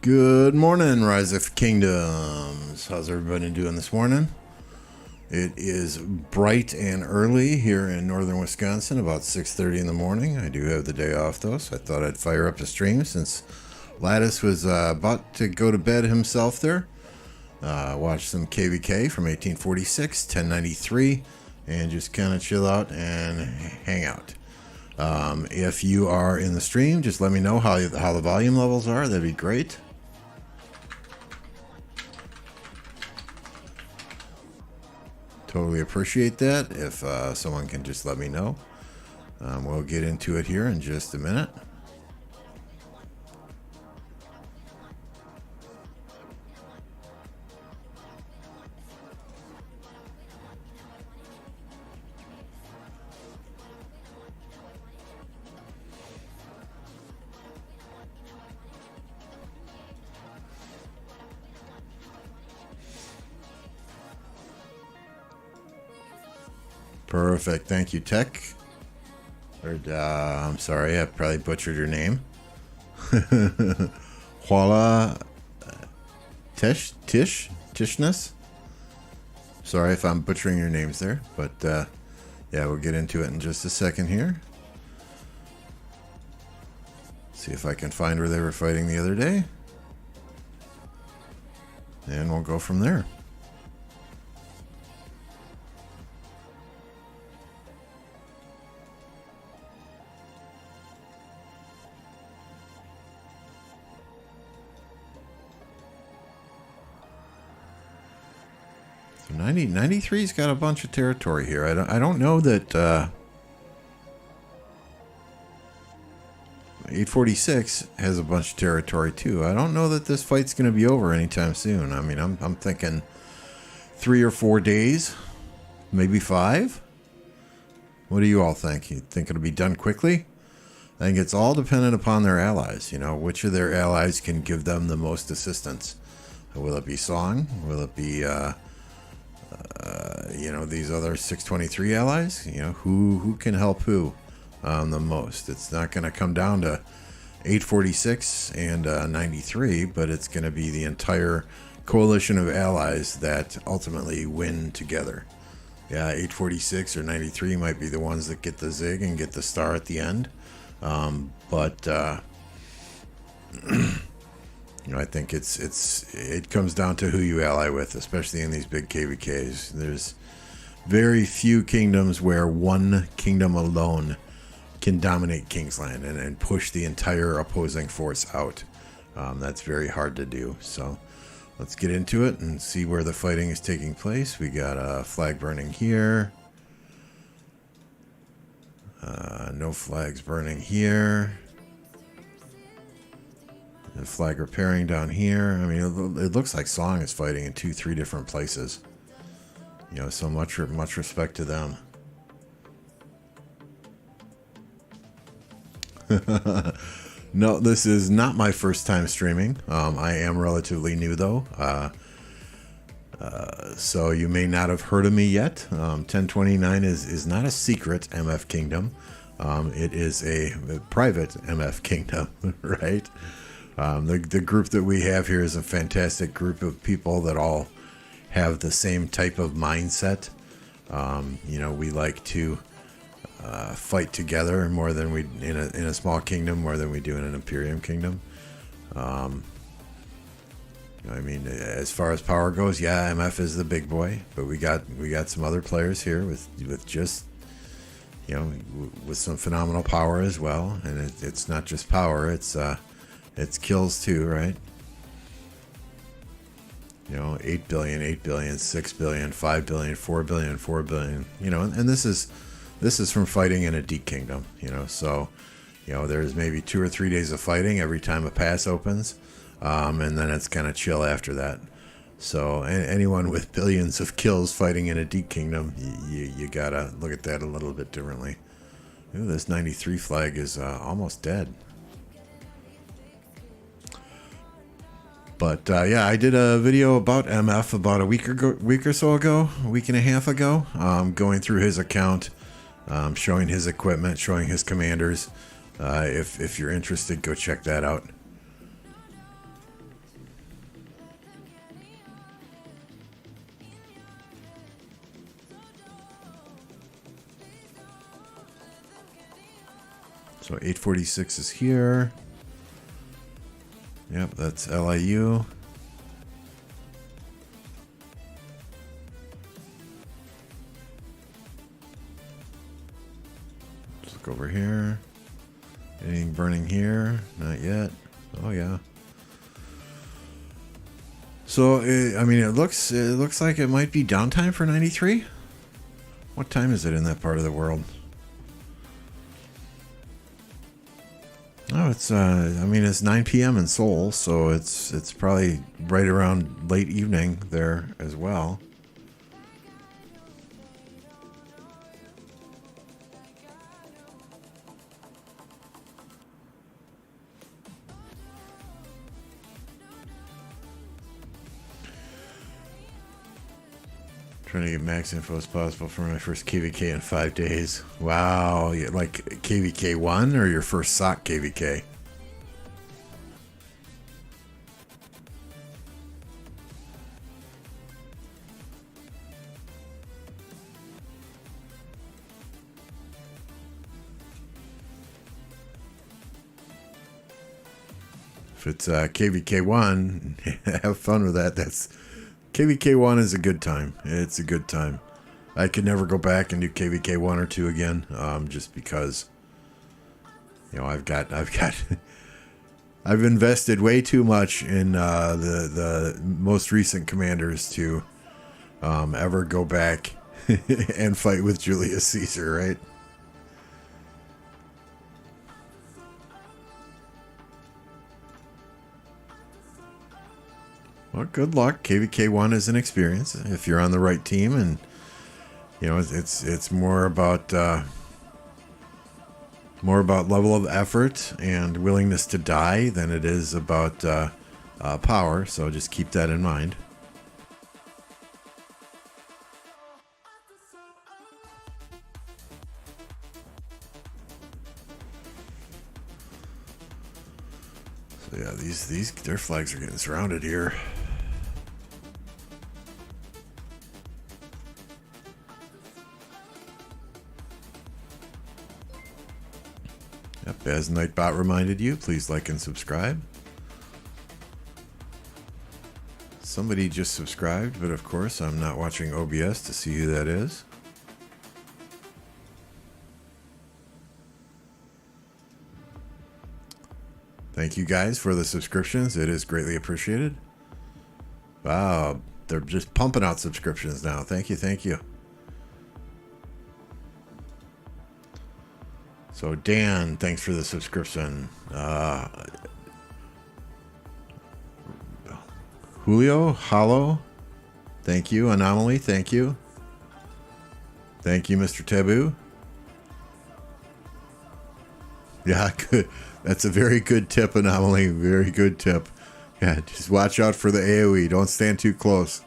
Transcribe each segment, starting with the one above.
Good morning, Rise of Kingdoms. How's everybody doing this morning? It is bright and early here in northern Wisconsin, about 6:30 in the morning. I do have the day off though, so I thought I'd fire up the stream since Lattice was about to go to bed himself there. Watch some KVK from 1846, 1093, and just kind of chill out and hang out. If you are in the stream, just let me know how the volume levels are. That'd be great. Totally appreciate that if someone can just let me know. We'll get into it here in just a minute. Perfect. Thank you, Tech. I'm sorry, I probably butchered your name. Huala Tishness. Sorry if I'm butchering your names there, but yeah, we'll get into it in just a second here. See if I can find where they were fighting the other day. And we'll go from there. So 93's got a bunch of territory here. I don't know that 846 has a bunch of territory too. I don't know that this fight's going to be over anytime soon. I mean, I'm thinking 3 or 4 days, maybe 5. What do you all think? You think it'll be done quickly? I think it's all dependent upon their allies. You know, which of their allies can give them the most assistance? Will it be Song? Will it be you know, these other 623 allies? You know, who can help who the most? It's not going to come down to 846 and 93, but it's going to be the entire coalition of allies that ultimately win together. Yeah, 846 or 93 might be the ones that get the zig and get the star at the end, but you know, I think it comes down to who you ally with, especially in these big KVKs. There's very few kingdoms where one kingdom alone can dominate Kingsland and push the entire opposing force out. That's very hard to do. So let's get into it and see where the fighting is taking place. We got a flag burning here. No flags burning here. The flag repairing down here. I mean, it looks like Song is fighting in 2-3 different places. You know, so much respect to them. No, this is not my first time streaming. I am relatively new though. So you may not have heard of me yet. 1029 is not a secret MF Kingdom. It is a private MF Kingdom, right? The group that we have here is a fantastic group of people that all have the same type of mindset. You know, we like to fight together more than we in a small kingdom more than we do in an Imperium kingdom. I mean, as far as power goes, yeah, MF is the big boy, but we got some other players here with just, you know, with some phenomenal power as well. And it's not just power; it's kills too, right? You know, 8 billion, 6 billion, 5 billion, 4 billion, 4 billion. You know, and this is from fighting in a deep kingdom. You know, so you know there's maybe 2 or 3 days of fighting every time a pass opens, and then it's kind of chill after that. So anyone with billions of kills fighting in a deep kingdom, you gotta look at that a little bit differently. Ooh, this 93 flag is almost dead. But yeah, I did a video about MF about a week or so ago, a week and a half ago, going through his account, showing his equipment, showing his commanders. If you're interested, go check that out. So 846 is here. Yep, that's LIU. Let's look over here. Anything burning here? Not yet. Oh yeah. So I mean, it looks like it might be downtime for 93. What time is it in that part of the world? Oh, it's I mean, it's 9 p.m. in Seoul, so it's probably right around late evening there as well. Trying to get max info as possible for my first KVK in 5 days. Wow, like KVK 1 or your first SOC KVK? If it's KVK 1, have fun with that. That's KVK 1 is a good time. It's a good time. I could never go back and do KVK 1 or 2 again, just because, you know, I've invested way too much in the most recent commanders to ever go back and fight with Julius Caesar, right? Well, good luck. KVK 1 is an experience if you're on the right team, and you know it's more about level of effort and willingness to die than it is about power. So just keep that in mind. So yeah, these their flags are getting surrounded here. Yep, as Nightbot reminded you, please like and subscribe. Somebody just subscribed, but of course I'm not watching OBS to see who that is. Thank you guys for the subscriptions. It is greatly appreciated. Wow, they're just pumping out subscriptions now. Thank you, thank you. So Dan, thanks for the subscription. Julio, Hollow, thank you. Anomaly, thank you. Thank you, Mr. Taboo. Yeah, good. That's a very good tip, Anomaly. Very good tip. Yeah, just watch out for the AoE. Don't stand too close.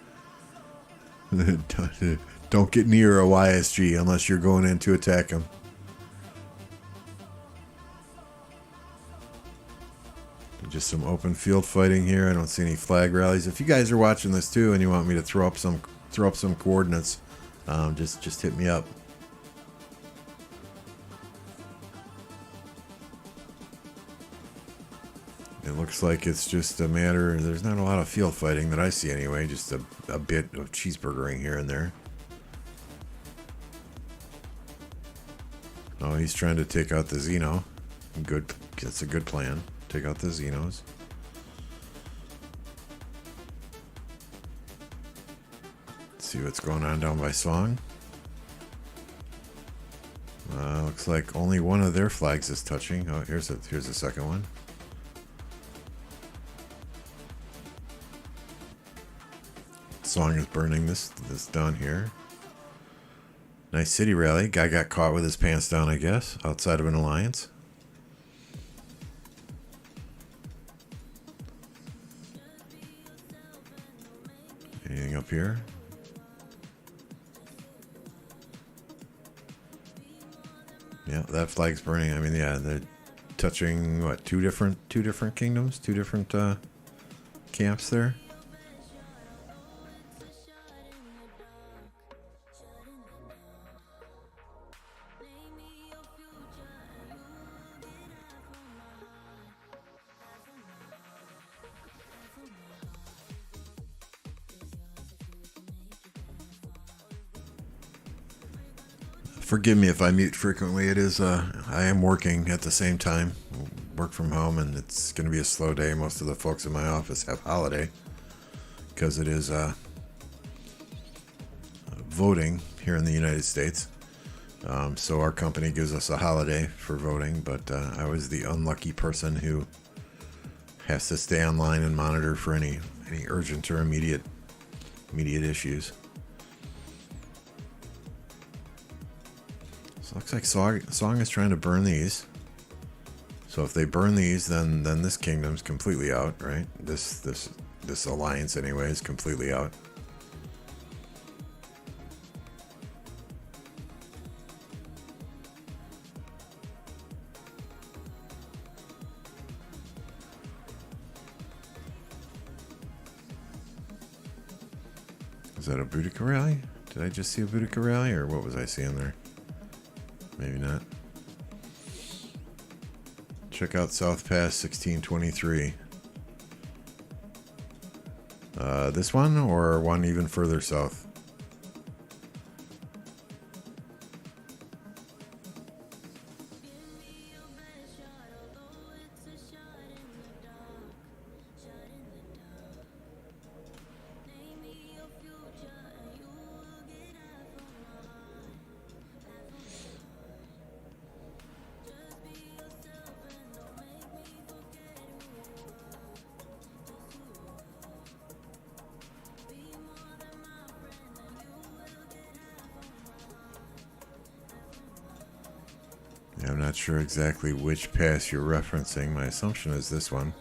Don't get near a YSG unless you're going in to attack him. Just some open field fighting here. I don't see any flag rallies. If you guys are watching this too and you want me to throw up some coordinates, just hit me up. It looks like it's just a matter. There's not a lot of field fighting that I see anyway. Just a bit of cheeseburgering here and there. Oh, he's trying to take out the Xeno. Good. That's a good plan. Take out the Xenos. See what's going on down by Song. Looks like only one of their flags is touching. Oh, here's a second one. Song is burning this down here. Nice city rally. Guy got caught with his pants down, I guess, outside of an alliance. Anything up here? Yeah, that flag's burning. I mean, yeah, they're touching what, two different kingdoms, two different camps there. Forgive me if I mute frequently. It is, I am working at the same time. Work from home, and it's going to be a slow day. Most of the folks in my office have holiday because it is voting here in the United States. So our company gives us a holiday for voting, but I was the unlucky person who has to stay online and monitor for any urgent or immediate issues. So it looks like Song is trying to burn these. So if they burn these, then this kingdom's completely out, right? This alliance anyway is completely out. Is that a Boudica rally? Did I just see a Boudica rally, or what was I seeing there? Maybe not. Check out South Pass 1623. This one, or one even further south? I'm not sure exactly which pass you're referencing. My assumption is this one.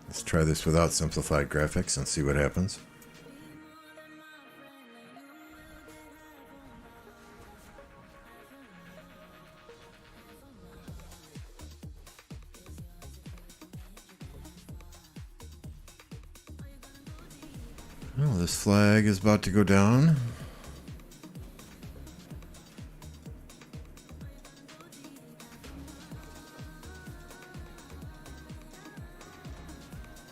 Let's try this without simplified graphics and see what happens. Well, this flag is about to go down.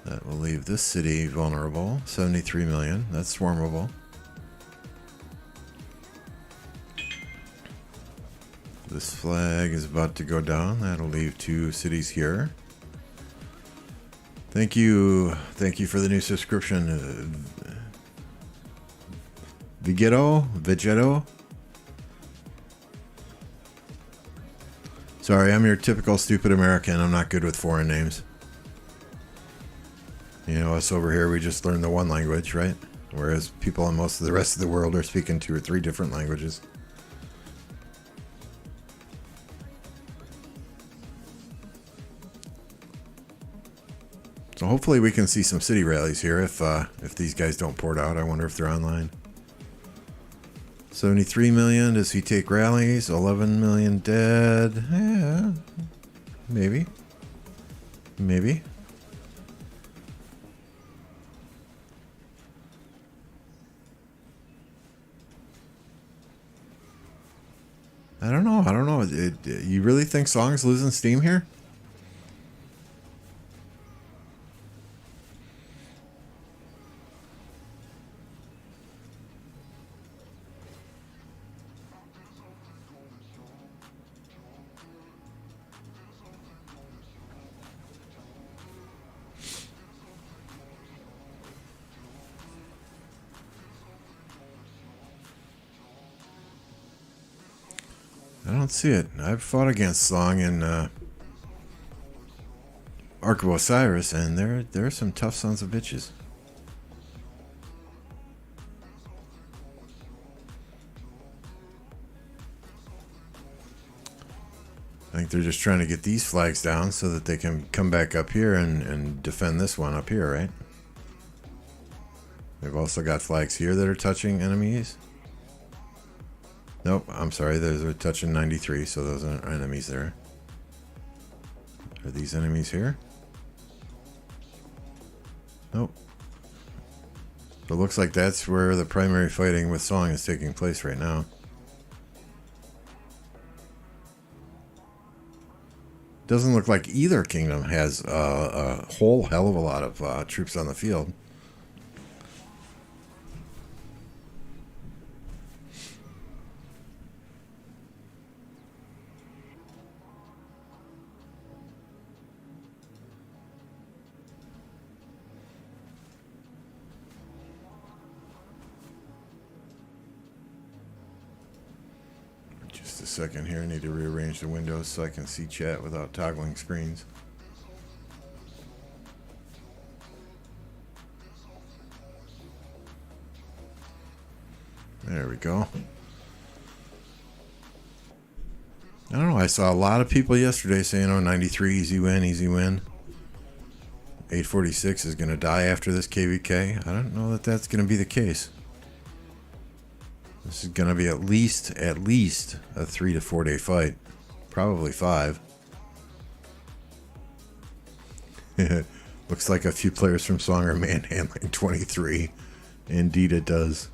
That will leave this city vulnerable. 73 million. That's swarmable. This flag is about to go down. That'll leave 2 cities here. Thank you for the new subscription. Vegetto. Sorry, I'm your typical stupid American. I'm not good with foreign names. You know, us over here, we just learn the one language, right? Whereas people in most of the rest of the world are speaking 2 or 3 different languages. So hopefully we can see some city rallies here if these guys don't port out. I wonder if they're online. 73 million. Does he take rallies? 11 million dead. Yeah, maybe. I don't know. You really think Song's losing steam here? I don't see it. I've fought against Song in Ark of Osiris, and there are some tough sons of bitches. I think they're just trying to get these flags down so that they can come back up here and defend this one up here, right? They've also got flags here that are touching enemies. Nope, I'm sorry, those are touching 93, so those are enemies there. Are these enemies here? Nope. It looks like that's where the primary fighting with Song is taking place right now. Doesn't look like either kingdom has a whole hell of a lot of troops on the field. Just a second here. I need to rearrange the windows so I can see chat without toggling screens. There we go. I don't know. I saw a lot of people yesterday saying, oh, 93, easy win, easy win. 846 is going to die after this KVK. I don't know that that's going to be the case. This is going to be at least a 3 to 4 day fight. Probably 5. Looks like a few players from Song are manhandling 23. Indeed it does.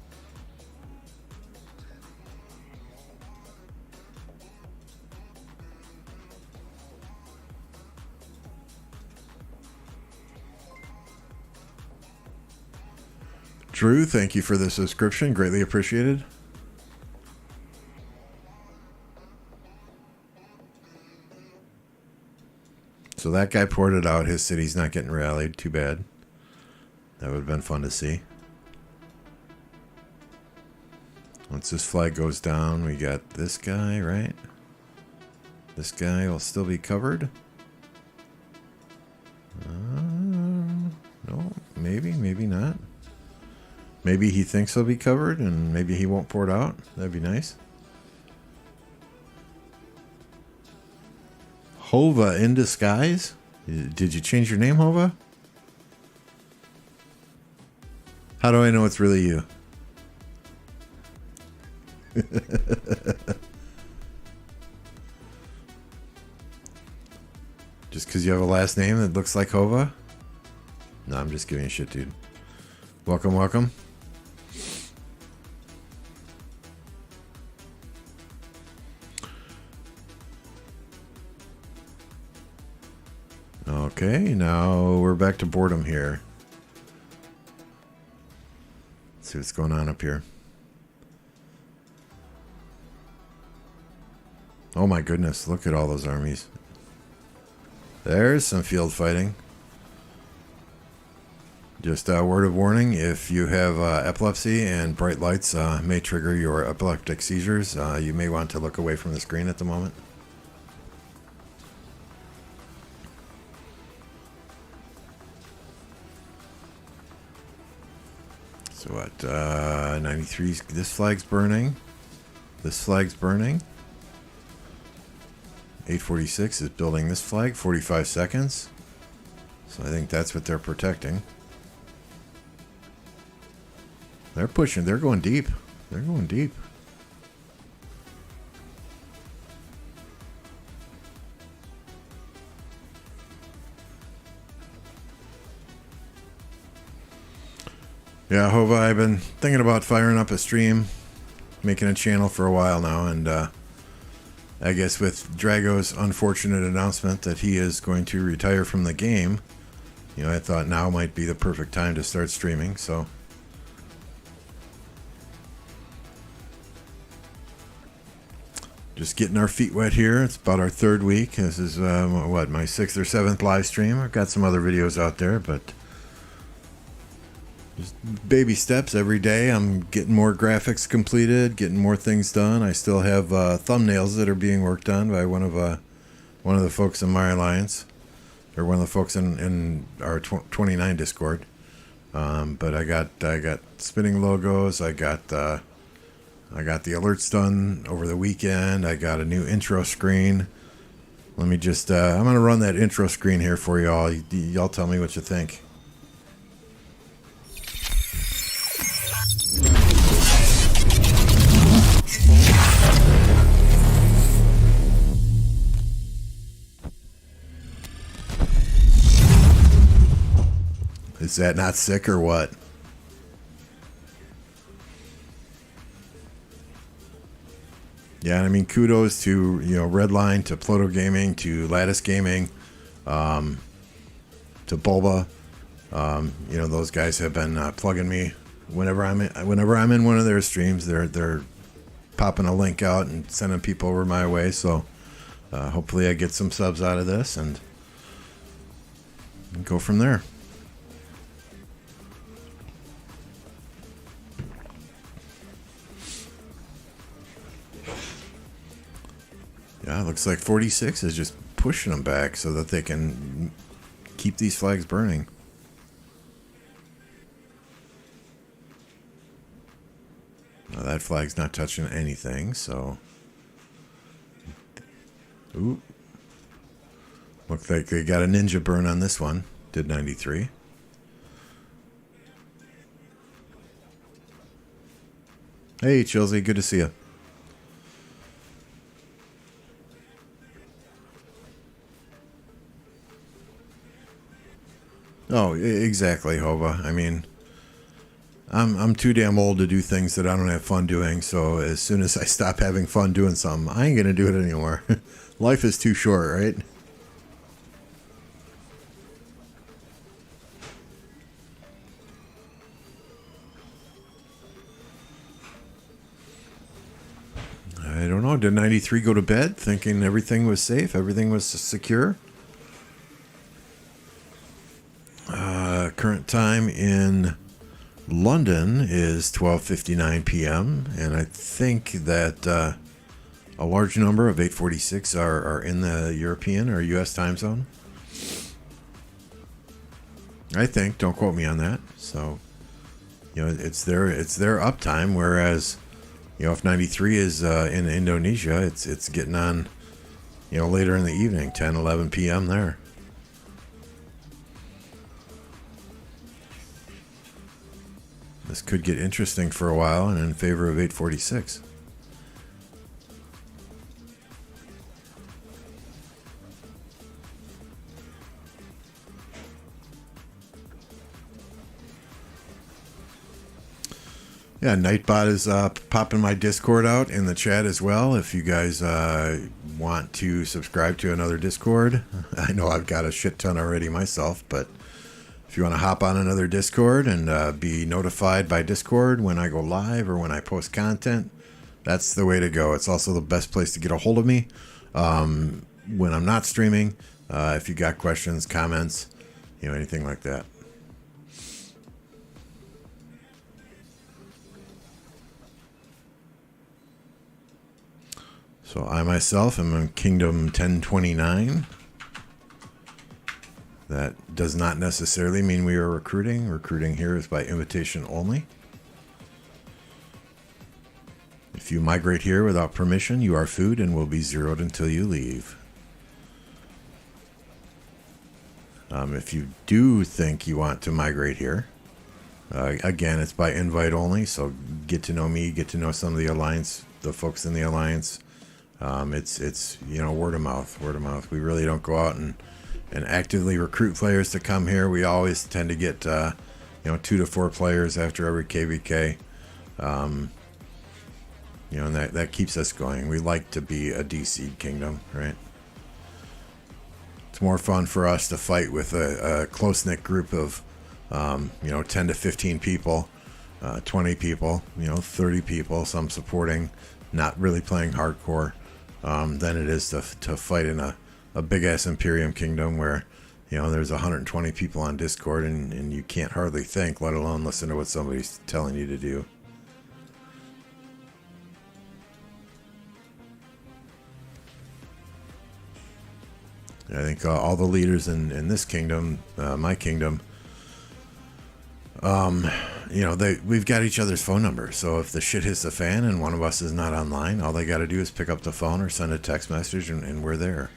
Drew, thank you for the subscription. Greatly appreciated. So that guy poured it out. His city's not getting rallied. Too bad. That would have been fun to see. Once this flag goes down, we got this guy, right? This guy will still be covered. No, maybe not. Maybe he thinks he'll be covered and maybe he won't pour it out. That'd be nice. Hova in disguise? Did you change your name, Hova? How do I know it's really you? Just because you have a last name that looks like Hova? No, I'm just giving you shit, dude. Welcome, welcome. Okay, now we're back to boredom here. Let's see what's going on up here. Oh my goodness, look at all those armies. There's some field fighting. Just a word of warning, if you have epilepsy and bright lights may trigger your epileptic seizures, you may want to look away from the screen at the moment. So what, 93's, this flag's burning. This flag's burning. 846 is building this flag, 45 seconds. So I think that's what they're protecting. They're pushing, they're going deep. They're going deep. Yeah, Hova, I've been thinking about firing up a stream, making a channel for a while now, and I guess with Drago's unfortunate announcement that he is going to retire from the game, you know, I thought now might be the perfect time to start streaming, so. Just getting our feet wet here. It's about our 3rd week. This is, what, my 6th or 7th live stream. I've got some other videos out there, but just baby steps every day. I'm getting more graphics completed, getting more things done. I still have thumbnails that are being worked on by one of the folks in my alliance, or one of the folks in our 29 Discord. But I got spinning logos. I got the alerts done over the weekend. I got a new intro screen. Let me just I'm gonna run that intro screen here for y'all. Y'all tell me what you think. Is that not sick or what? Yeah, I mean, kudos to, Redline, to Ploto Gaming, to Lattice Gaming, to Bulba. Those guys have been plugging me whenever I'm in one of their streams. They're popping a link out and sending people over my way. So hopefully I get some subs out of this and go from there. Yeah, it looks like 46 is just pushing them back so that they can keep these flags burning. Now that flag's not touching anything, so... Ooh. Looks like they got a ninja burn on this one. Did 93. Hey, Chelsea, good to see you. Oh, exactly, Hova. I mean, I'm too damn old to do things that I don't have fun doing, so as soon as I stop having fun doing something, I ain't gonna do it anymore. Life is too short, right? I don't know. Did 93 go to bed thinking everything was safe, everything was secure? Current time in London is 12:59 p.m. and I think that a large number of 846 are in the European or U.S. time zone. I think. Don't quote me on that. So, it's their uptime. Whereas, if 93 is in Indonesia, it's getting on, later in the evening, 10, 11 p.m. there. This could get interesting for a while and in favor of 846. Yeah, Nightbot is popping my Discord out in the chat as well. If you guys want to subscribe to another Discord, I know I've got a shit ton already myself, but if you want to hop on another Discord and be notified by Discord when I go live or when I post content, that's the way to go. It's also the best place to get a hold of me when I'm not streaming. If you got questions, comments, anything like that. So I myself am in Kingdom 1029. That does not necessarily mean we are recruiting. Recruiting here is by invitation only. If you migrate here without permission, you are food and will be zeroed until you leave. If you do think you want to migrate here, again, it's by invite only. So get to know me, get to know some of the Alliance, the folks in the Alliance. It's word of mouth, word of mouth. We really don't go out and actively recruit players to come here. We always tend to get 2 to 4 players after every KVK. And that keeps us going. We like to be a D-seed kingdom, right? It's more fun for us to fight with a close-knit group of 10 to 15 people, 20 people, 30 people, some supporting, not really playing hardcore, than it is to fight in a big-ass Imperium kingdom where, there's 120 people on Discord and you can't hardly think, let alone listen to what somebody's telling you to do. I think all the leaders in this kingdom, my kingdom, we've got each other's phone number. So if the shit hits the fan and one of us is not online, all they got to do is pick up the phone or send a text message and we're there.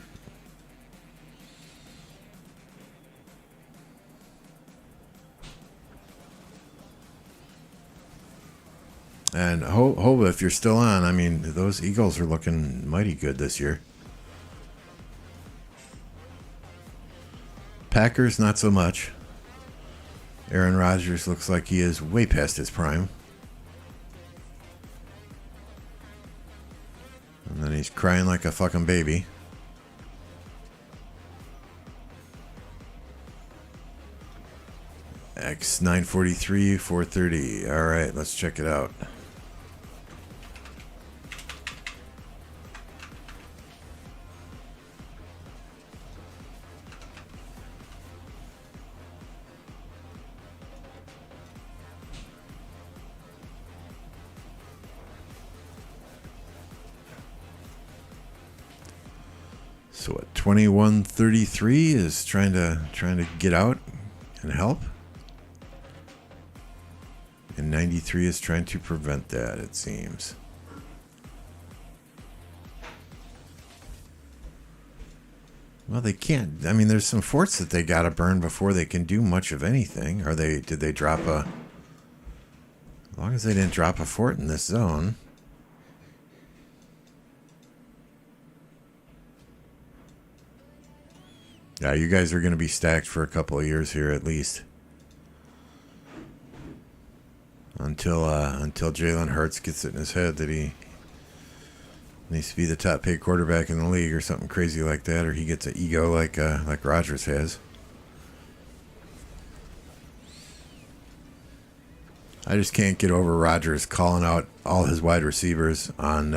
And Hova, if you're still on, I mean, those Eagles are looking mighty good this year. Packers, not so much. Aaron Rodgers looks like he is way past his prime. he's crying like a fucking baby. X943 430. All right, let's check it out. So what, 2133 is trying to get out and help, and 93 is trying to prevent that, it seems. Well, they can't. I mean, there's some forts that they gotta burn before they can do much of anything. Did they drop a? As long as they didn't drop a fort in this zone. Yeah, you guys are going to be stacked for a couple of years here at least. Until Jalen Hurts gets it in his head that he needs to be the top paid quarterback in the league or something crazy like that, or he gets an ego like Rodgers has. I just can't get over Rodgers calling out all his wide receivers on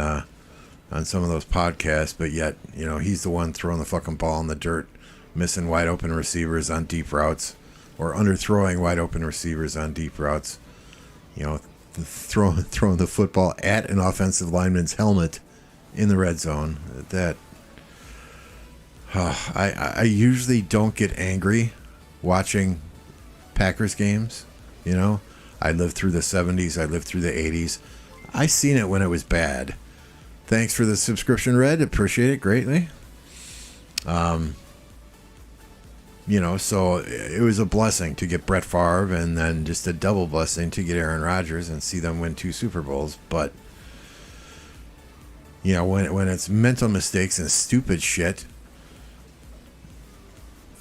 some of those podcasts, but yet, he's the one throwing the fucking ball in the dirt, missing wide open receivers on deep routes, or underthrowing wide open receivers on deep routes. Throwing the football at an offensive lineman's helmet in the red zone. I usually don't get angry watching Packers games. I lived through the 70s. I lived through the 80s. I seen it when it was bad. Thanks for the subscription, Red. Appreciate it greatly. So it was a blessing to get Brett Favre, and then just a double blessing to get Aaron Rodgers and see them win 2 Super Bowls. But, when it's mental mistakes and stupid shit,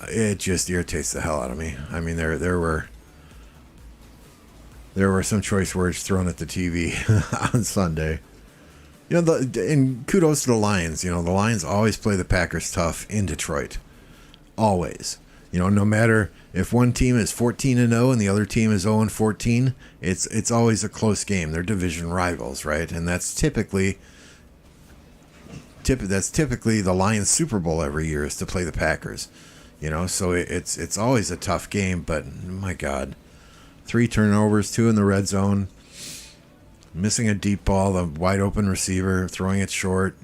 it just irritates the hell out of me. I mean, there were some choice words thrown at the TV on Sunday. And kudos to the Lions. The Lions always play the Packers tough in Detroit. Always. No matter if one team is 14-0 and the other team is 0-14, it's always a close game. They're division rivals, right? And that's typically the Lions Super Bowl every year, is to play the Packers. So it's always a tough game, but my God. 3 turnovers, 2 in the red zone, missing a deep ball, a wide open receiver, throwing it short.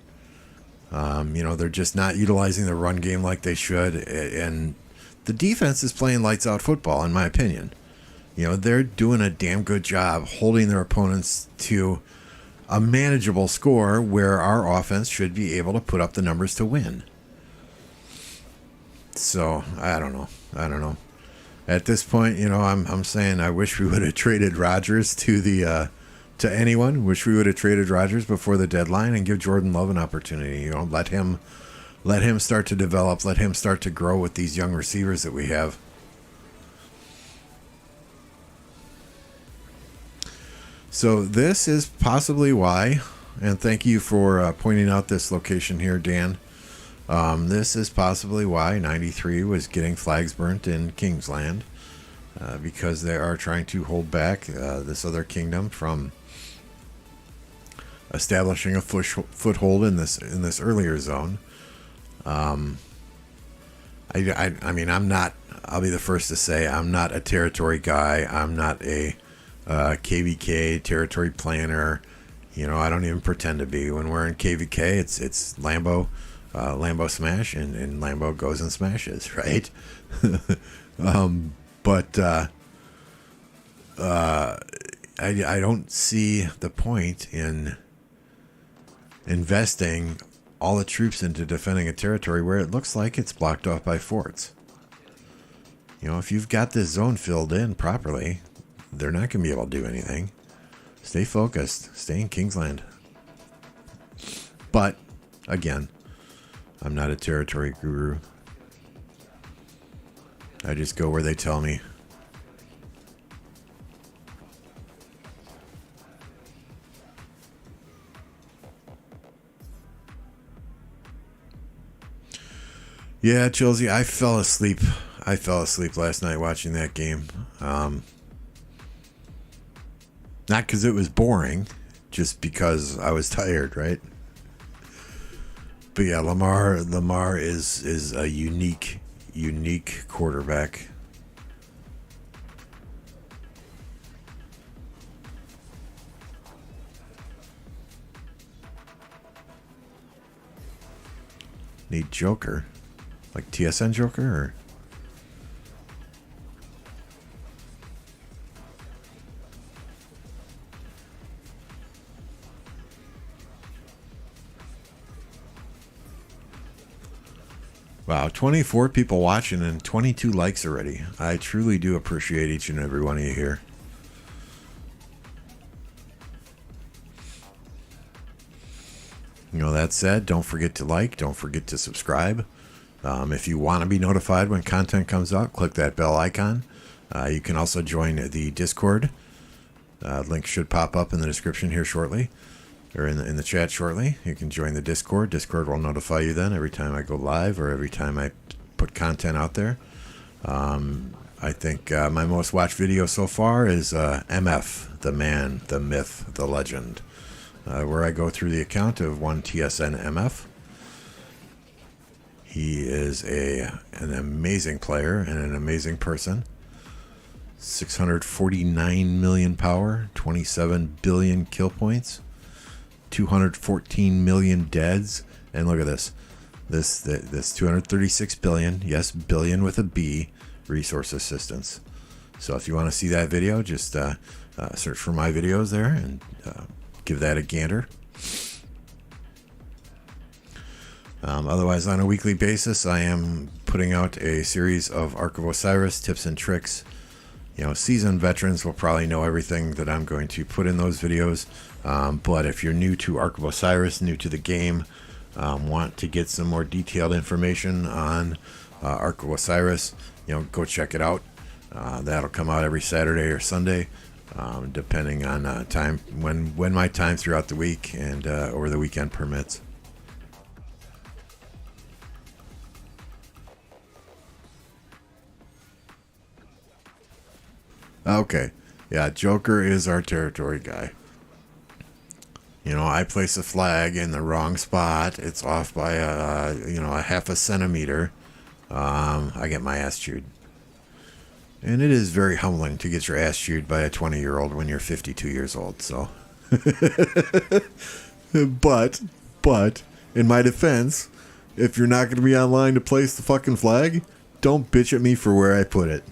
They're just not utilizing the run game like they should, and the defense is playing lights out football, in my opinion. They're doing a damn good job holding their opponents to a manageable score where our offense should be able to put up the numbers to win. So, I don't know. At this point, I'm saying I wish we would have traded Rodgers to anyone. Wish we would have traded Rodgers before the deadline and give Jordan Love an opportunity. Let him start to develop. Let him start to grow with these young receivers that we have. So this is possibly why, and thank you for pointing out this location here, Dan. This is possibly why 93 was getting flags burnt in Kingsland, because they are trying to hold back this other kingdom from establishing a foothold in this earlier zone. I mean, I'll be the first to say I'm not a territory guy. I'm not a KVK territory planner. I don't even pretend to be. When we're in KVK, it's Lambo smash, and Lambo goes and smashes, right? But I don't see the point in investing all the troops into defending a territory where it looks like it's blocked off by forts. If you've got this zone filled in properly, they're not going to be able to do anything. Stay focused. Stay in Kingsland. But, again, I'm not a territory guru. I just go where they tell me. Yeah, Chelsea, I fell asleep. I fell asleep last night watching that game. Not because it was boring, just because I was tired, right? But yeah, Lamar is a unique quarterback. Need Joker, like TSN Joker, or wow, 24 people watching and 22 likes already. I truly do appreciate each and every one of you here. You know, that said, don't forget to like, don't forget to subscribe. If you want to be notified when content comes out, click that bell icon. You can also join the Discord. Link should pop up in the description here shortly, or in the chat shortly. You can join the Discord. Discord will notify you then every time I go live or every time I put content out there. I think my most watched video so far is MF, the man, the myth, the legend, where I go through the account of one TSN MF. He is an amazing player and an amazing person. 649 million power, 27 billion kill points, 214 million deads, and look at this 236 billion, yes, billion with a B, resource assistance. So if you want to see that video, just search for my videos there and give that a gander. Otherwise, on a weekly basis, I am putting out a series of Ark of Osiris tips and tricks. You know, seasoned veterans will probably know everything that I'm going to put in those videos. But if you're new to Ark of Osiris, new to the game, want to get some more detailed information on Ark of Osiris, you know, go check it out. That'll come out every Saturday or Sunday, depending on time when my time throughout the week and over the weekend permits. Okay, yeah, Joker is our territory guy. You know, I place a flag in the wrong spot. It's off by a half a centimeter. I get my ass chewed. And it is very humbling to get your ass chewed by a 20-year-old when you're 52 years old. So, but in my defense, if you're not going to be online to place the fucking flag, don't bitch at me for where I put it.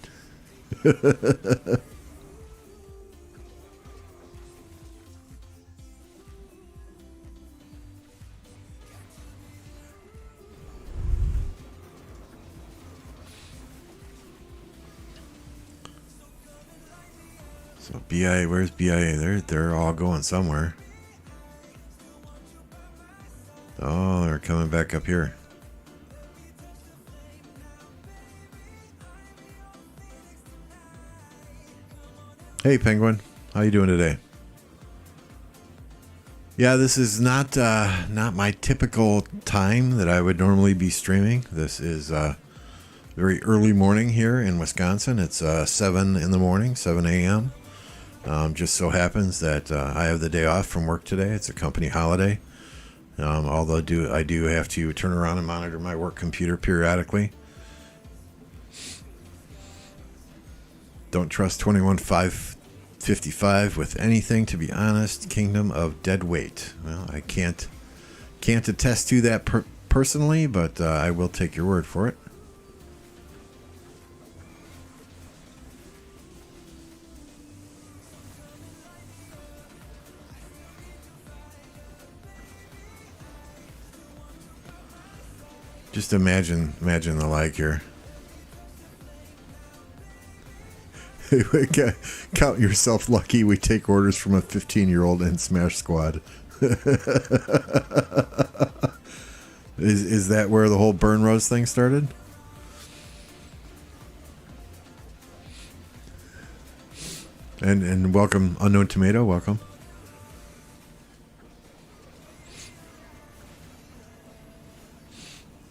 So BIA, where's BIA? They're all going somewhere. Oh, they're coming back up here. Hey, Penguin, how you doing today? Yeah, this is not my typical time that I would normally be streaming. This is very early morning here in Wisconsin. It's 7 in the morning, 7 a.m. Just so happens that I have the day off from work today. It's a company holiday. Although I do have to turn around and monitor my work computer periodically. Don't trust 21555 with anything, to be honest. Kingdom of Dead Weight. Well, I can't attest to that personally, but I will take your word for it. Just imagine the like here. Count yourself lucky we take orders from a 15-year-old in Smash Squad. Is that where the whole Burn Rose thing started? And welcome, Unknown Tomato, welcome.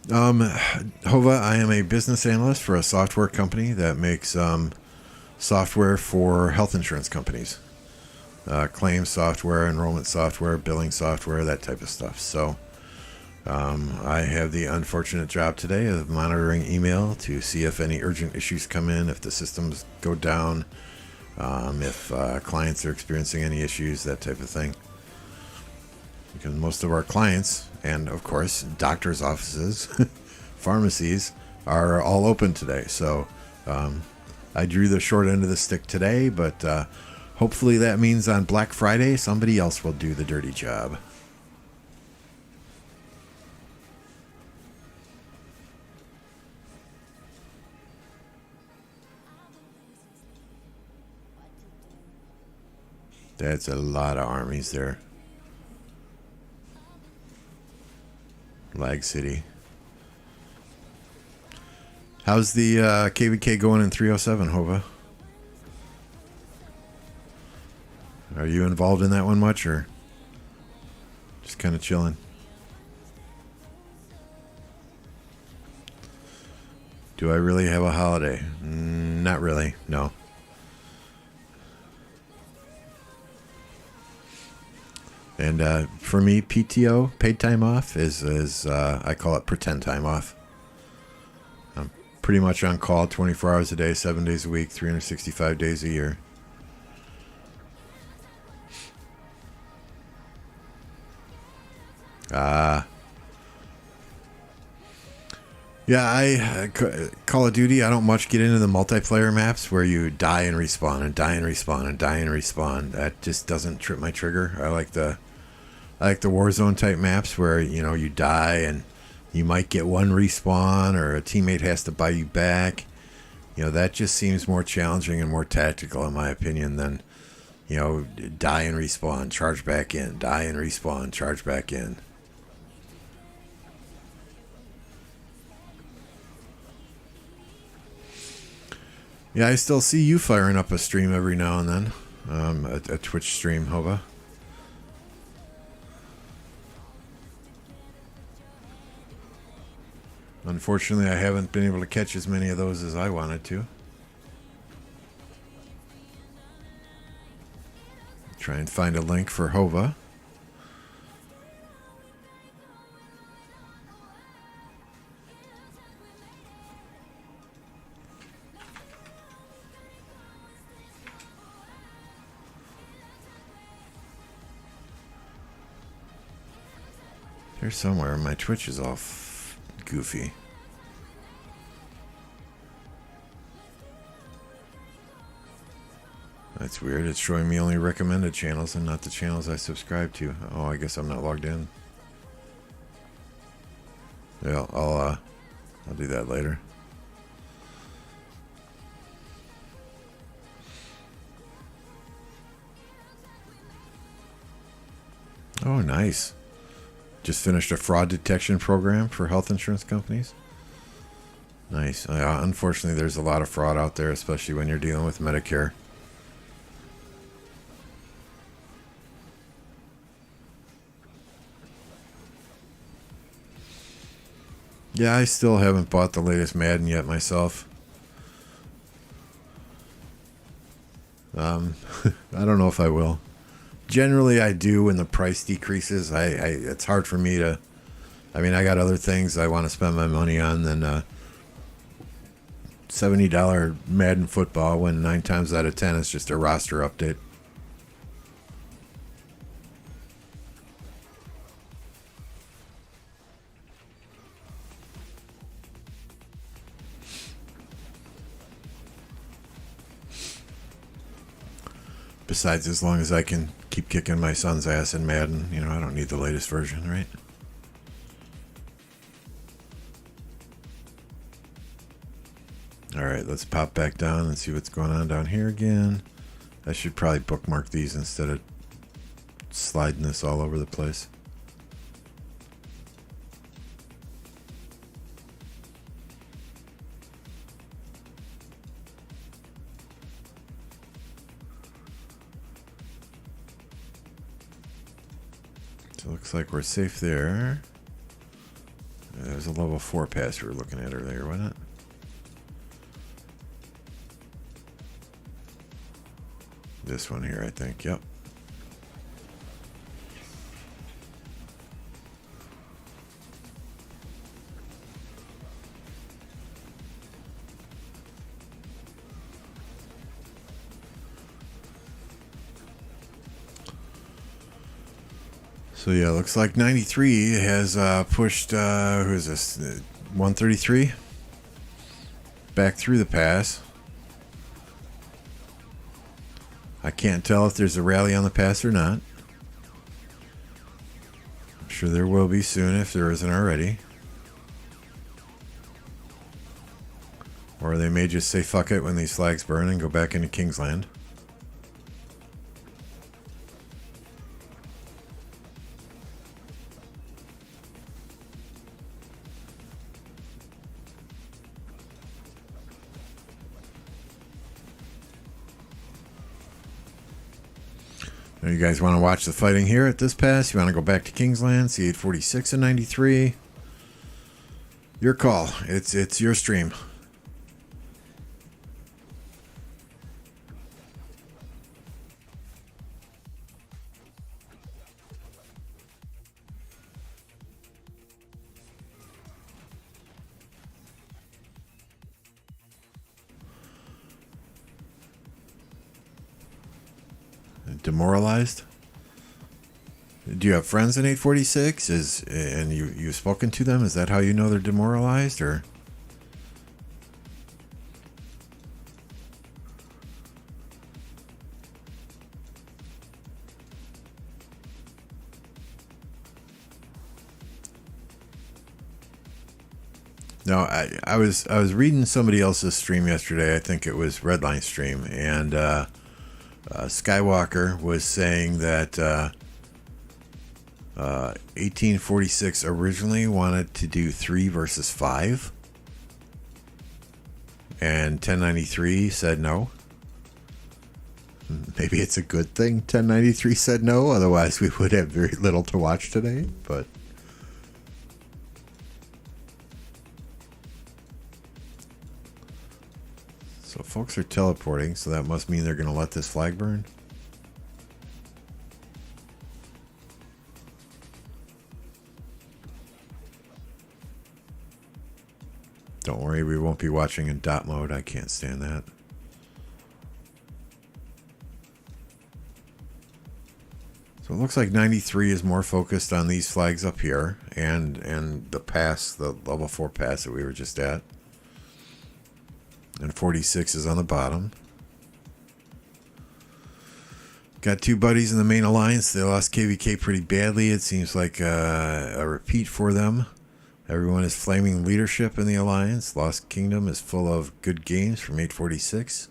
Hova, I am a business analyst for a software company that makes software for health insurance companies. Claims software, enrollment software, billing software, that type of stuff. So I have the unfortunate job today of monitoring email to see if any urgent issues come in, if the systems go down, if clients are experiencing any issues, that type of thing. Because most of our clients, and of course doctors' offices, pharmacies, are all open today. So I drew the short end of the stick today, but hopefully that means on Black Friday somebody else will do the dirty job. That's a lot of armies there. Lag City. How's the KVK going in 307, Hova? Are you involved in that one much, or just kind of chilling? Do I really have a holiday? Not really, no. And for me, PTO, paid time off, is I call it pretend time off. I'm pretty much on call 24 hours a day, 7 days a week, 365 days a year. Yeah, Call of Duty, I don't much get into the multiplayer maps where you die and respawn and die and respawn and die and respawn. That just doesn't trip my trigger. I like the Warzone type maps where, you die and you might get one respawn or a teammate has to buy you back. That just seems more challenging and more tactical in my opinion than, die and respawn, charge back in, die and respawn, charge back in. Yeah, I still see you firing up a stream every now and then. A Twitch stream, Hova. Unfortunately, I haven't been able to catch as many of those as I wanted to. Try and find a link for Hova. There's somewhere. My Twitch is all goofy. That's weird. It's showing me only recommended channels and not the channels I subscribe to. Oh, I guess I'm not logged in. Yeah, I'll do that later. Oh, nice. Just finished a fraud detection program for health insurance companies. Nice. Unfortunately, there's a lot of fraud out there, especially when you're dealing with Medicare. Yeah, I still haven't bought the latest Madden yet myself. I don't know if I will. Generally, I do when the price decreases. It's hard for me to... I got other things I want to spend my money on than $70 Madden football when 9 times out of 10 it's just a roster update. Besides, as long as I can keep kicking my son's ass in Madden, I don't need the latest version, right? Alright, let's pop back down and see what's going on down here again. I should probably bookmark these instead of sliding this all over the place. So it looks like we're safe there. There's was a level 4 pass we were looking at earlier, wasn't it? This one here, I think. Yep. So yeah, looks like 93 has pushed, who is this, 133 back through the pass. I can't tell if there's a rally on the pass or not. I'm sure there will be soon if there isn't already. Or they may just say fuck it when these flags burn and go back into Kingsland. You guys want to watch the fighting here at this pass? You want to go back to Kingsland, see 1846 and 93? Your call. It's your stream. Demoralized? Do you have friends in 846? And you've spoken to them? Is that how you know they're demoralized, or? No, I was reading somebody else's stream yesterday. I think it was Redline stream, and Skywalker was saying that 1846 originally wanted to do 3 versus 5, and 1093 said no. Maybe it's a good thing 1093 said no, otherwise we would have very little to watch today, but so folks are teleporting, so that must mean they're going to let this flag burn. Don't worry, we won't be watching in dot mode. I can't stand that. So it looks like 93 is more focused on these flags up here and the pass, the level 4 pass that we were just at. And 46 is on the bottom. Got two buddies in the main alliance. They lost KVK pretty badly. It seems like a repeat for them. Everyone is flaming leadership in the alliance. Lost Kingdom is full of good games from 846.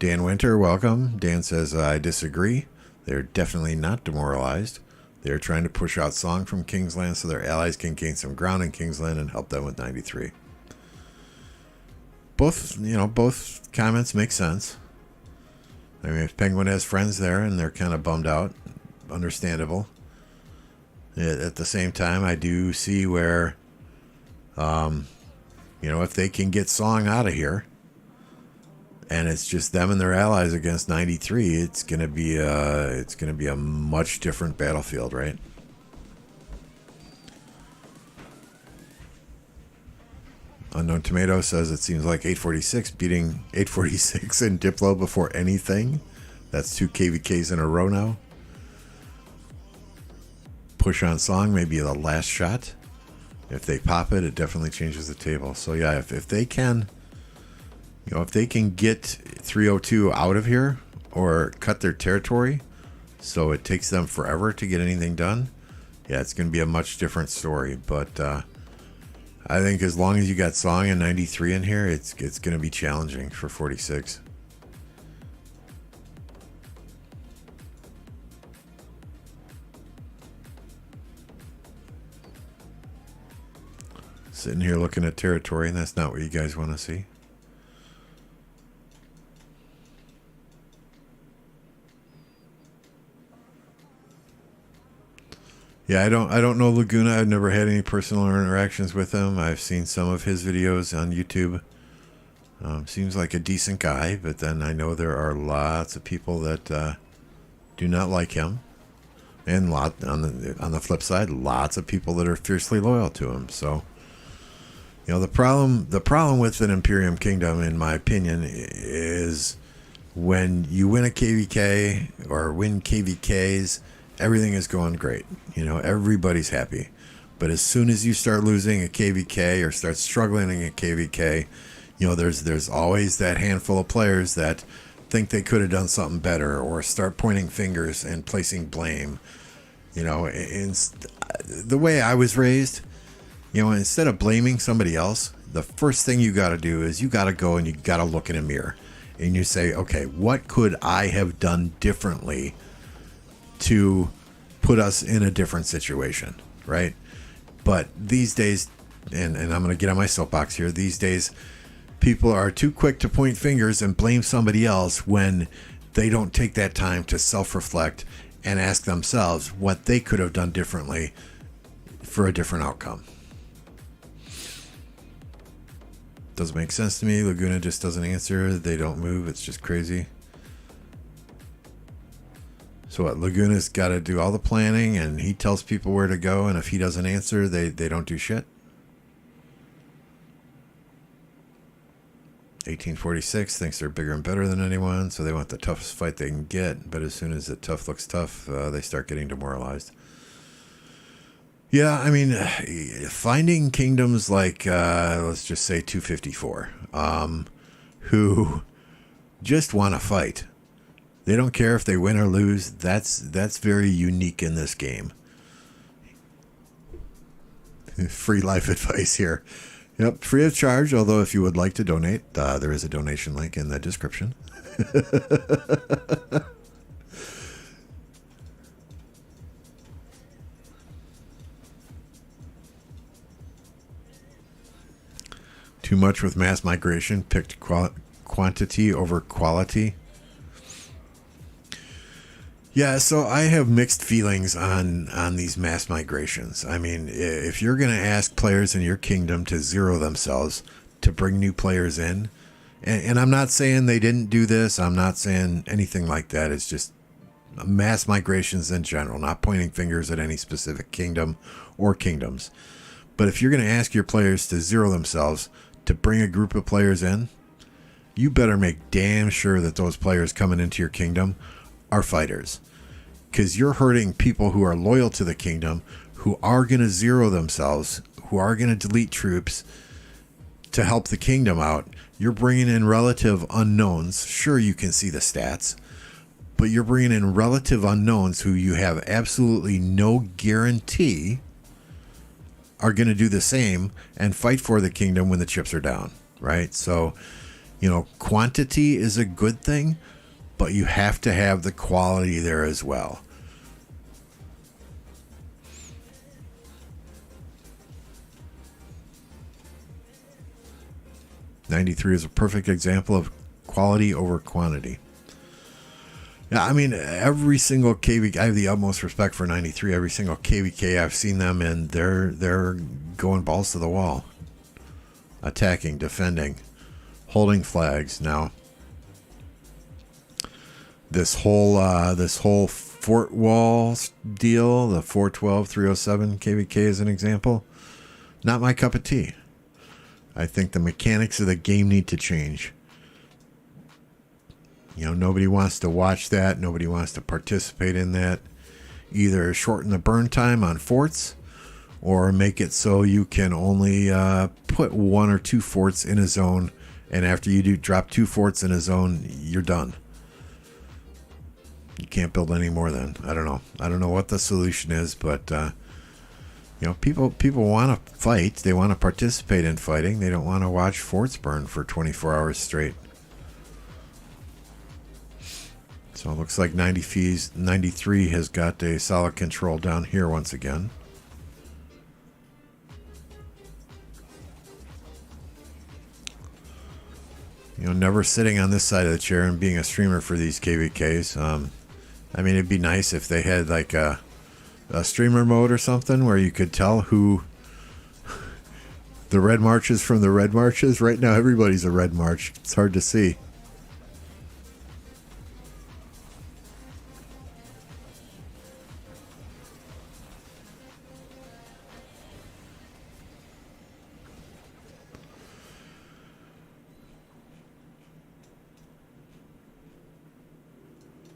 Dan Winter, welcome. Dan says, I disagree. They're definitely not demoralized. They're trying to push out Song from Kingsland so their allies can gain some ground in Kingsland and help them with 93. Both comments make sense. I mean, if Penguin has friends there and they're kind of bummed out, understandable. At the same time, I do see where, if they can get Song out of here, and it's just them and their allies against 93, it's gonna be a much different battlefield, right? Unknown Tomato says it seems like 846 beating 846 in Diplo before anything. That's 2 KVKs in a row now. Push on Song, maybe the last shot. If they pop it, it definitely changes the table. So yeah, if they can, if they can get 302 out of here or cut their territory so it takes them forever to get anything done, yeah, it's going to be a much different story. But I think as long as you got Song and 93 in here, it's going to be challenging for 46. Sitting here looking at territory, and that's not what you guys want to see. Yeah, I don't know Laguna. I've never had any personal interactions with him. I've seen some of his videos on YouTube. Seems like a decent guy, but then I know there are lots of people that do not like him, and on the flip side, lots of people that are fiercely loyal to him. So, the problem with an Imperium Kingdom, in my opinion, is when you win a KVK or win KVKs, everything is going great. Everybody's happy. But as soon as you start losing a KVK or start struggling in a KVK, there's always that handful of players that think they could have done something better or start pointing fingers and placing blame. The way I was raised, instead of blaming somebody else, the first thing you got to do is you got to go and you got to look in a mirror and you say, okay, what could I have done differently to put us in a different situation, right? But these days, and I'm going to get on my soapbox here, these days, people are too quick to point fingers and blame somebody else when they don't take that time to self-reflect and ask themselves what they could have done differently for a different outcome. Doesn't make sense to me. Laguna just doesn't answer. They don't move. It's just crazy. So what? Laguna's got to do all the planning and he tells people where to go, and if he doesn't answer, they don't do shit. 1846 thinks they're bigger and better than anyone, so they want the toughest fight they can get. But as soon as the tough looks tough, they start getting demoralized. Yeah, I mean, finding kingdoms like, let's just say 254, who just want to fight. They don't care if they win or lose. That's very unique in this game. Free life advice here. Yep, free of charge, although if you would like to donate, there is a donation link in the description. Too much with mass migration, picked quantity over quality. Yeah, so I have mixed feelings on these mass migrations. I mean, if you're going to ask players in your kingdom to zero themselves to bring new players in, and I'm not saying they didn't do this, I'm not saying anything like that. It's just mass migrations in general, not pointing fingers at any specific kingdom or kingdoms. But if you're going to ask your players to zero themselves to bring a group of players in, you better make damn sure that those players coming into your kingdom are fighters. Because you're hurting people who are loyal to the kingdom, who are going to zero themselves, who are going to delete troops to help the kingdom out. You're bringing in relative unknowns. Sure, you can see the stats, but you're bringing in relative unknowns who you have absolutely no guarantee are going to do the same and fight for the kingdom when the chips are down, right? So, quantity is a good thing, but you have to have the quality there as well. '93 is a perfect example of quality over quantity. Yeah, I mean, every single KVK, I have the utmost respect for '93. Every single KVK I've seen them in, they're going balls to the wall, attacking, defending, holding flags. Now, this whole fort wall deal, the 412, 307 KVK is an example. Not my cup of tea. I think the mechanics of the game need to change. Nobody wants to watch that. Nobody wants to participate in that. Either shorten the burn time on forts or make it so you can only put 1 or 2 forts in a zone. And after you drop 2 forts in a zone, you're done. You can't build any more then. I don't know. I don't know what the solution is, but people want to fight. They want to participate in fighting. They don't want to watch forts burn for 24 hours straight. So it looks like 93 has got a solid control down here once again. Never sitting on this side of the chair and being a streamer for these KVKs. I mean, it'd be nice if they had like a streamer mode or something where you could tell who the red marches from the red marches? Right now, everybody's a red march. It's hard to see.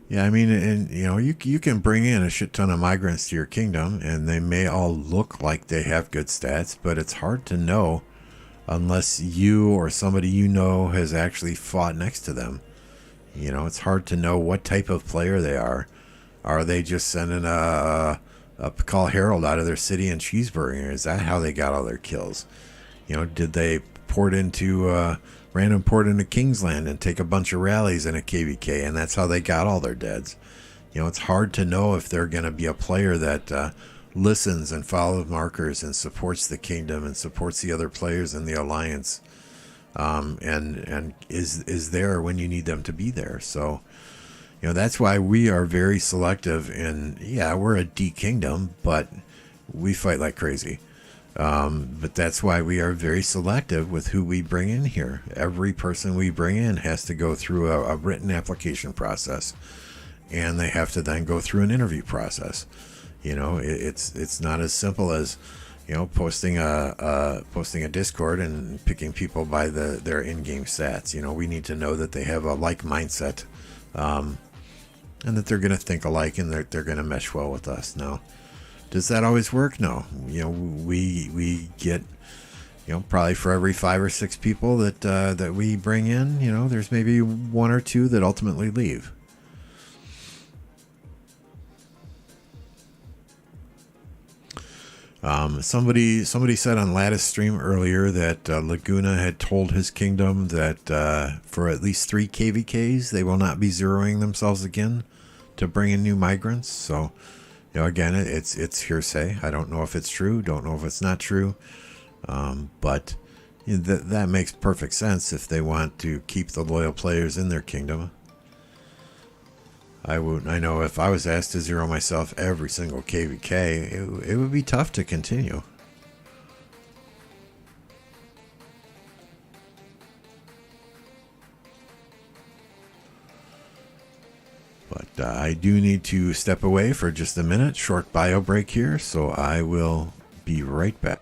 Yeah, I mean, and you know, you can bring in a shit ton of migrants to your kingdom, and they may all look like they have good stats, but it's hard to know unless you or somebody you know has actually fought next to them. You know, it's hard to know what type of player they are. Are they just sending a call herald out of their city and cheeseburger? Is that how they got all their kills? You know, did they port into random port into Kingsland and take a bunch of rallies in a KVK, and that's how they got all their deads? You know, it's hard to know if they're going to be a player that listens and follows markers and supports the kingdom and supports the other players in the alliance, and is there when you need them to be there. So, you know, that's why we are very selective. And yeah, we're a D kingdom, but we fight like crazy. But that's why we are very selective with who we bring in here. Every person we bring in has to go through a written application process, and they have to then go through an interview process. You know, it's not as simple as, you know, posting a Discord and picking people by their in-game stats. You know, we need to know that they have a like mindset, and that they're going to think alike, and they're going to mesh well with us. Now, does that always work? No. You know, we get, you know, probably for every 5 or 6 people that we bring in, you know, there's maybe 1 or 2 that ultimately leave. Somebody said on Lattice stream earlier that Laguna had told his kingdom that for at least 3 KVKs they will not be zeroing themselves again to bring in new migrants. So, you know, again, it's hearsay. I don't know if it's true. Don't know if it's not true. But you know, that makes perfect sense if they want to keep the loyal players in their kingdom. I know if I was asked to zero myself every single KVK, it would be tough to continue. But I do need to step away for just a minute. Short bio break here, so I will be right back.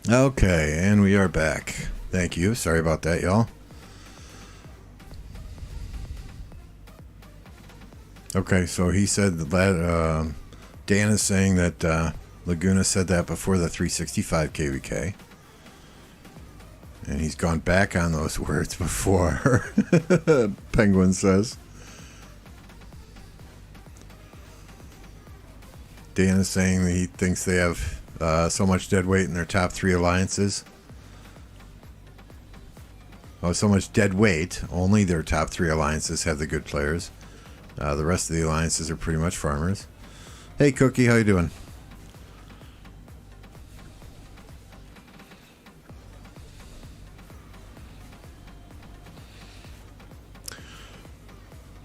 Okay, and we are back. Thank you. Sorry about that, y'all. Okay, so he said Dan is saying that Laguna said that before the 365 KVK. And he's gone back on those words before. Penguin says. Dan is saying that he thinks they have so much dead weight in their top 3 alliances. Oh, so much dead weight. Only their top 3 alliances have the good players. The rest of the alliances are pretty much farmers. Hey, Cookie, how you doing?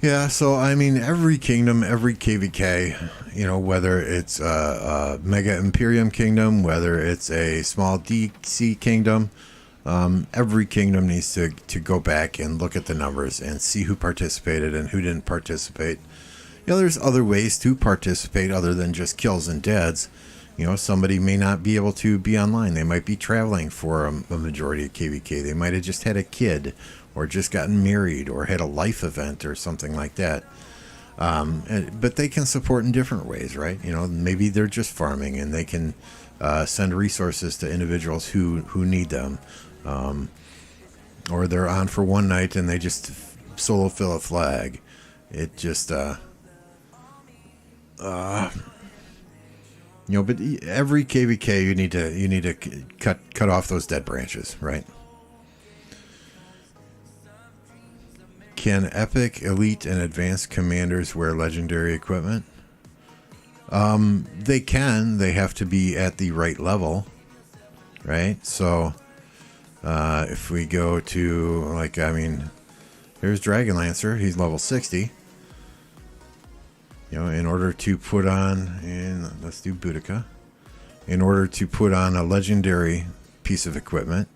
Yeah, so I mean, every kingdom, every KVK, you know, whether it's a Mega Imperium kingdom, whether it's a small DC kingdom, every kingdom needs to go back and look at the numbers and see who participated and who didn't participate. You know, there's other ways to participate other than just kills and deads. You know, somebody may not be able to be online. They might be traveling for a majority of KVK. They might have just had a kid or just gotten married or had a life event or something like that. But they can support in different ways, right? You know, maybe they're just farming and they can send resources to individuals who need them. Or they're on for one night and they just solo fill a flag. It just, you know, but every KVK you need to cut off those dead branches, right? Can epic, elite, and advanced commanders wear legendary equipment? They can. They have to be at the right level, right? So, if we go to, like, I mean, here's Dragonlancer. He's level 60. You know, in order to put on, and let's do Boudica. In order to put on a legendary piece of equipment,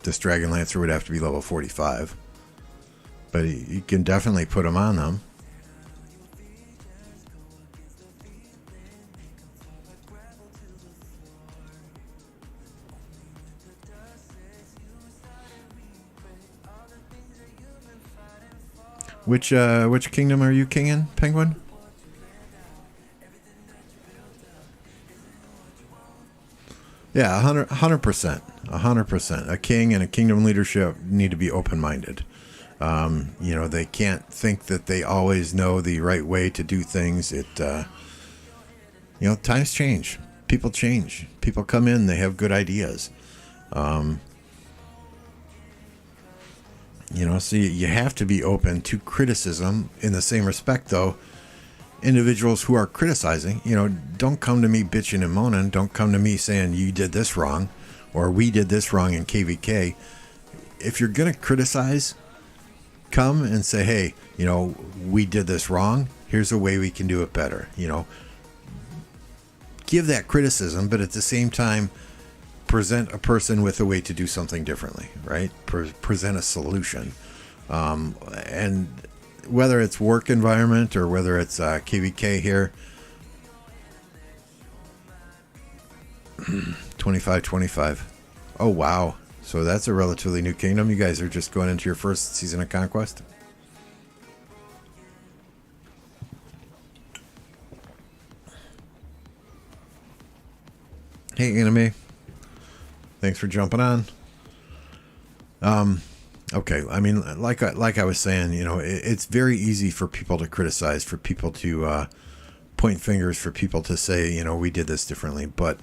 this Dragonlancer would have to be level 45. But you can definitely put them on them. Which kingdom are you king in, Penguin? Yeah, 100%. 100%. A king and a kingdom leadership need to be open-minded. You know, they can't think that they always know the right way to do things. You know, times change. People change. People come in, they have good ideas. You know, so you have to be open to criticism. In the same respect, though, individuals who are criticizing, you know, don't come to me bitching and moaning. Don't come to me saying you did this wrong or we did this wrong in KVK. If you're going to criticize, come and say, hey, you know, we did this wrong. Here's a way we can do it better. You know, give that criticism, but at the same time, present a person with a way to do something differently, right? Present a solution. And whether it's work environment or whether it's KVK here, 2525. Oh, wow. So that's a relatively new kingdom. You guys are just going into your first season of Conquest. Hey, Anime. Thanks for jumping on. Okay, I mean, like I was saying, you know, it's very easy for people to criticize, for people to point fingers, for people to say, you know, we did this differently. But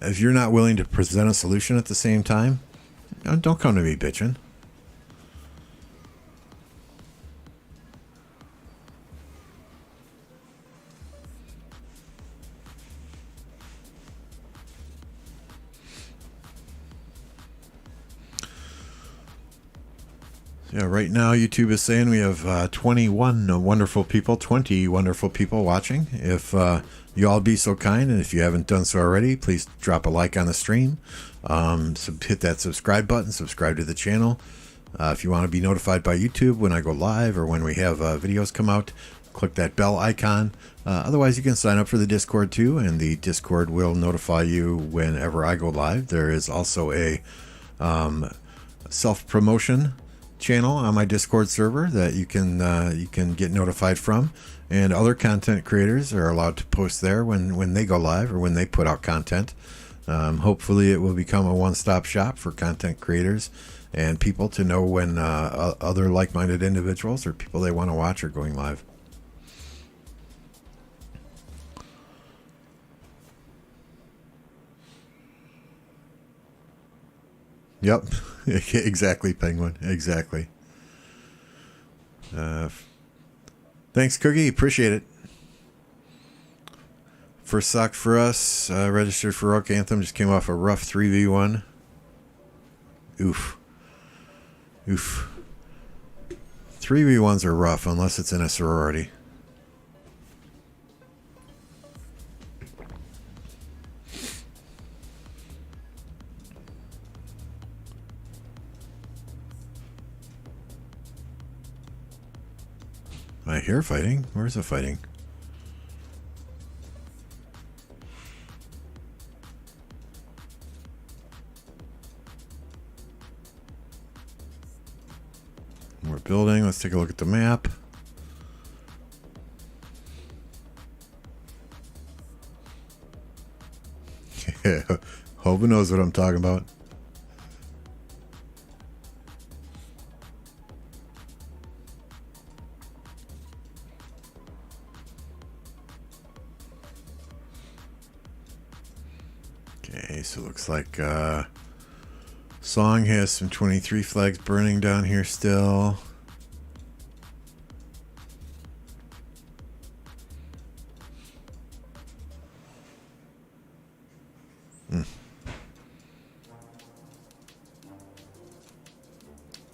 if you're not willing to present a solution at the same time, don't come to me bitching. Yeah, right now YouTube is saying we have 21 wonderful people, 20 wonderful people watching. If you all be so kind, and if you haven't done so already, please drop a like on the stream. Hit that subscribe button, subscribe to the channel. If you want to be notified by YouTube when I go live or when we have videos come out, click that bell icon. Otherwise, you can sign up for the Discord too, and the Discord will notify you whenever I go live. There is also a self-promotion channel on my Discord server that you can get notified from, and other content creators are allowed to post there when they go live or when they put out content. Hopefully it will become a one-stop shop for content creators and people to know when other like-minded individuals or people they want to watch are going live. Yep, exactly, Penguin, exactly. Thanks, Cookie, appreciate it. First sock for us, registered for Rock Anthem, just came off a rough 3v1. Oof. 3v1s are rough unless it's in a sorority. I hear fighting. Where's the fighting? We're building. Let's take a look at the map. Yeah, Hova knows what I'm talking about. Okay, so it looks like Song has some 23 flags burning down here still.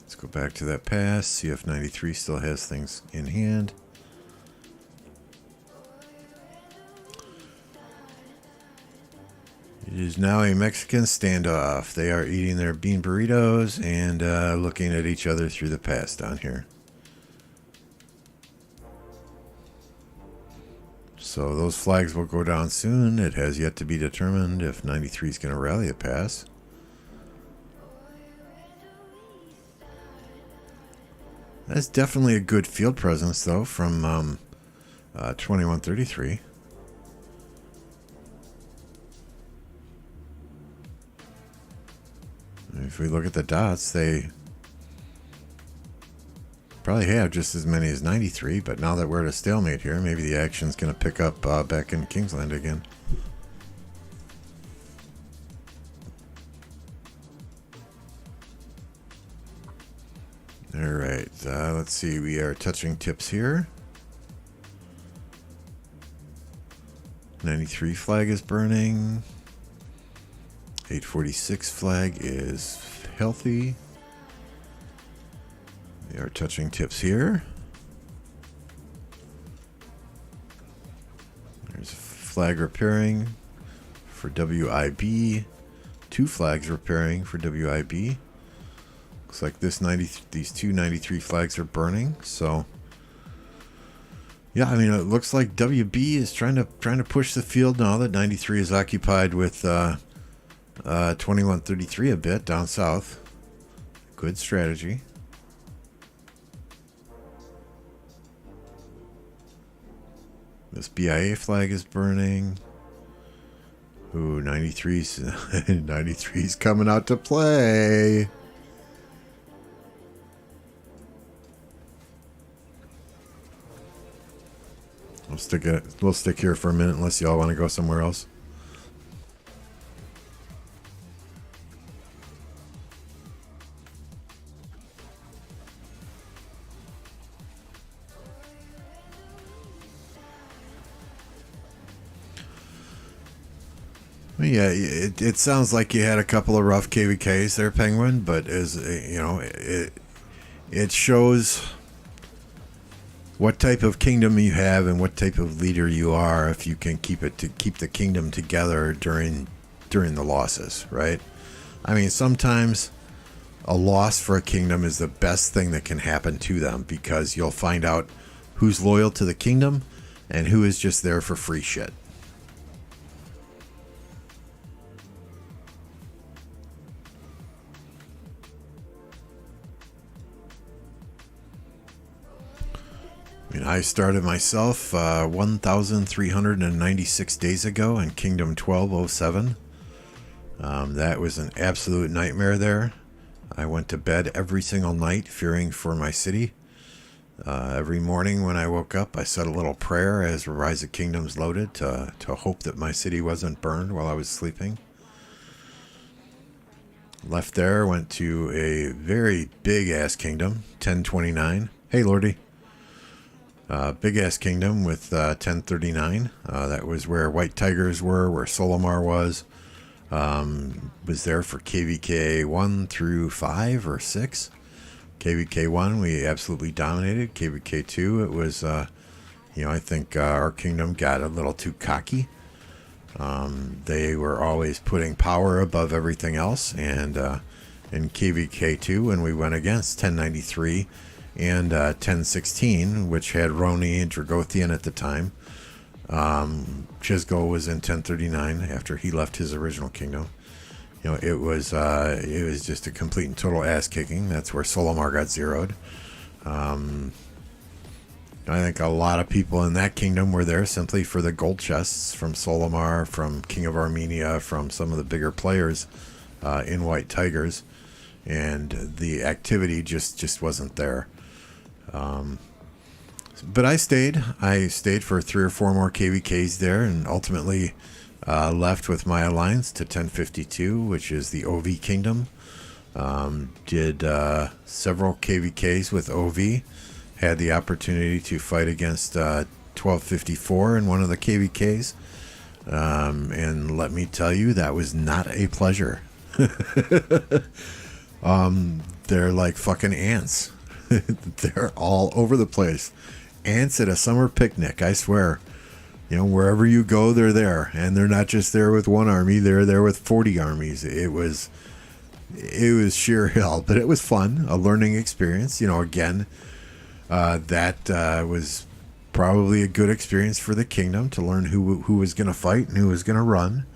Let's go back to that pass, see if 93 still has things in hand. It is now a Mexican standoff. They are eating their bean burritos and looking at each other through the pass down here. So those flags will go down soon. It has yet to be determined if 93 is going to rally a pass. That's definitely a good field presence, though, from 2133. If we look at the dots, they probably have just as many as 93, but now that we're at a stalemate here, maybe the action's going to pick up back in Kingsland again. All right, let's see. We are touching tips here. 93 flag is burning. 846 flag is healthy. We are touching tips here. There's a flag repairing for WIB. 2 flags repairing for WIB. Looks like these two 93 flags are burning. So yeah, I mean, it looks like WB is trying to push the field now that 93 is occupied with 2133 a bit down south. Good strategy. This BIA flag is burning. Ooh, 93's coming out to play. We'll stick here for a minute unless y'all want to go somewhere else. Yeah, it sounds like you had a couple of rough KVKs there, Penguin, but as you know, it shows what type of kingdom you have and what type of leader you are if you can keep the kingdom together during the losses, right? I mean, sometimes a loss for a kingdom is the best thing that can happen to them because you'll find out who's loyal to the kingdom and who is just there for free shit. I mean, I started myself 1,396 days ago in Kingdom 1207. That was an absolute nightmare there. I went to bed every single night fearing for my city. Every morning when I woke up, I said a little prayer as Rise of Kingdoms loaded to hope that my city wasn't burned while I was sleeping. Left there, went to a very big-ass kingdom, 1029. Hey, Lordy. Big-ass kingdom with 1039. That was where White Tigers were, where Solomar was. Was there for KVK 1 through 5 or 6. KVK 1, we absolutely dominated. KVK 2, it was, I think our kingdom got a little too cocky. They were always putting power above everything else. And in KVK 2, when we went against 1093 and 1016, which had Roni and Dragothian at the time, Chisgo was in 1039 after he left his original kingdom. It was just a complete and total ass kicking. That's where Solomar got zeroed. I think a lot of people in that kingdom were there simply for the gold chests from Solomar, from King of Armenia, from some of the bigger players in White Tigers, and the activity just wasn't there. But I stayed. For 3 or 4 more KVKs there, and ultimately left with my alliance to 1052, which is the OV kingdom. Did several KVKs with OV. Had the opportunity to fight against 1254 in one of the KVKs. And let me tell you, that was not a pleasure. They're like fucking ants. They're all over the place. Ants at a summer picnic, I swear. Wherever you go, they're there. And they're not just there with one army, they're there with 40 armies. It was sheer hell, but it was fun, a learning experience. Again, that was probably a good experience for the kingdom to learn who was going to fight and who was going to run.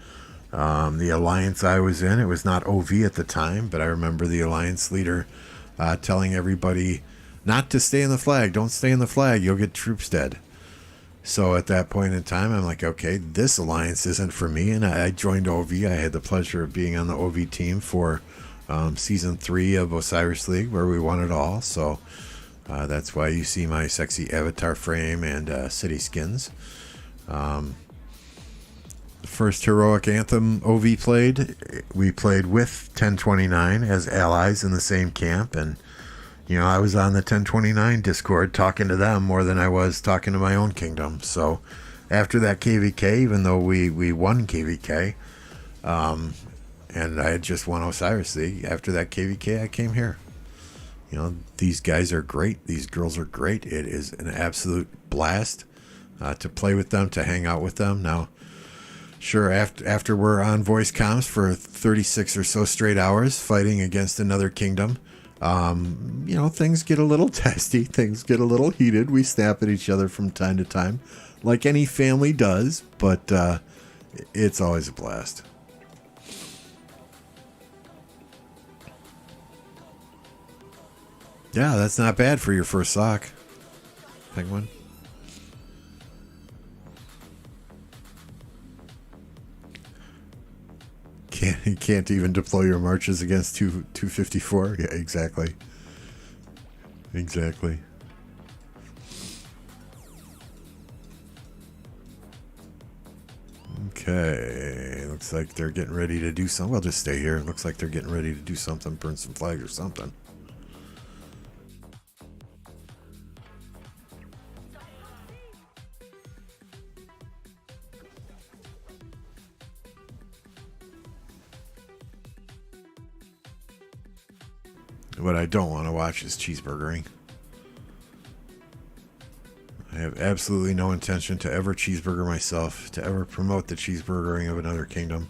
The alliance I was in, it was not OV at the time, but I remember the alliance leader telling everybody not to stay in the flag. Don't stay in the flag. You'll get troops dead. So at that point in time, I'm like, okay, this alliance isn't for me. And I joined OV. I had the pleasure of being on the OV team for season 3 of Osiris League, where we won it all. So that's why you see my sexy avatar frame and city skins. The first heroic anthem OV played, we played with 1029 as allies in the same camp. And I was on the 1029 Discord talking to them more than I was talking to my own kingdom. So after that KVK, even though we won KVK, and I had just won Osiris League, after that KVK, I came here. These guys are great. These girls are great. It is an absolute blast to play with them, to hang out with them. Now, sure, after we're on voice comms for 36 or so straight hours fighting against another kingdom, things get a little testy. Things get a little heated. We snap at each other from time to time, like any family does, but it's always a blast. Yeah, that's not bad for your first sock, Penguin. Can't even deploy your marches against 254. Yeah, exactly. Okay, looks like they're getting ready to do something. I'll just stay here. Looks like they're getting ready to do something, burn some flags or something. What I don't want to watch is cheeseburgering. I have absolutely no intention to ever cheeseburger myself, to ever promote the cheeseburgering of another kingdom.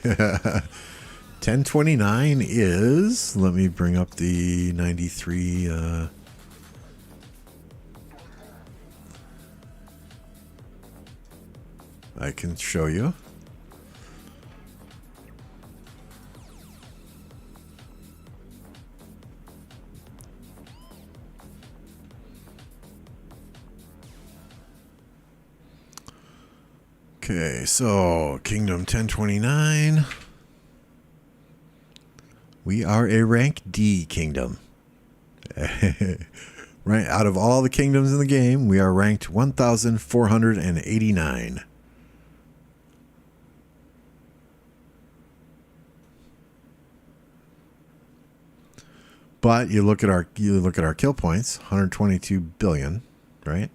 $10.29 is, let me bring up the 93 I can show you. Okay, so Kingdom 1029. We are a rank D kingdom. Right, out of all the kingdoms in the game, we are ranked 1,489. But you look at our kill points, 122 billion, right?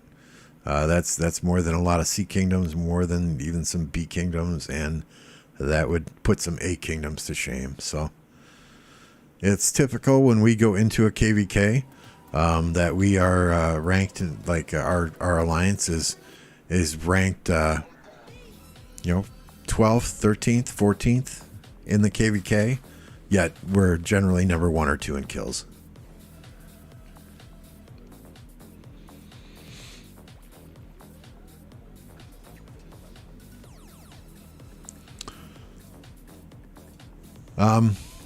That's more than a lot of C kingdoms, more than even some B kingdoms, and that would put some A kingdoms to shame. So it's typical when we go into a KVK that we are ranked, like our alliance is ranked, 12th, 13th, 14th in the KVK. Yet we're generally number 1 or 2 in kills.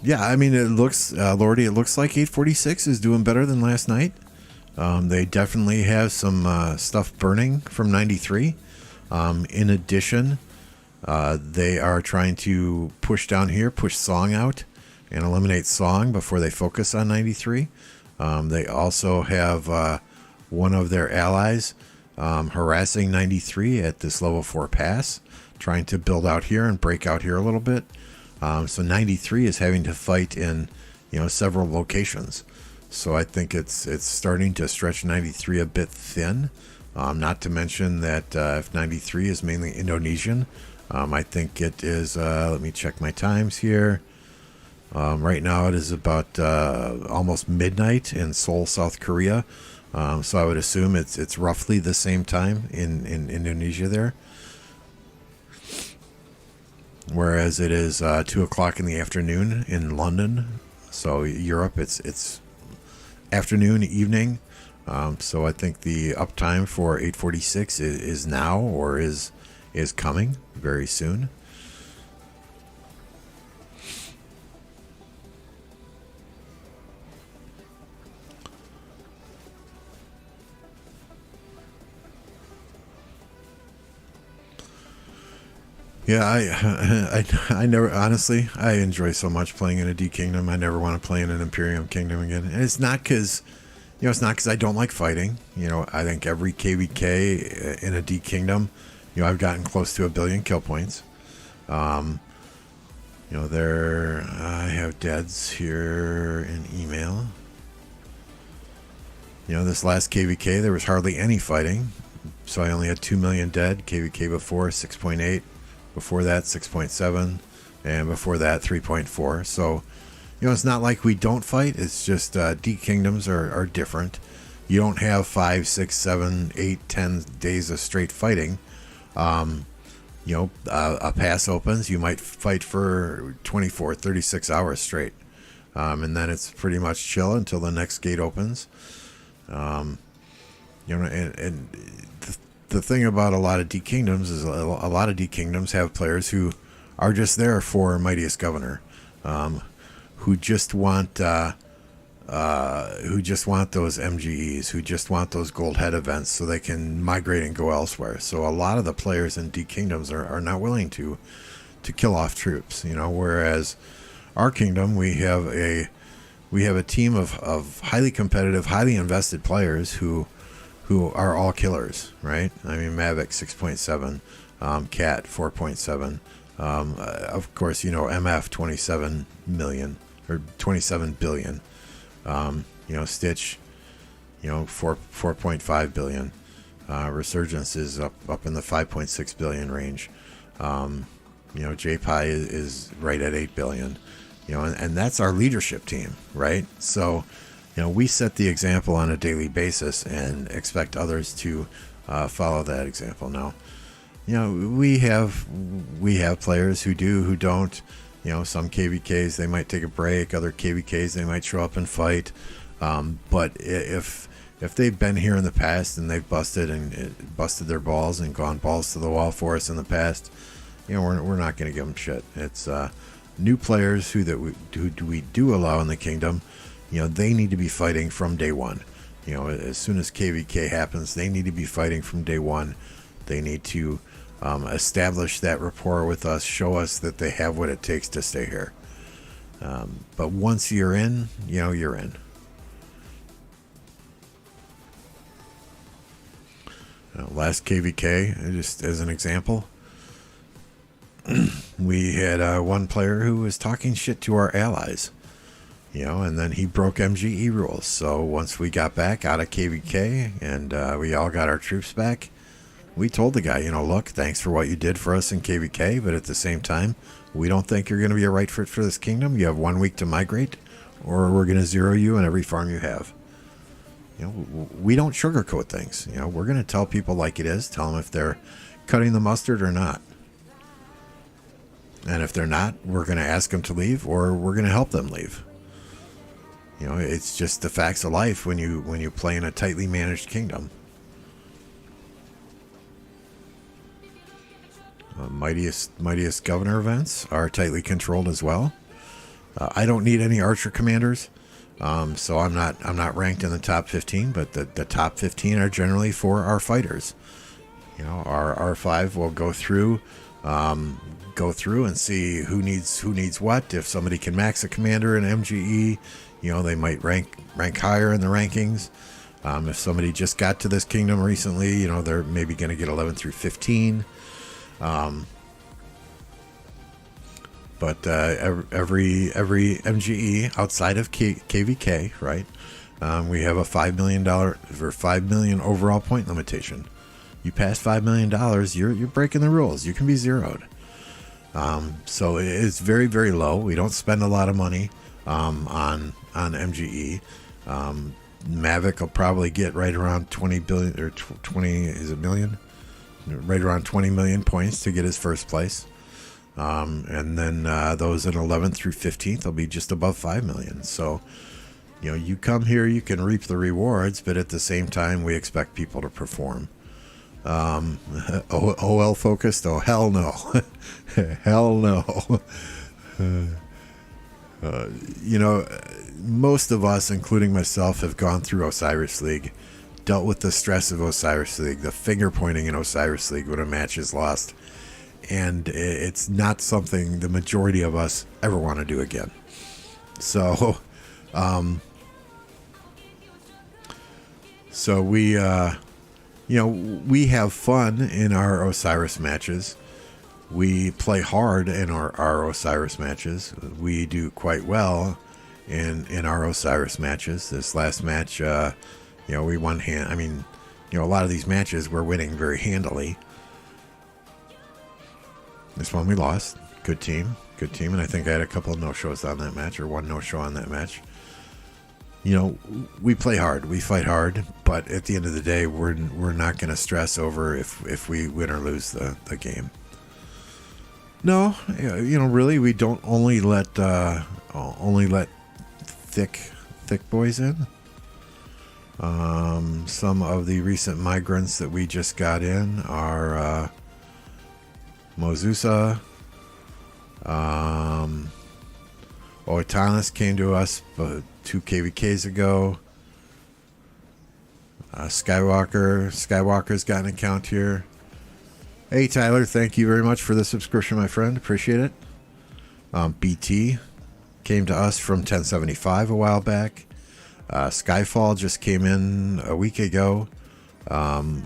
Yeah, I mean, it looks, Lordy, it looks like 846 is doing better than last night. They definitely have some stuff burning from 93. In addition, they are trying to push down here, push Song out, and eliminate Song before they focus on 93. They also have one of their allies harassing 93 at this level 4 pass, trying to build out here and break out here a little bit. So 93 is having to fight in, several locations. So I think it's starting to stretch 93 a bit thin. Not to mention that if 93 is mainly Indonesian, I think it is, let me check my times here. Right now it is about almost midnight in Seoul, South Korea. So I would assume it's roughly the same time in Indonesia there. Whereas it is 2 o'clock in the afternoon in London. So Europe, it's afternoon, evening. So I think the uptime for 846 is now, or is coming very soon. Yeah, I never, honestly, I enjoy so much playing in a D Kingdom. I never want to play in an Imperium Kingdom again. And it's not because, I don't like fighting. I think every KVK in a D Kingdom, I've gotten close to 1 billion kill points. I have deads here in email. This last KVK, there was hardly any fighting. So I only had 2 million dead. KVK before, 6.8. Before that, 6.7, and before that, 3.4. So, it's not like we don't fight. It's just D kingdoms are different. You don't have 5, 6, 7, 8, 10 days of straight fighting. A pass opens, you might fight for 24, 36 hours straight. And then it's pretty much chill until the next gate opens. The thing about a lot of D Kingdoms is a lot of D Kingdoms have players who are just there for Mightiest Governor, who just want those MGEs, who just want those gold head events so they can migrate and go elsewhere. So a lot of the players in D Kingdoms are not willing to kill off troops, whereas our kingdom, we have a team of highly competitive, highly invested players who are all killers, right? I mean, Mavic 6.7, Cat 4.7, of course, MF 27 million or 27 billion, Stitch, 4.5 billion, Resurgence is up in the 5.6 billion range, JPI is right at 8 billion, and that's our leadership team, right? So, we set the example on a daily basis and expect others to follow that example. Now, we have players who do, who don't. Some KVKs, they might take a break. Other KVKs, they might show up and fight. But if they've been here in the past and they've busted their balls and gone balls to the wall for us in the past, we're not going to give them shit. It's new players who we do allow in the kingdom. They need to be fighting from day one. As soon as KVK happens, they need to be fighting from day one. They need to establish that rapport with us, show us that they have what it takes to stay here. But once you're in, you're in. Last KVK, just as an example, we had one player who was talking shit to our allies, and then he broke MGE rules. So once we got back out of KVK and we all got our troops back, we told the guy, look, thanks for what you did for us in KVK, but at the same time, we don't think you're going to be a right fit for this kingdom. You have 1 week to migrate, or we're going to zero you on every farm you have. We don't sugarcoat things. We're going to tell people like it is, tell them if they're cutting the mustard or not. And if they're not, we're going to ask them to leave, or we're going to help them leave. It's just the facts of life when you play in a tightly managed kingdom. Mightiest governor events are tightly controlled as well. I don't need any archer commanders, so I'm not ranked in the top 15. But the top 15 are generally for our fighters. Our R5 will go through and see who needs what. If somebody can max a commander in MGE, they might rank higher in the rankings. If somebody just got to this kingdom recently, they're maybe going to get 11 through 15. But every MGE outside of KVK, right? We have a $5 million or 5 million overall point limitation. You pass $5 million, you're breaking the rules. You can be zeroed. So it's very, very low. We don't spend a lot of money on MGE. Mavic will probably get right around 20 billion or 20 is it million? Right around 20 million points to get his first place. And then those in 11th through 15th will be just above 5 million. So, you come here, you can reap the rewards, but at the same time, we expect people to perform. OL focused? Oh, hell no. Hell no. Most of us, including myself, have gone through Osiris League, dealt with the stress of Osiris League, the finger pointing in Osiris League when a match is lost. And it's not something the majority of us ever want to do again. So, we, we have fun in our Osiris matches. We play hard in our Osiris matches. We do quite well in our Osiris matches. This last match, we won a lot of these matches we're winning very handily. This one we lost. Good team. And I think I had a couple of no-shows on that match, or one no-show on that match. We play hard, we fight hard, but at the end of the day, we're not going to stress over if we win or lose the game. No, really, we don't only let thick boys in. Some of the recent migrants that we just got in are Mozusa. Oitanis came to us 2 KVKs ago. Skywalker's got an account here. Hey Tyler, thank you very much for the subscription, my friend. Appreciate it. BT came to us from 1075 a while back. Skyfall just came in a week ago.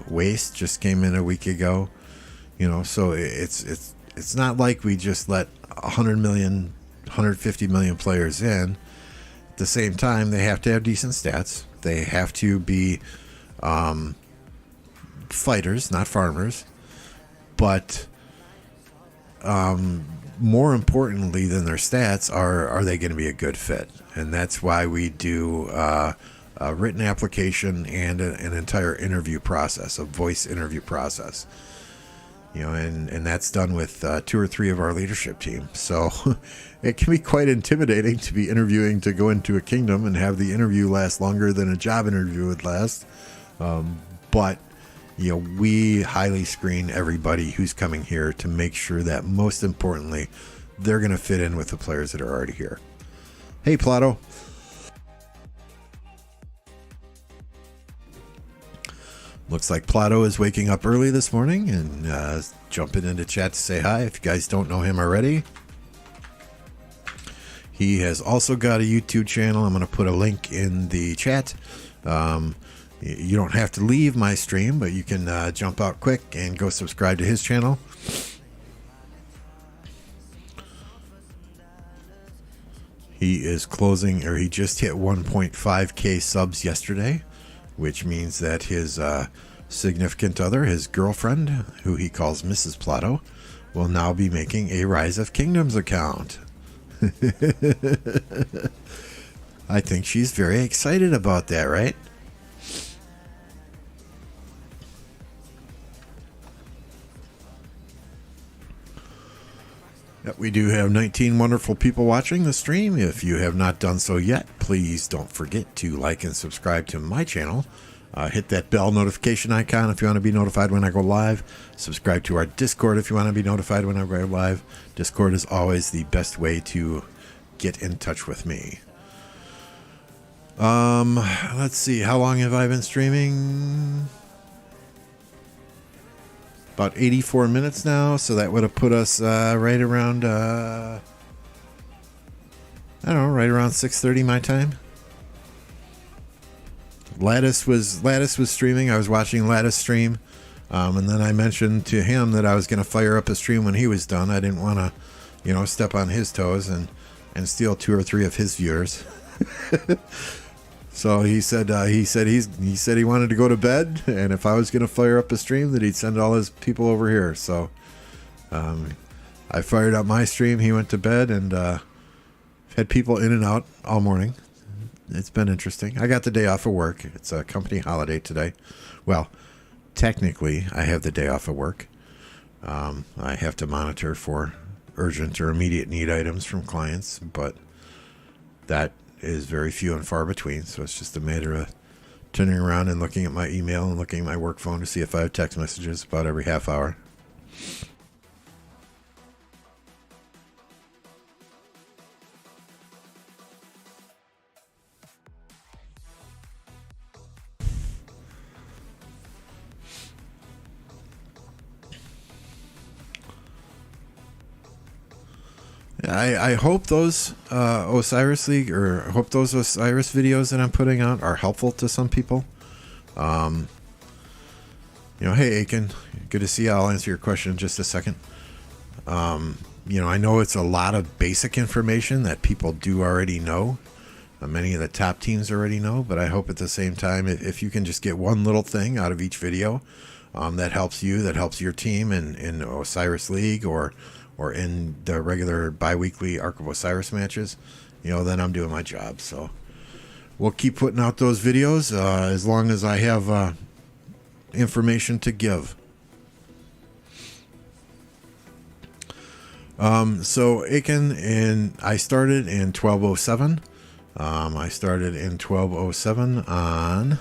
Waste just came in a week ago. So it's not like we just let 100 million, 150 million players in. At the same time, they have to have decent stats. They have to be fighters, not farmers. But more importantly than their stats are they going to be a good fit? And that's why we do a written application and an entire interview process, a voice interview process. And that's done with 2 or 3 of our leadership team. So it can be quite intimidating to be interviewing to go into a kingdom and have the interview last longer than a job interview would last. But we highly screen everybody who's coming here to make sure that, most importantly, they're going to fit in with the players that are already here. Hey, Plato. Looks like Plato is waking up early this morning and jumping into chat to say hi if you guys don't know him already. He has also got a YouTube channel. I'm going to put a link in the chat. You don't have to leave my stream, but you can jump out quick and go subscribe to his channel. He is closing, or he just hit 1.5k subs yesterday, which means that his significant other, his girlfriend, who he calls Mrs. Plato, will now be making a Rise of Kingdoms account. I think she's very excited about that, right? We do have 19 wonderful people watching the stream. If you have not done so yet, please don't forget to like and subscribe to my channel. Hit that bell notification icon if you want to be notified when I go live. Subscribe to our Discord if you want to be notified when I go live. Discord is always the best way to get in touch with me. Let's see. How long have I been streaming? About 84 minutes now, so that would have put us right around, I don't know, right around 6:30 my time. Lattice was streaming. I was watching Lattice stream, and then I mentioned to him that I was going to fire up a stream when he was done. I didn't want to, step on his toes and steal 2 or 3 of his viewers. So he said he wanted to go to bed, and if I was going to fire up a stream, that he'd send all his people over here. So I fired up my stream. He went to bed, and had people in and out all morning. It's been interesting. I got the day off of work. It's a company holiday today. Well, technically, I have the day off of work. I have to monitor for urgent or immediate need items from clients, but that is very few and far between, so it's just a matter of turning around and looking at my email and looking at my work phone to see if I have text messages about every half hour. I hope those Osiris League, or I hope those Osiris videos that I'm putting out are helpful to some people. Hey Aiken, good to see you. I'll answer your question in just a second. I know it's a lot of basic information that people do already know. Many of the top teams already know, but I hope at the same time, if you can just get one little thing out of each video that helps you, that helps your team in Osiris League or in the regular bi-weekly Ark of Osiris matches, then I'm doing my job. So we'll keep putting out those videos as long as I have information to give. So Aiken, and I started in 1207. I started in 1207 on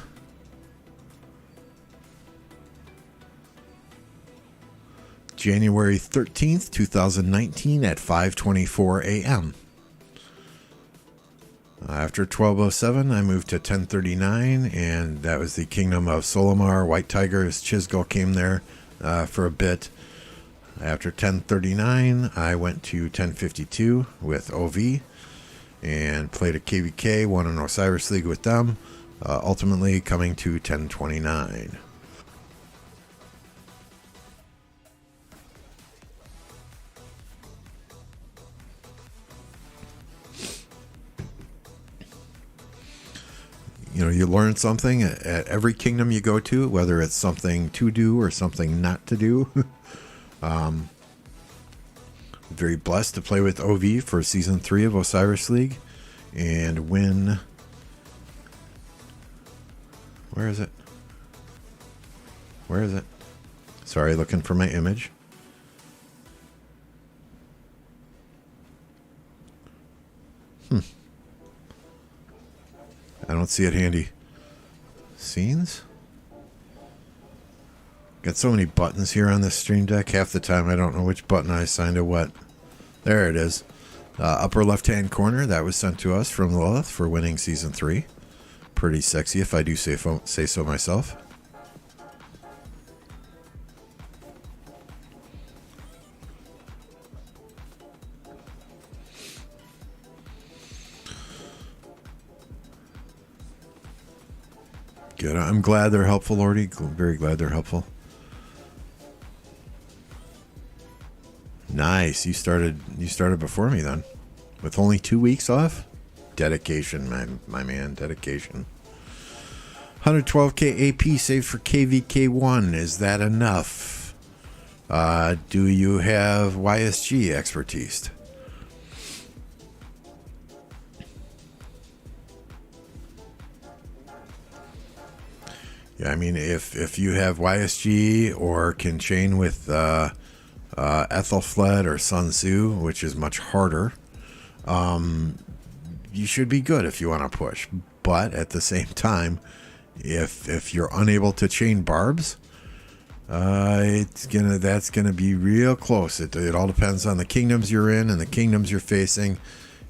January 13th, 2019 at 5:24 a.m. After 1207, I moved to 1039, and that was the Kingdom of Solomar. White Tigers, Chisgul came there for a bit. After 1039, I went to 1052 with OV and played a KVK, won an Osiris League with them, ultimately coming to 1029. You learn something at every kingdom you go to, whether it's something to do or something not to do. Very blessed to play with OV for Season 3 of Osiris League and win... Where is it? Where is it? Sorry, looking for my image. I don't see it handy. Scenes? Got so many buttons here on this stream deck. Half the time I don't know which button I assigned to what. There it is. Upper left-hand corner. That was sent to us from Lilith for winning Season 3. Pretty sexy, if I do say so myself. Good. I'm glad they're helpful, Lordy. Very glad they're helpful. Nice. You started before me then, with only 2 weeks off. Dedication, my man. Dedication. 112k AP saved for KVK1. Is that enough? Do you have YSG expertise? Yeah, I mean, if you have YSG or can chain with Ethelfled or Sun Tzu, which is much harder, you should be good if you want to push. But at the same time, if you're unable to chain barbs, that's gonna be real close. It all depends on the kingdoms you're in and the kingdoms you're facing,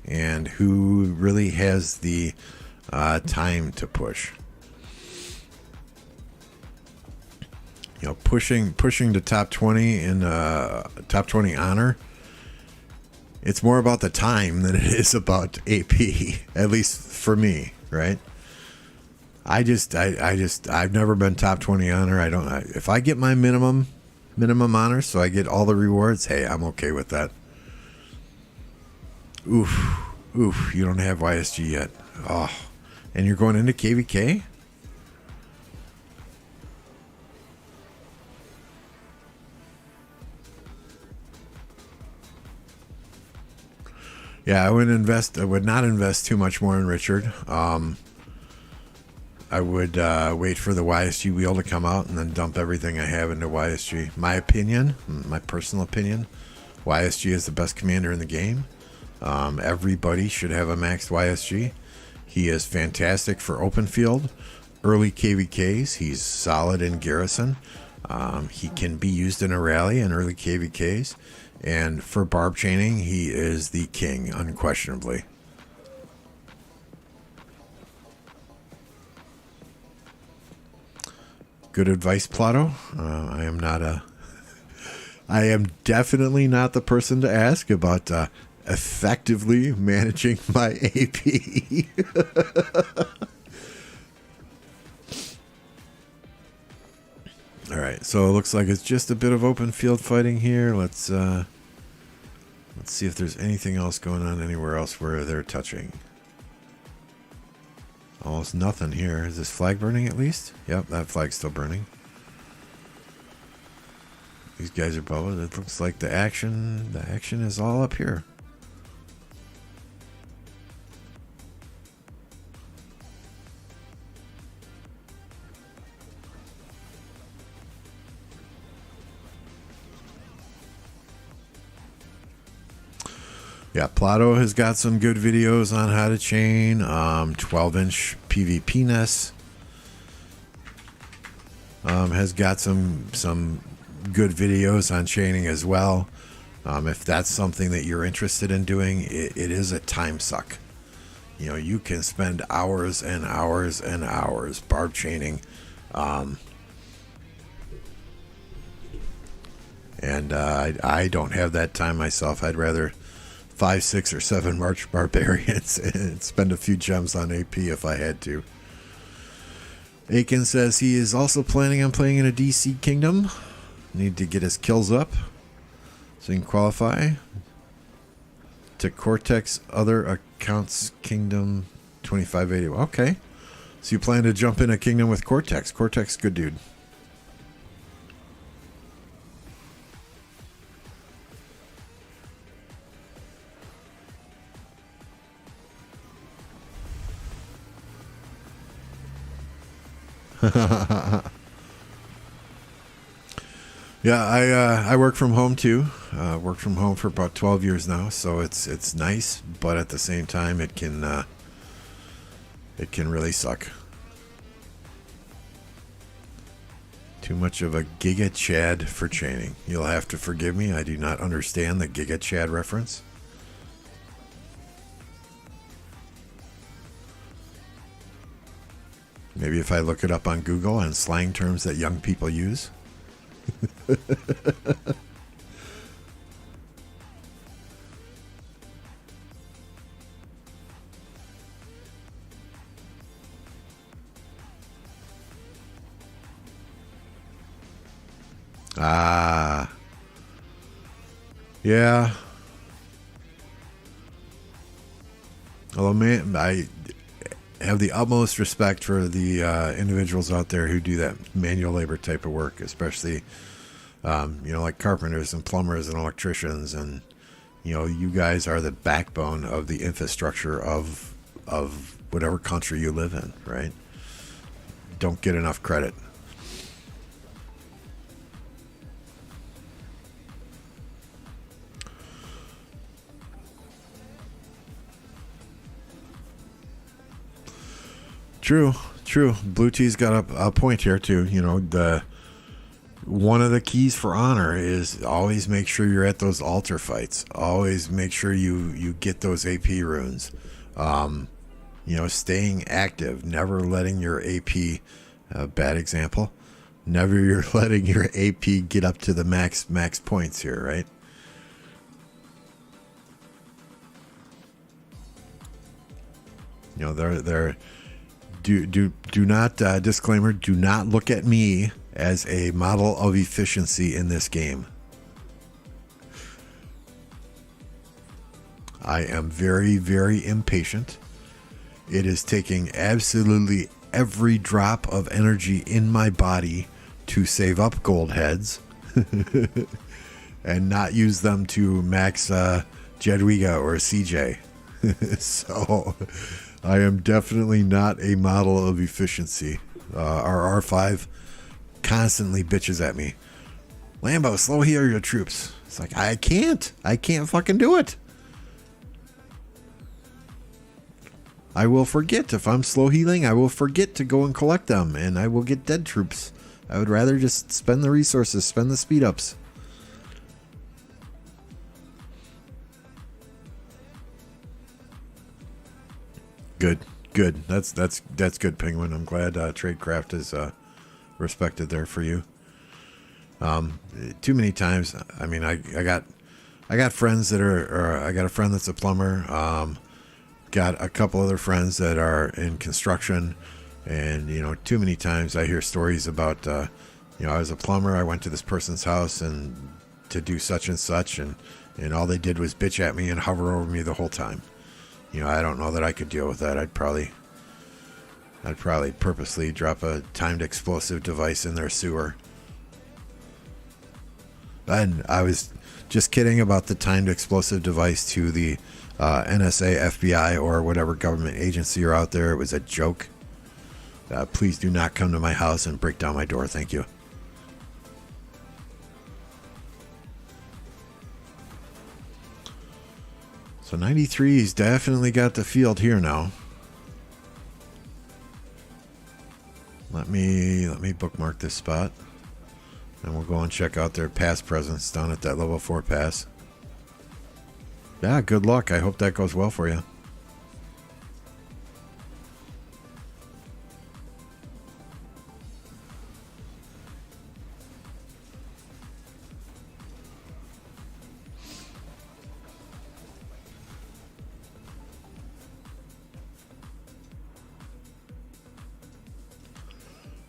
and who really has the time to push. You know, pushing to top 20 in top 20 honor, it's more about the time than it is about AP, at least for me, right? I've never been top 20 honor. If I get my minimum honor, so I get all the rewards, hey, I'm okay with that. Oof, you don't have YSG yet. Oh, and you're going into KVK? Yeah, I would not invest too much more in Richard. I would wait for the YSG wheel to come out and then dump everything I have into YSG. My personal opinion, YSG is the best commander in the game. Everybody should have a maxed YSG. He is fantastic for open field, early KVKs. He's solid in garrison. He can be used in a rally and early KVKs. And for barb chaining, he is the king, unquestionably. Good advice, Plato. I am definitely not the person to ask about effectively managing my AP. All right, so it looks like it's just a bit of open field fighting here. Let's see if there's anything else going on anywhere else where they're touching. Almost nothing here. Is this flag burning at least? Yep, that flag's still burning. These guys are bubbled. It looks like the action is all up here. Yeah, Plato has got some good videos on how to chain. 12-inch PvP-ness has got some good videos on chaining as well. If that's something that you're interested in doing, it is a time suck. You know, you can spend hours and hours and hours barb chaining. And I don't have that time myself. I'd rather 5, 6, or 7 March Barbarians and spend a few gems on AP if I had to. Aiken says he is also planning on playing in a DC Kingdom. Need to get his kills up so he can qualify. To Cortex Other Accounts Kingdom 2580. Okay. So you plan to jump in a kingdom with Cortex. Cortex, good dude. Yeah, I work from home too. Worked from home for about 12 years now, so it's nice, but at the same time it can really suck. Too much of a Giga Chad for chaining. You'll have to forgive me. I do not understand the Giga Chad reference. Maybe if I look it up on Google and slang terms that young people use. Ah. Yeah. Although, man, I have the utmost respect for the individuals out there who do that manual labor type of work, especially, like carpenters and plumbers and electricians. And, you guys are the backbone of the infrastructure of whatever country you live in, right? Don't get enough credit. True. Blue Tea's got a point here too. One of the keys for honor is always make sure you're at those altar fights. Always make sure you get those AP runes. Staying active, never letting your AP, bad example, never you're letting your AP get up to the max points here, right? Do not, disclaimer, do not look at me as a model of efficiency in this game. I am very, very impatient. It is taking absolutely every drop of energy in my body to save up gold heads and not use them to max Jedwiga or CJ. So I am definitely not a model of efficiency. Our R5 constantly bitches at me. Lambo, slow heal your troops. It's like, I can't fucking do it. I will forget. If I'm slow healing, I will forget to go and collect them, and I will get dead troops. I would rather just spend the resources, spend the speed ups. Good. That's good, Penguin. I'm glad Tradecraft is respected there for you. Too many times. I mean, I got friends that are. I got a friend that's a plumber. Got a couple other friends that are in construction, and too many times I hear stories about. I was a plumber. I went to this person's house and to do such and such, and all they did was bitch at me and hover over me the whole time. I don't know that I could deal with that. I'd probably purposely drop a timed explosive device in their sewer. And I was just kidding about the timed explosive device to the NSA, FBI, or whatever government agency are out there. It was a joke. Please do not come to my house and break down my door. Thank you. So 93's definitely got the field here now. Let me bookmark this spot, and we'll go and check out their pass presence down at that level 4 pass. Yeah, good luck. I hope that goes well for you.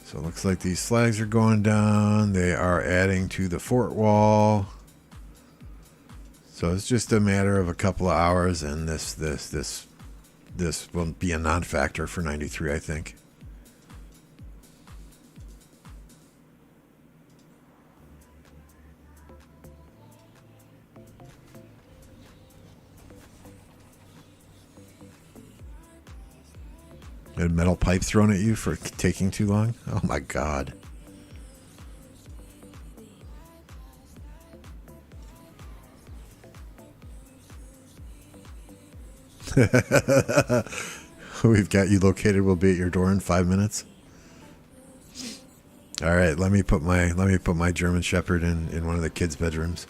So it looks like these flags are going down. They are adding to the fort wall. So it's just a matter of a couple of hours, and this will be a non-factor for 93, I think. A metal pipe thrown at you for taking too long? Oh my god. We've got you located. We'll be at your door in 5 minutes. All right, let me put my German Shepherd in one of the kids' bedrooms.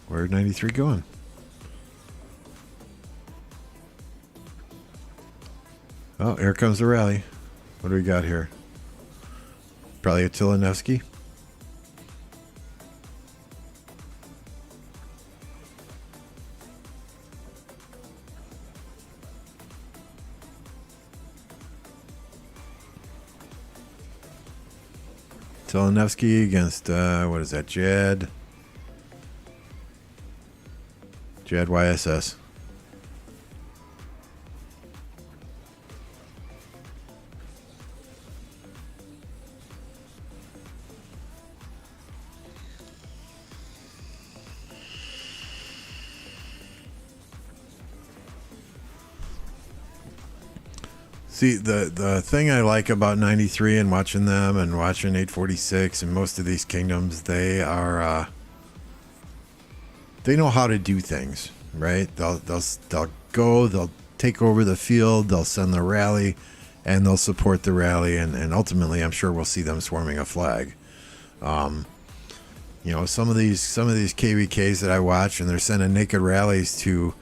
Where'd 93 going? Oh, here comes the rally. What do we got here? Probably a Tilinevsky. Telenevsky against, what is that, Jad YSS. See, the thing I like about 93 and watching them and watching 846 and most of these kingdoms, they are, they know how to do things, right? They'll go, they'll take over the field, they'll send the rally, and they'll support the rally, and ultimately, I'm sure we'll see them swarming a flag. You know, some of these KVKs that I watch, and they're sending naked rallies to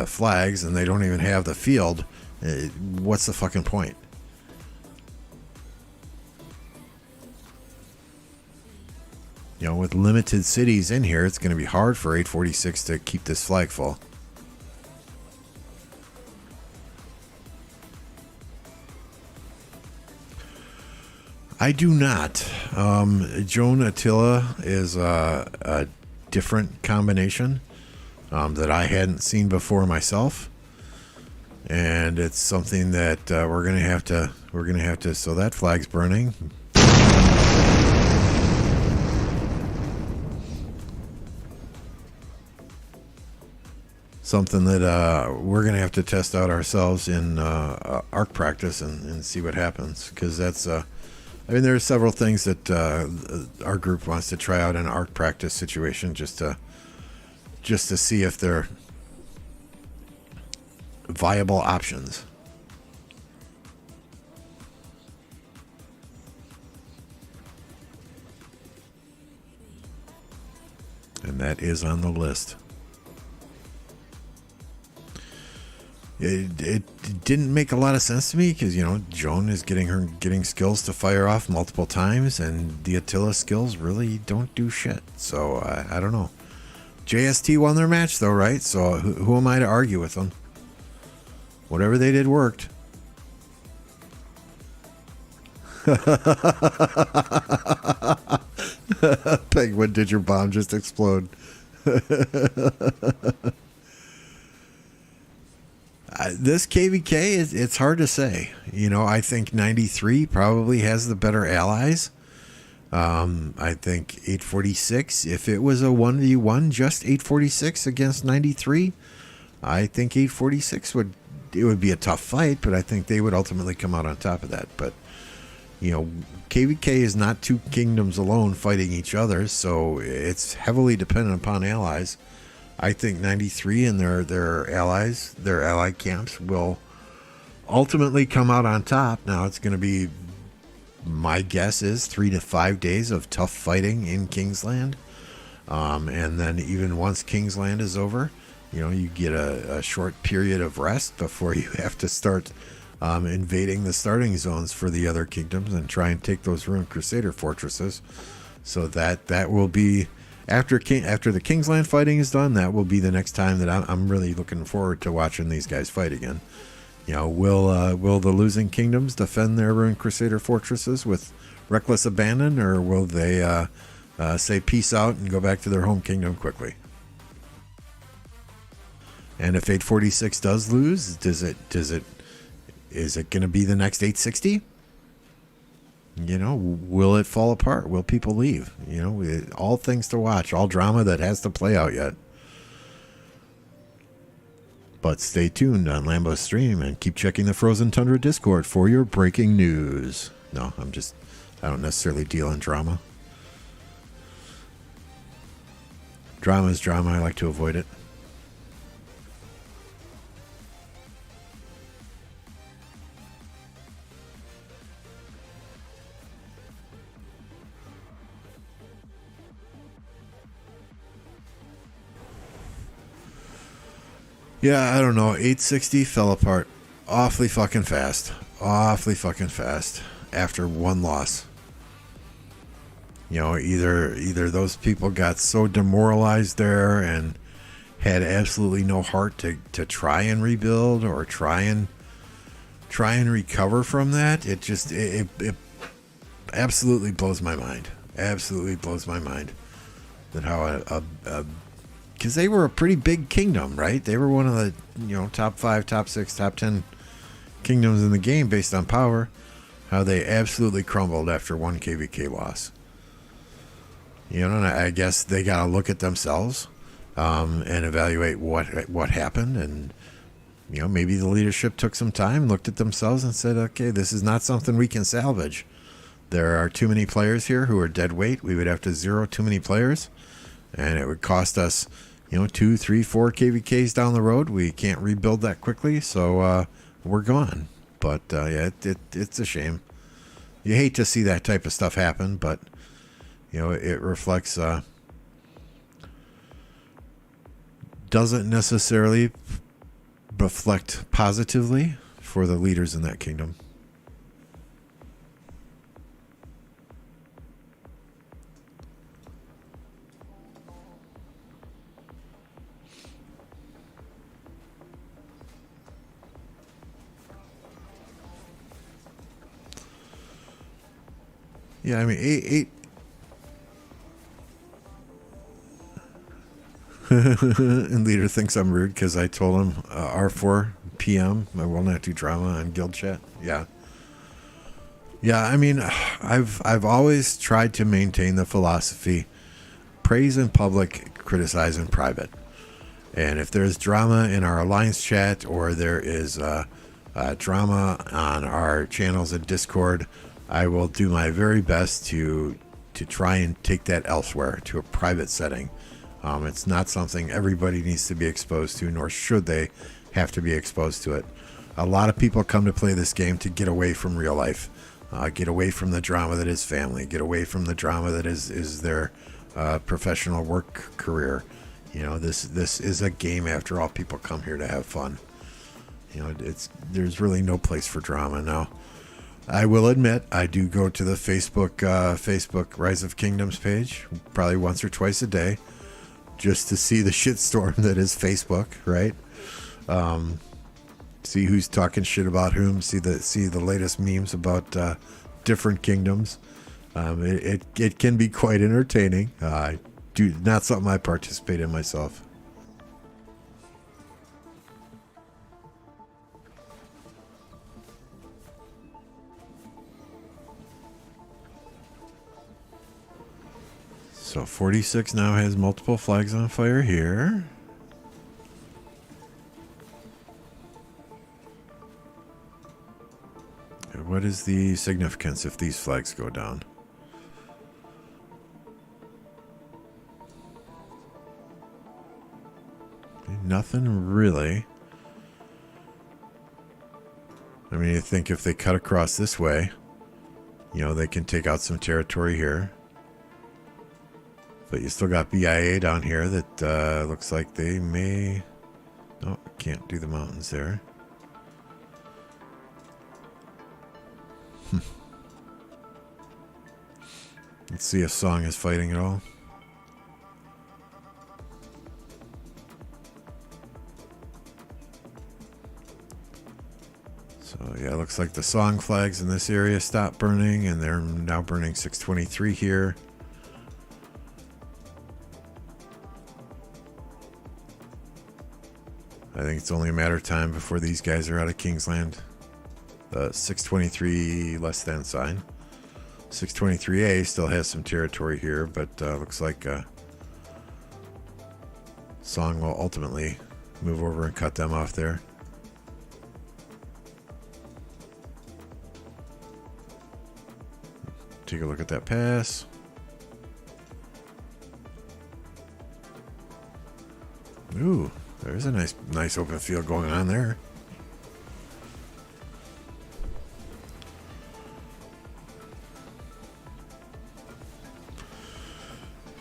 flags, and they don't even have the field. What's the fucking point? You know, with limited cities in here, it's going to be hard for 846 to keep this flag full. I do not. Joan Attila is a different combination that I hadn't seen before myself. And it's something that we're gonna have to. So that flag's burning. Something that we're gonna have to test out ourselves in arc practice and see what happens. Because that's, I mean, there are several things that our group wants to try out in an arc practice situation, just to see if they're viable options. And that is on the list. It didn't make a lot of sense to me because, you know, Joan is getting skills to fire off multiple times, and the Attila skills really don't do shit. So I don't know. JST won their match though, right? So who am I to argue with them? Whatever they did worked. Penguin, did your bomb just explode? This KVK, it's hard to say. You know, I think 93 probably has the better allies. I think 846, if it was a 1v1, just 846 against 93, I think 846 would be a tough fight, but I think they would ultimately come out on top of that. But, you know, KVK is not two kingdoms alone fighting each other, so it's heavily dependent upon allies. I think 93 and their allies, their ally camps, will ultimately come out on top. Now, it's going to be, my guess is, 3 to 5 days of tough fighting in Kingsland. And then even once Kingsland is over, you know, you get a short period of rest before you have to start invading the starting zones for the other kingdoms and try and take those ruined Crusader fortresses. So that will be, after the Kingsland fighting is done, that will be the next time that I'm really looking forward to watching these guys fight again. You know, will the losing kingdoms defend their ruined Crusader fortresses with reckless abandon, or will they say peace out and go back to their home kingdom quickly? And if 846 does lose, is it going to be the next 860? You know, will it fall apart? Will people leave? You know, all things to watch, all drama that has to play out yet. But stay tuned on Lambo's stream and keep checking the Frozen Tundra Discord for your breaking news. No, I don't necessarily deal in drama. Drama is drama. I like to avoid it. Yeah, I don't know. 860 fell apart awfully fucking fast. Awfully fucking fast after one loss. You know, either those people got so demoralized there and had absolutely no heart to try and rebuild or try and recover from that. It absolutely blows my mind. Absolutely blows my mind that how because they were a pretty big kingdom, right? They were one of the top 5, top 6, top 10 kingdoms in the game based on power. How they absolutely crumbled after one KVK loss. And I guess they got to look at themselves and evaluate what happened, and maybe the leadership took some time, looked at themselves, and said, "Okay, this is not something we can salvage. There are too many players here who are dead weight. We would have to zero too many players, and it would cost us, 2, 3, 4 KVKs down the road. We can't rebuild that quickly, so we're gone." But yeah, it's a shame. You hate to see that type of stuff happen, but it reflects. Doesn't necessarily reflect positively for the leaders in that kingdom. Yeah, I mean, eight. And leader thinks I'm rude because I told him R4 PM. I will not do drama on guild chat. Yeah. I mean, I've always tried to maintain the philosophy: praise in public, criticize in private. And if there's drama in our alliance chat, or there is drama on our channels in Discord, I will do my very best to try and take that elsewhere, to a private setting. It's not something everybody needs to be exposed to, nor should they have to be exposed to it. A lot of people come to play this game to get away from real life, get away from the drama that is family, get away from the drama that is their professional work career. This is a game after all. People come here to have fun. There's really no place for drama now. I will admit, I do go to the Facebook Rise of Kingdoms page probably once or twice a day, just to see the shitstorm that is Facebook, right? See who's talking shit about whom. See the latest memes about different kingdoms. It can be quite entertaining. Not something I participate in myself. So 46 now has multiple flags on fire here. What is the significance if these flags go down? Nothing really. I mean, you think if they cut across this way, they can take out some territory here. But you still got BIA down here that looks like they may... Oh, can't do the mountains there. Let's see if Song is fighting at all. So yeah, looks like the Song flags in this area stopped burning, and they're now burning 623 here. I think it's only a matter of time before these guys are out of Kingsland. The 623 less than sign. 623A still has some territory here, but looks like Song will ultimately move over and cut them off there. Take a look at that pass. Ooh. There's a nice open field going on there.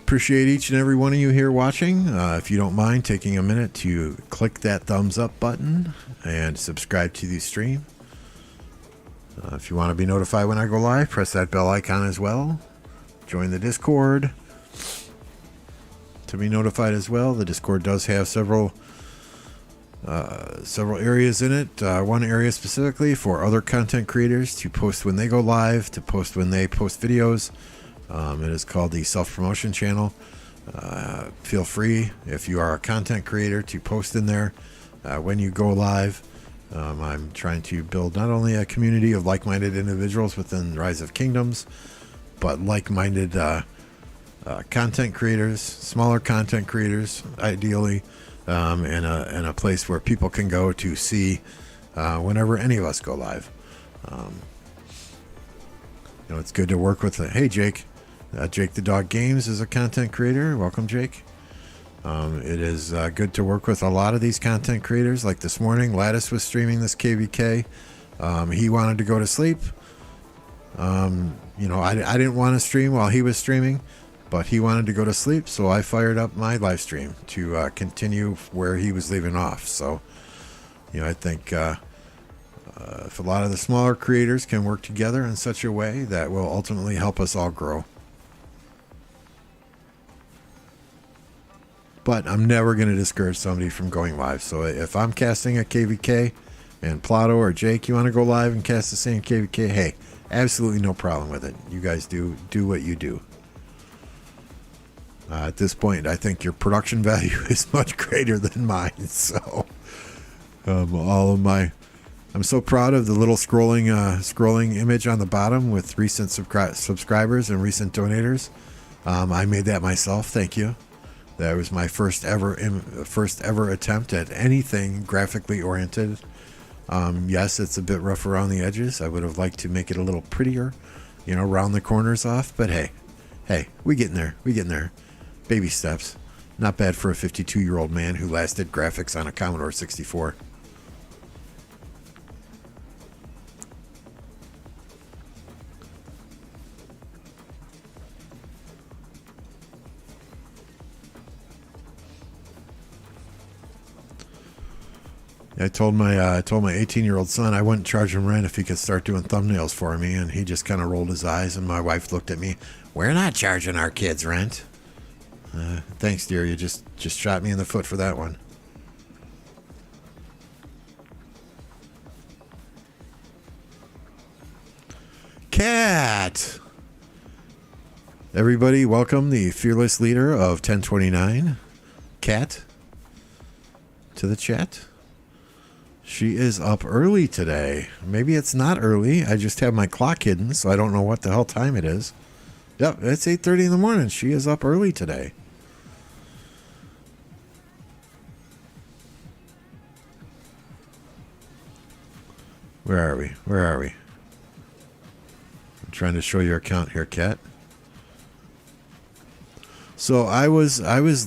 Appreciate each and every one of you here watching. If you don't mind taking a minute to click that thumbs up button and subscribe to the stream. If you want to be notified when I go live, press that bell icon as well. Join the Discord to be notified as well. The Discord does have several several areas in it. One area specifically for other content creators to post when they go live, to post when they post videos. It is called the self-promotion channel. Feel free, if you are a content creator, to post in there when you go live. I'm trying to build not only a community of like-minded individuals within Rise of Kingdoms, but like-minded content creators, smaller content creators, ideally, and a place where people can go to see whenever any of us go live. It's good to work with. Hey, Jake. Jake the Dog Games is a content creator. Welcome, Jake. It is good to work with a lot of these content creators. Like this morning, Lattice was streaming this KVK. He wanted to go to sleep. I didn't want to stream while he was streaming, but he wanted to go to sleep, so I fired up my live stream to continue where he was leaving off. So, I think if a lot of the smaller creators can work together in such a way, that will ultimately help us all grow. But I'm never going to discourage somebody from going live. So if I'm casting a KVK and Plato or Jake, you want to go live and cast the same KVK, hey, absolutely no problem with it. You guys do what you do. At this point, I think your production value is much greater than mine. So I'm so proud of the little scrolling image on the bottom with recent subscribers and recent donators. I made that myself. Thank you. That was my first ever attempt at anything graphically oriented. Yes, it's a bit rough around the edges. I would have liked to make it a little prettier, round the corners off. But hey, we getting there. Baby steps. Not bad for a 52-year-old man who last did graphics on a Commodore 64. I told my 18-year-old son I wouldn't charge him rent if he could start doing thumbnails for me, and he just kind of rolled his eyes, and my wife looked at me. We're not charging our kids rent. Thanks, dear. You just shot me in the foot for that one. Cat. Everybody, welcome the fearless leader of 1029, Cat, to the chat. She is up early today. Maybe it's not early. I just have my clock hidden, so I don't know what the hell time it is. Yep, it's 8:30 in the morning. She is up early today. Where are we? I'm trying to show your account here, Kat. So I was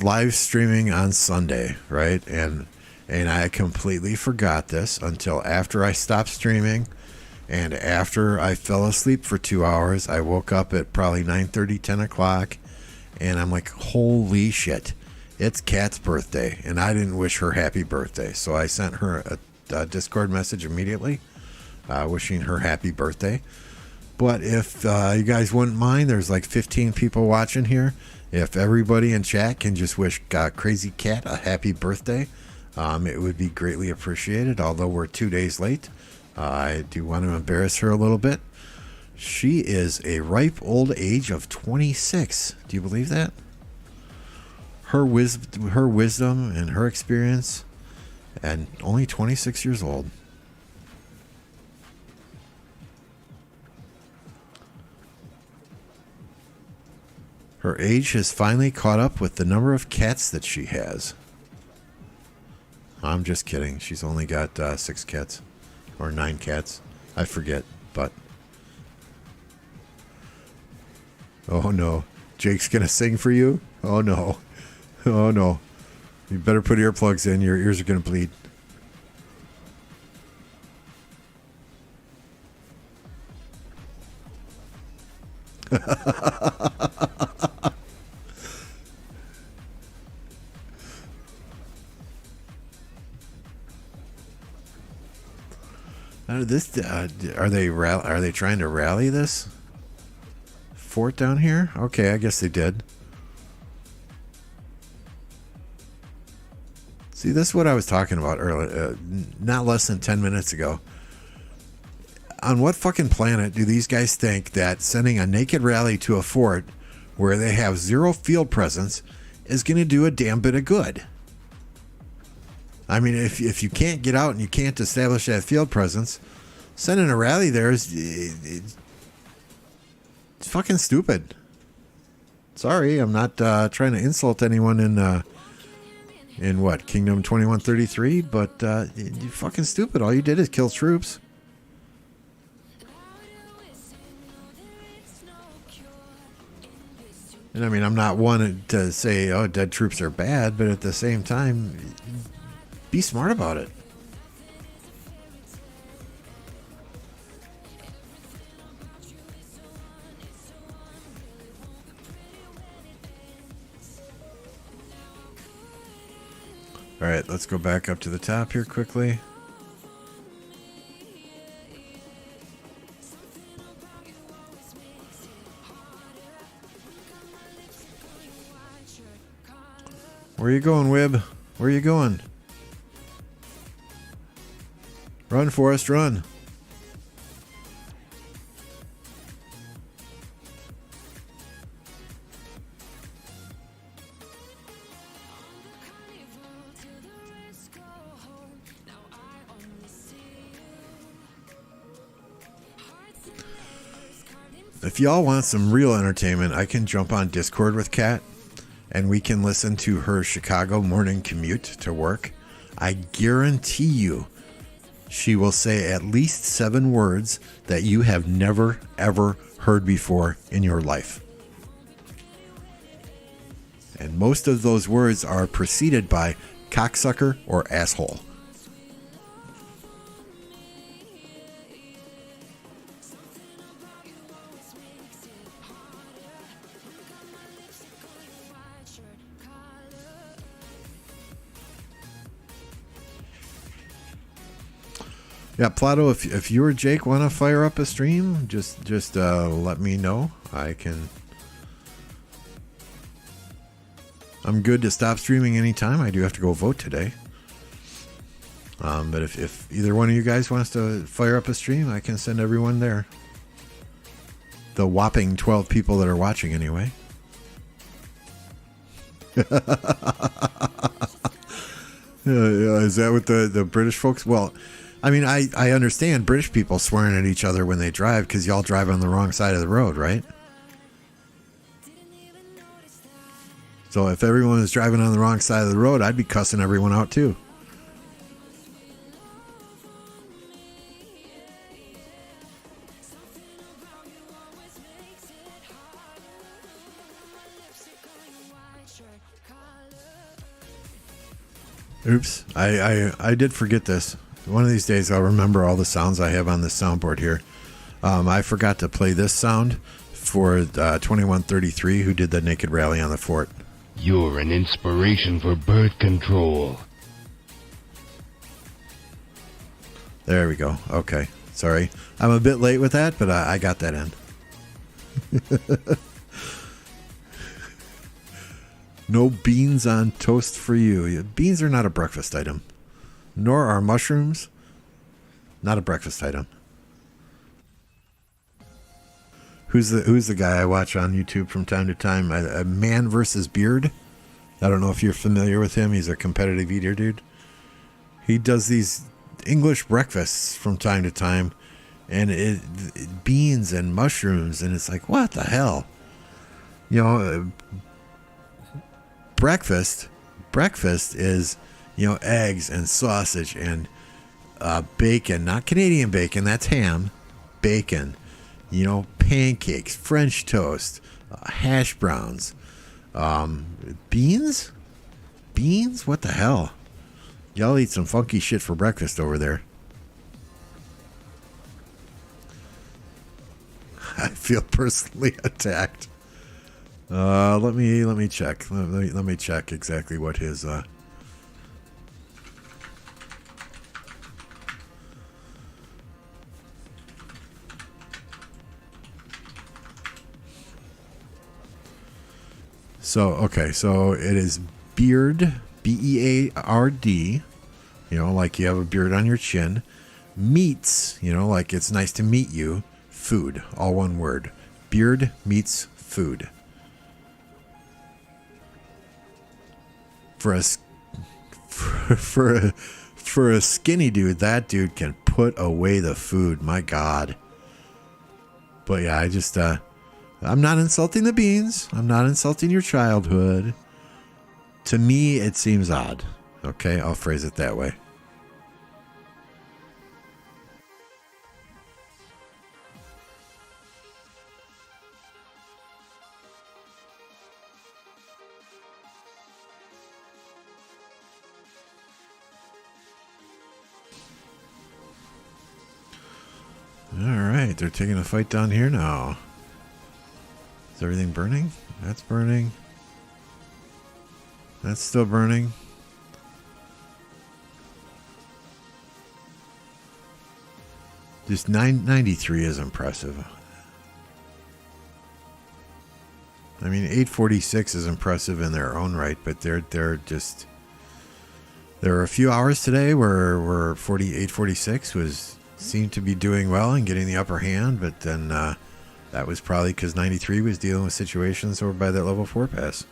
live streaming on Sunday, right? And I completely forgot this until after I stopped streaming and after I fell asleep for 2 hours. I woke up at probably 9:30, 10 o'clock, and I'm like, holy shit, it's Kat's birthday, and I didn't wish her happy birthday. So I sent her a Discord message immediately wishing her happy birthday. But if you guys wouldn't mind, there's like 15 people watching here. If everybody in chat can just wish Crazy Cat a happy birthday, it would be greatly appreciated. Although we're 2 days late, I do want to embarrass her a little bit. She is a ripe old age of 26. Do you believe that? Her wisdom and her experience, and only 26 years old. Her age has finally caught up with the number of cats that she has. I'm just kidding. She's only got 6 cats. Or 9 cats. I forget, but... Oh no. Jake's gonna sing for you? Oh no. Oh no. You better put earplugs in. Your ears are gonna bleed. Are they trying to rally this fort down here? Okay, I guess they did. See, this is what I was talking about earlier, not less than 10 minutes ago. On what fucking planet do these guys think that sending a naked rally to a fort where they have zero field presence is going to do a damn bit of good? I mean, if you can't get out and you can't establish that field presence, sending a rally there is it's fucking stupid. Sorry, I'm not trying to insult anyone in what, Kingdom 2133, but you're fucking stupid. All you did is kill troops. And I mean, I'm not one to say, oh, dead troops are bad, but at the same time, be smart about it. All right, let's go back up to the top here quickly. Where are you going, Wib? Where are you going? Run, Forrest, run. If y'all want some real entertainment, I can jump on Discord with Kat and we can listen to her Chicago morning commute to work. I guarantee you she will say at least 7 words that you have never, ever heard before in your life. And most of those words are preceded by cocksucker or asshole. Yeah, Plato, if you or Jake want to fire up a stream, just let me know. I'm good to stop streaming anytime. I do have to go vote today. But if either one of you guys wants to fire up a stream, I can send everyone there. The whopping 12 people that are watching anyway. Is that what the British folks? Well, I mean, I understand British people swearing at each other when they drive because y'all drive on the wrong side of the road, right? So if everyone was driving on the wrong side of the road, I'd be cussing everyone out too. Oops, I did forget this. One of these days I'll remember all the sounds I have on this soundboard here. I forgot to play this sound for 2133 who did the naked rally on the fort. You're an inspiration for birth control. There we go. Okay, sorry. I'm a bit late with that, but I got that in. No beans on toast for you. Beans are not a breakfast item. Nor are mushrooms. Not a breakfast item. Who's the guy I watch on YouTube from time to time? A Man versus Beard. I don't know if you're familiar with him. He's a competitive eater dude. He does these English breakfasts from time to time, and beans and mushrooms, and it's like, what the hell? You know, breakfast is, you know, eggs and sausage and bacon, not Canadian bacon, that's ham, bacon, you know, pancakes, French toast, hash browns, beans, what the hell? Y'all eat some funky shit for breakfast over there. I feel personally attacked. Let me check. Let me check exactly what his So it is Beard Beard, like you have a beard on your chin. Meets, like it's nice to meet you. Food, all one word. Beard meets food. For a skinny dude, that dude can put away the food. My God. But yeah, I'm not insulting the beans. I'm not insulting your childhood. To me, it seems odd. Okay, I'll phrase it that way. Alright, they're taking a fight down here now. Is everything burning? That's burning. That's still burning. Just 993 is impressive. I mean, 846 is impressive in their own right, but they're just... There were a few hours today where 846 seemed to be doing well and getting the upper hand, but then that was probably because 93 was dealing with situations over by that level 4 pass.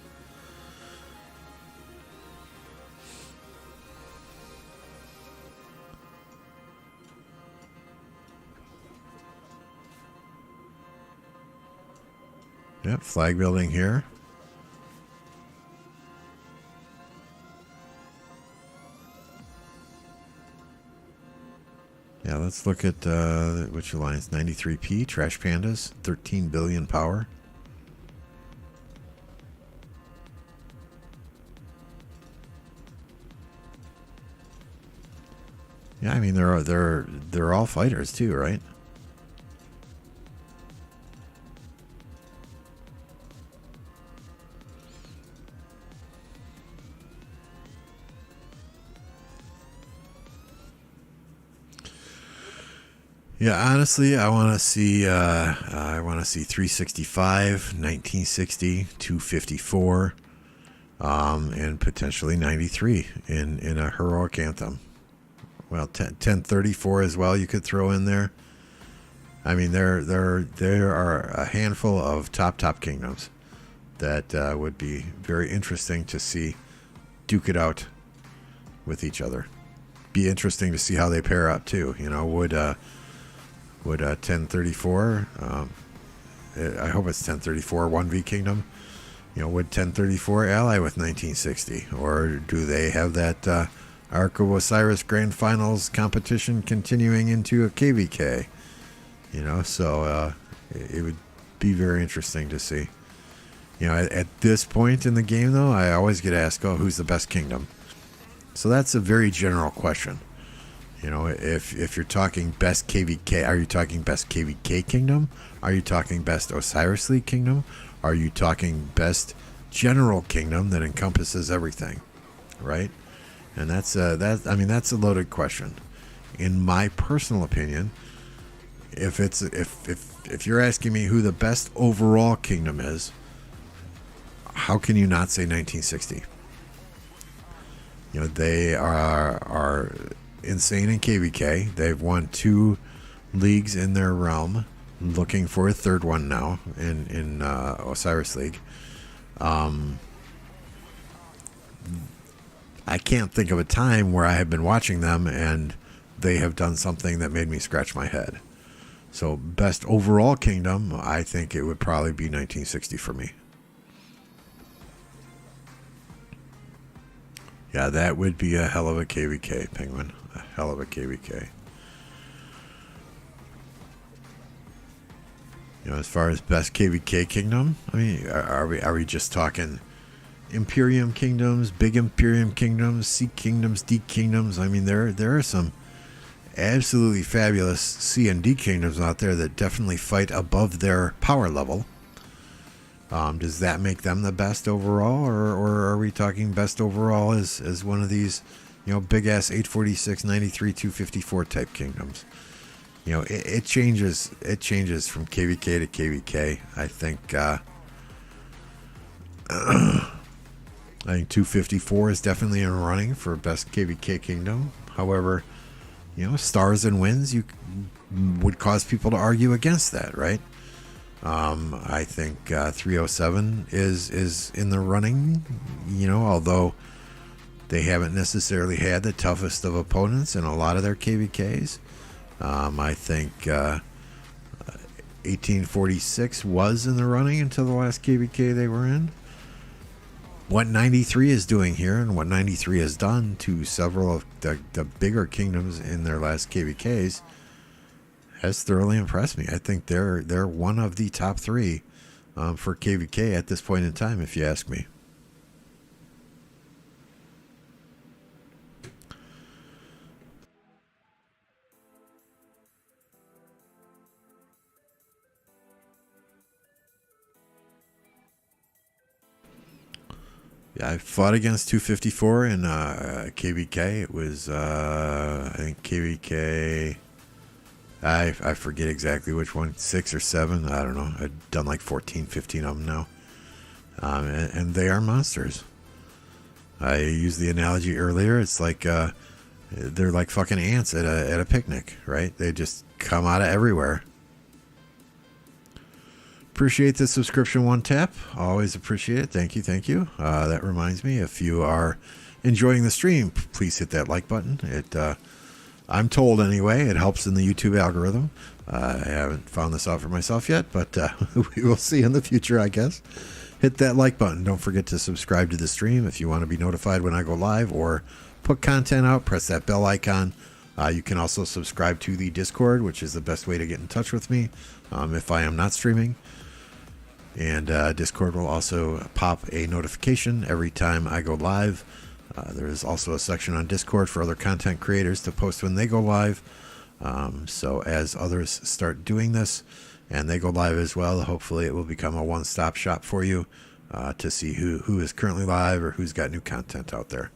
Yep, flag building here. Yeah, let's look at which alliance. 93P, Trash Pandas, 13 billion power. Yeah, I mean they're all fighters too, right? Yeah, honestly, I want to see 365, 1960, 254, and potentially 93 in a heroic anthem. Well, 1034 as well. You could throw in there. I mean, there are a handful of top kingdoms that would be very interesting to see duke it out with each other. Be interesting to see how they pair up too. Would 1034, I hope it's 1034 1v Kingdom, would 1034 ally with 1960? Or do they have that Ark of Osiris Grand Finals competition continuing into a KVK? So it would be very interesting to see. At this point in the game, though, I always get asked, who's the best kingdom? So that's a very general question. If you're talking best KVK, are you talking best KVK kingdom? Are you talking best Osiris League kingdom? Are you talking best general kingdom that encompasses everything, right? And that's a loaded question. In my personal opinion, if you're asking me who the best overall kingdom is, how can you not say 1960? They are insane in KVK. They've won 2 leagues in their realm, looking for a third one now in Osiris League. I can't think of a time where I have been watching them and they have done something that made me scratch my head. So best overall kingdom, I think it would probably be 1960 for me. Yeah, that would be a hell of a KVK, Penguin. A hell of a KVK. As far as best KVK kingdom, I mean, are we just talking Imperium kingdoms, big Imperium kingdoms, C kingdoms, D kingdoms? I mean, there are some absolutely fabulous C and D kingdoms out there that definitely fight above their power level. Does that make them the best overall, or are we talking best overall as one of these, big ass 846, 93, 254 type kingdoms? It changes. It changes from KVK to KVK. I think I think 254 is definitely in running for best KVK kingdom. However, stars and wins would cause people to argue against that, right? I think 307 is in the running, although they haven't necessarily had the toughest of opponents in a lot of their KVKs. I think 1846 was in the running until the last KVK they were in. What 93 is doing here and what 93 has done to several of the bigger kingdoms in their last KVKs has thoroughly impressed me. I think they're one of the top three for KVK at this point in time, if you ask me. Yeah, I fought against 254 in KVK. It was, I think KVK, I forget exactly which one, 6 or 7. I don't know. I've done like 14, 15 of them now. And they are monsters. I used the analogy earlier. It's like they're like fucking ants at a picnic, right? They just come out of everywhere. Appreciate the subscription, One Tap. Always appreciate it. Thank you. That reminds me, if you are enjoying the stream, please hit that like button. I'm told anyway, it helps in the YouTube algorithm. I haven't found this out for myself yet, but we will see in the future, I guess. Hit that like button. Don't forget to subscribe to the stream if you want to be notified when I go live or put content out. Press that bell icon. You can also subscribe to the Discord, which is the best way to get in touch with me if I am not streaming. And Discord will also pop a notification every time I go live. There is also a section on Discord for other content creators to post when they go live. So as others start doing this and they go live as well, hopefully it will become a one-stop shop for you to see who is currently live or who's got new content out there.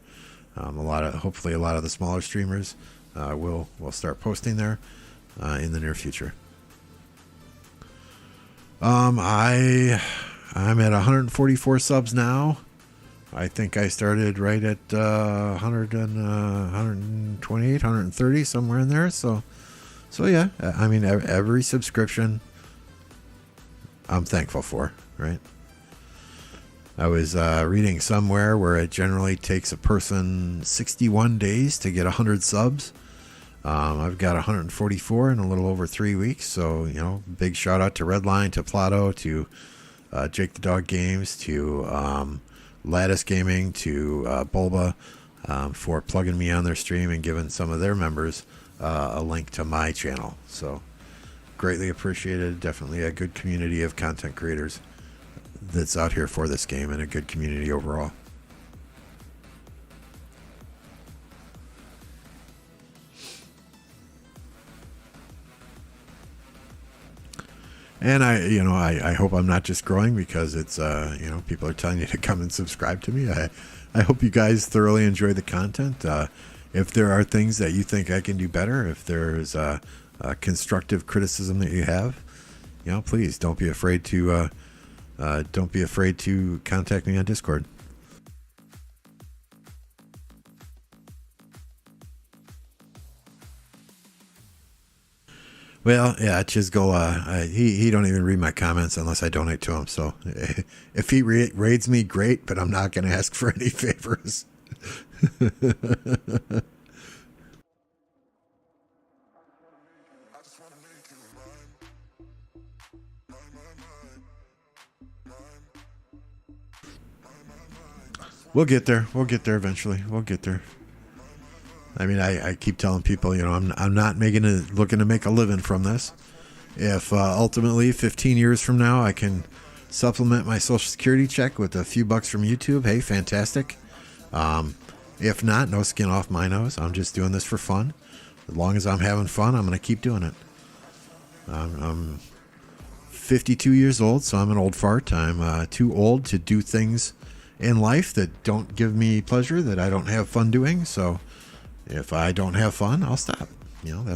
Hopefully a lot of the smaller streamers will start posting there in the near future. I'm at 144 subs now. I think I started right at 128, 130, somewhere in there. So yeah, I mean, every subscription I'm thankful for, right? I was reading somewhere where it generally takes a person 61 days to get 100 subs. I've got 144 in a little over 3 weeks. So, big shout out to Redline, to Plato, to Jake the Dog Games, to Lattice Gaming, to Bulba for plugging me on their stream and giving some of their members a link to my channel. So greatly appreciated. Definitely a good community of content creators that's out here for this game and a good community overall. And I hope I'm not just growing because it's, people are telling you to come and subscribe to me. I hope you guys thoroughly enjoy the content. If there are things that you think I can do better, if there's constructive criticism that you have, please don't be afraid to contact me on Discord. Well, yeah, Chisgul, he don't even read my comments unless I donate to him. So if he raids me, great, but I'm not going to ask for any favors. We'll get there. We'll get there eventually. We'll get there. I mean, I keep telling people, I'm not looking to make a living from this. If ultimately 15 years from now I can supplement my Social Security check with a few bucks from YouTube, hey, fantastic. If not, no skin off my nose. I'm just doing this for fun. As long as I'm having fun, I'm going to keep doing it. I'm 52 years old, so I'm an old fart. I'm too old to do things in life that don't give me pleasure, that I don't have fun doing. So if I don't have fun, I'll stop.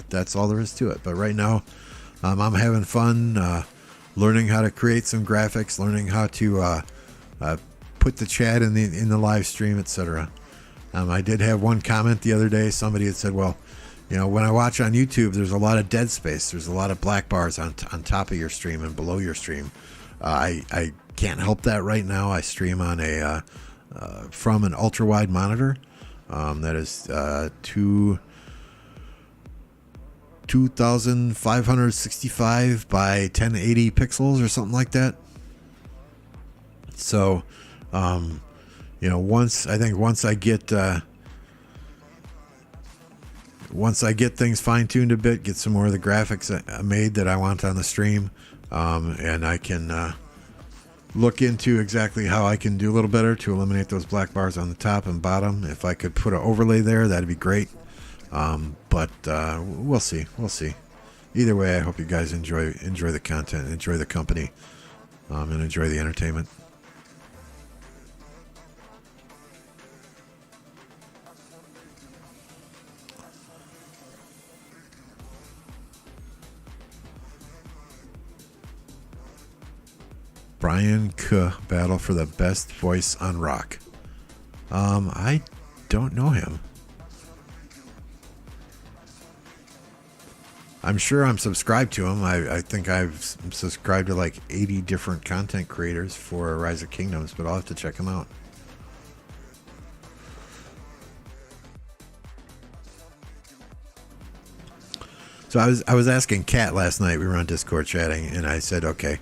That's all there is to it. But right now, I'm having fun learning how to create some graphics, learning how to put the chat in the live stream, etc. I did have one comment the other day. Somebody had said, well, when I watch on YouTube, there's a lot of dead space. There's a lot of black bars on top of your stream and below your stream. I can't help that right now. I stream on from an ultra wide monitor that is 2,565 by 1080 pixels or something like that. So, once I get things fine-tuned a bit, get some more of the graphics made that I want on the stream, and I can look into exactly how I can do a little better to eliminate those black bars on the top and bottom. If I could put an overlay there, that'd be great. But we'll see. Either way, I hope you guys enjoy the content, enjoy the company, and enjoy the entertainment. Brian K. battle for the best voice on rock. I don't know him. I'm sure I'm subscribed to him. I think I've subscribed to like 80 different content creators for Rise of Kingdoms, but I'll have to check him out. So I was asking Kat last night. We were on Discord chatting, and I said, okay,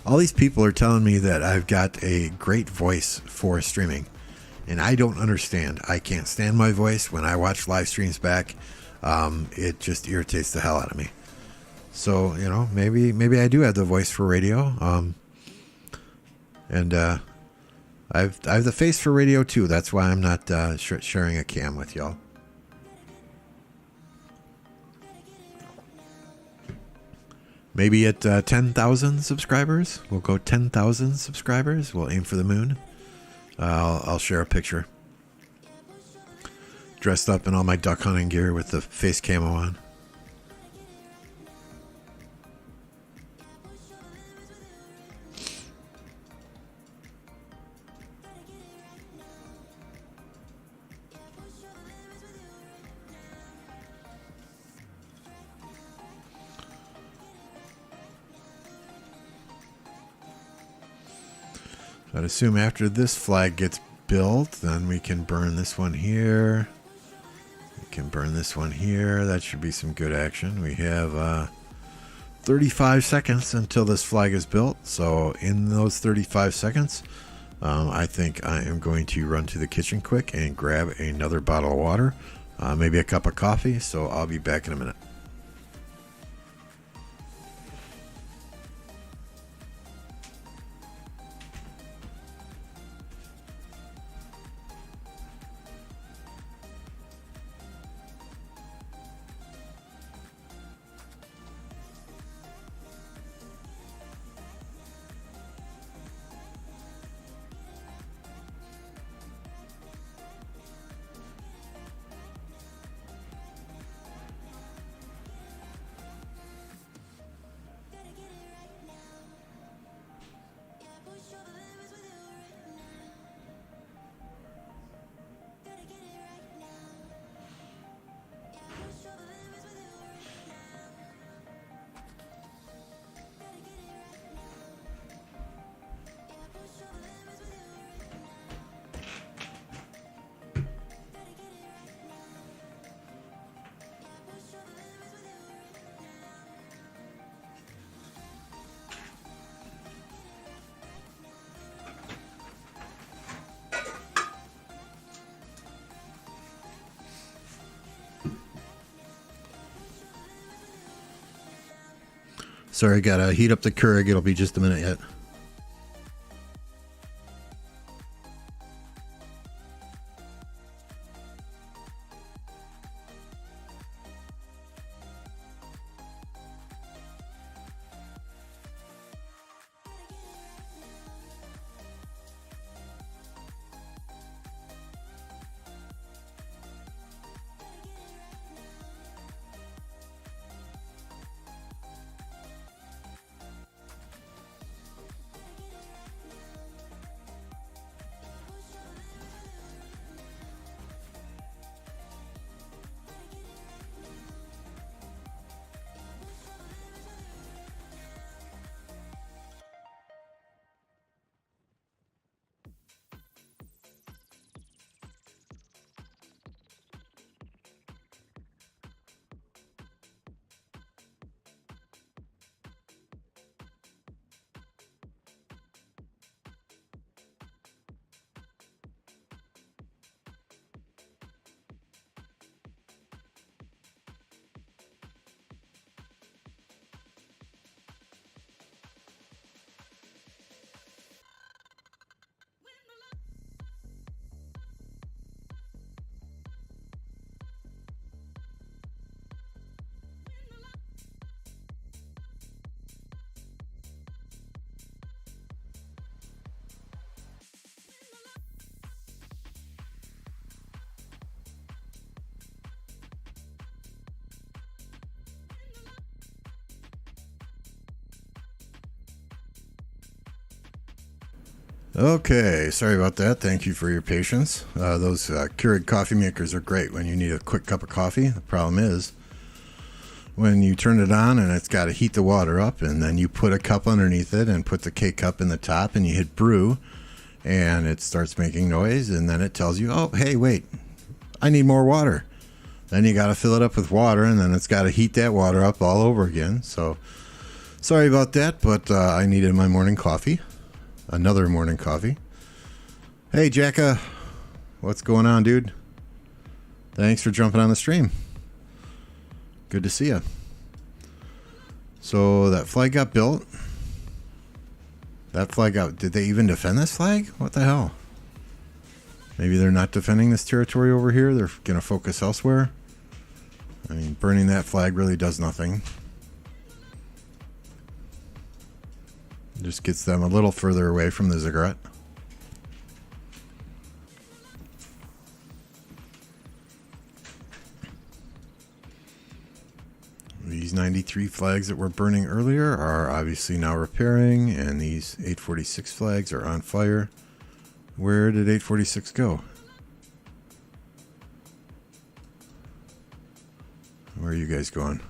all these people are telling me that I've got a great voice for streaming, and I don't understand. I can't stand my voice. When I watch live streams back, it just irritates the hell out of me. So, maybe I do have the voice for radio. And I have the face for radio too. That's why I'm not sharing a cam with y'all. Maybe at 10,000 subscribers. We'll go 10,000 subscribers. We'll aim for the moon. I'll share a picture. Dressed up in all my duck hunting gear with the face camo on. I'd assume after this flag gets built, then we can burn this one here. We can burn this one here. That should be some good action. We have 35 seconds until this flag is built. So in those 35 seconds, I think I am going to run to the kitchen quick and grab another bottle of water, maybe a cup of coffee. So I'll be back in a minute. Sorry, gotta heat up the Keurig. It'll be just a minute yet. Okay, sorry about that. Thank you for your patience. Those Keurig coffee makers are great when you need a quick cup of coffee. The problem is when you turn it on and it's got to heat the water up, and then you put a cup underneath it and put the K-cup in the top and you hit brew and it starts making noise, and then it tells you, oh, hey, wait, I need more water. Then you got to fill it up with water, and then it's got to heat that water up all over again. So sorry about that, but I needed my morning coffee. Another morning coffee. Hey, Jacka. What's going on, dude? Thanks for jumping on the stream. Good to see you. So that flag got built. That flag got... Did they even defend this flag? What the hell? Maybe they're not defending this territory over here. They're going to focus elsewhere. I mean, burning that flag really does nothing. Just gets them a little further away from the ziggurat. These 93 flags that were burning earlier are obviously now repairing, and these 846 flags are on fire. Where did 846 go? Where are you guys going?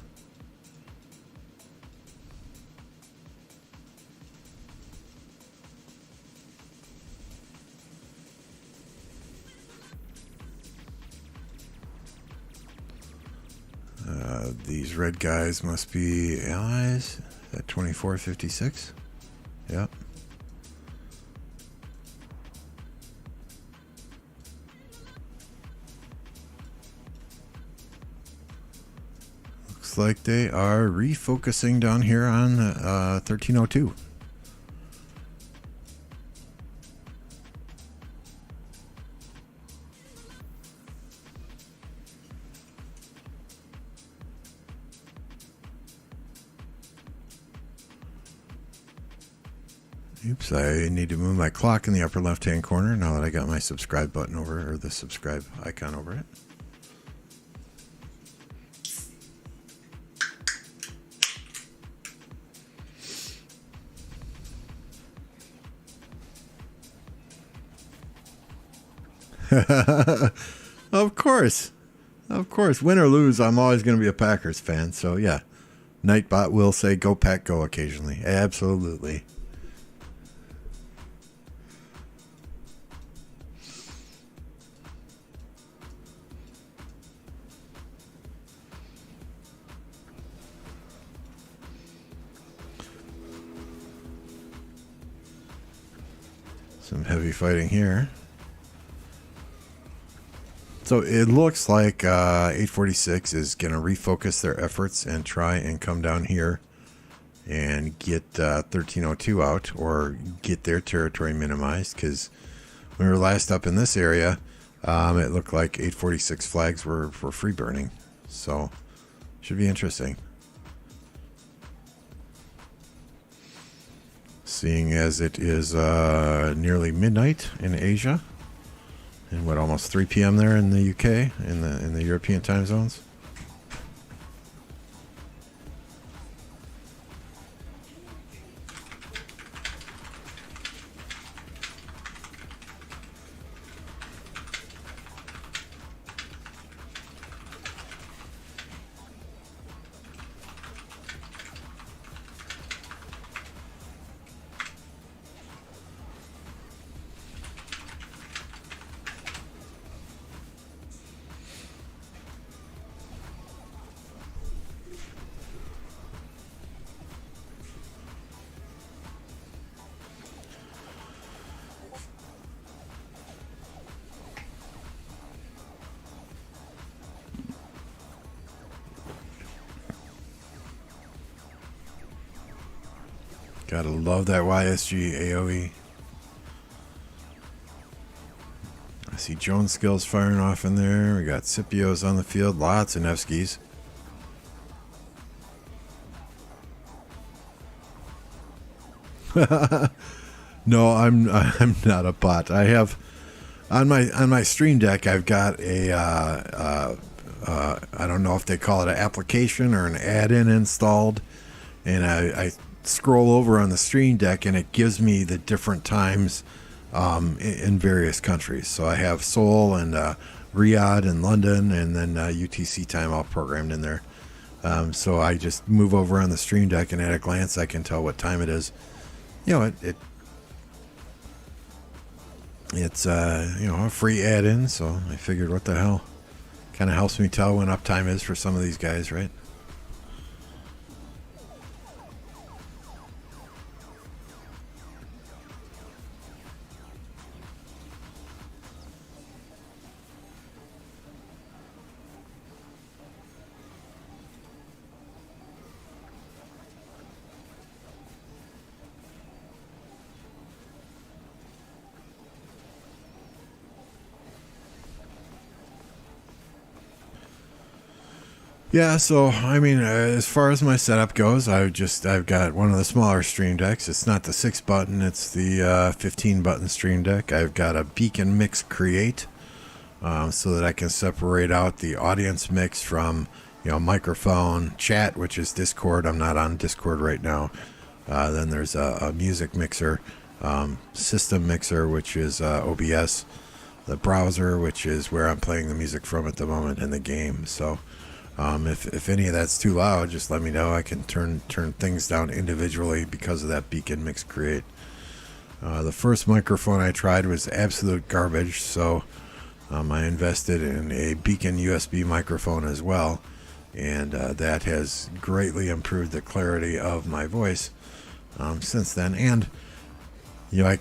These red guys must be allies at 2456. Yep. Looks like they are refocusing down here on 1302. Oops, I need to move my clock in the upper left-hand corner now that I got my subscribe button over, or the subscribe icon over it. Of course. Of course. Win or lose, I'm always going to be a Packers fan. So, yeah. Nightbot will say, go Pack, go occasionally. Absolutely. Some heavy fighting here. So it looks like 846 is going to refocus their efforts and try and come down here and get 1302 out, or get their territory minimized, because when we were last up in this area, it looked like 846 flags were for free burning. So should be interesting. Seeing as it is nearly midnight in Asia, and what, almost 3 p.m. there in the UK, in the European time zones. Gotta love that YSG AoE. I see Jones skills firing off in there. We got Scipios on the field. Lots of Nevskis. No, I'm not a bot. I have on my Stream Deck. I've got a I don't know if they call it an application or an add-in installed, and I scroll over on the Stream Deck and it gives me the different times in various countries. So I have Seoul and Riyadh and London, and then UTC time all programmed in there. So I just move over on the stream deck, and at a glance I can tell what time it is. You know, it's you know, a free add-in, so I figured, what the hell, kind of helps me tell when uptime is for some of these guys, right? Yeah, so I mean, as far as my setup goes, I've got one of the smaller stream decks. It's not the 6-button; it's the 15-button stream deck. I've got a beacon mix create, so that I can separate out the audience mix from, you know, microphone, chat, which is Discord. I'm not on Discord right now. Then there's a music mixer, system mixer, which is OBS, the browser, which is where I'm playing the music from at the moment in the game. So. If any of that's too loud, just let me know. I can turn things down individually because of that beacon mix create. The first microphone I tried was absolute garbage, so I invested in a beacon USB microphone as well, and that has greatly improved the clarity of my voice since then. And you know, I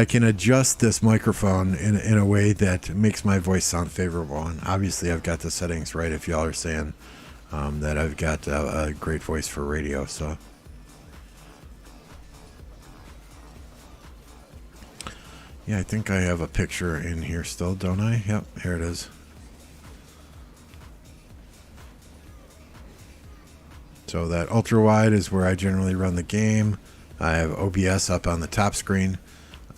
can adjust this microphone in a way that makes my voice sound favorable. And obviously I've got the settings right if y'all are saying that I've got a great voice for radio. So yeah, I think I have a picture in here still, don't I? Yep, here it is. So that ultra wide is where I generally run the game. I have OBS up on the top screen,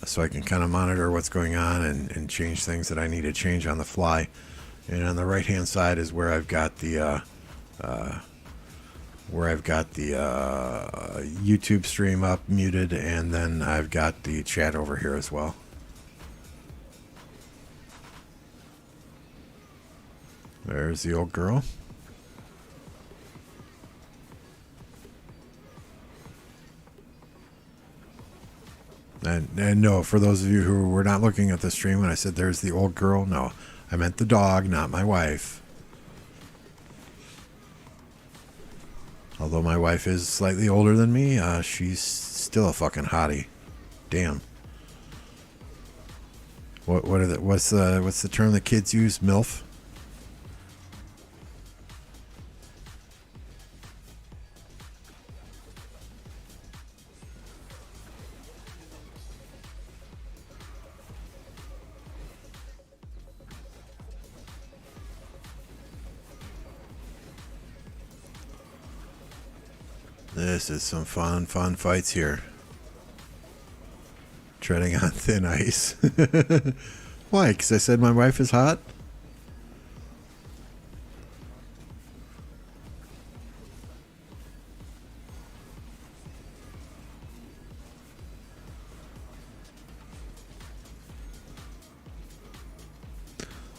so I can kind of monitor what's going on and change things that I need to change on the fly. And on the right hand side is where I've got the YouTube stream up muted, and then I've got the chat over here as well. There's the old girl. And no, for those of you who were not looking at the stream when I said there's the old girl, no, I meant the dog, not my wife. Although my wife is slightly older than me, she's still a fucking hottie. Damn. What's the term the kids use? MILF? This is some fun fights here. Treading on thin ice. Why? Because I said my wife is hot?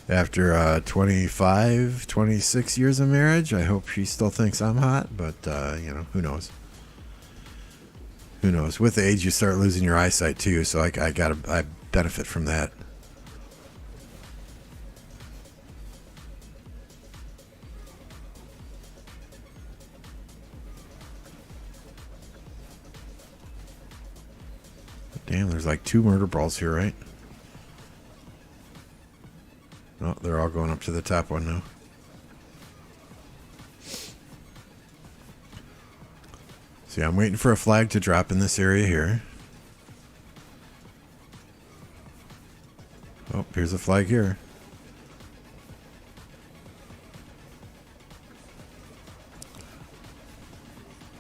After 25, 26 years of marriage, I hope she still thinks I'm hot, but, you know, who knows? Who knows? With age, you start losing your eyesight, too, so I benefit from that. Damn, there's like 2 murder balls here, right? Oh, they're all going up to the top one now. See, I'm waiting for a flag to drop in this area here. Oh, here's a flag here.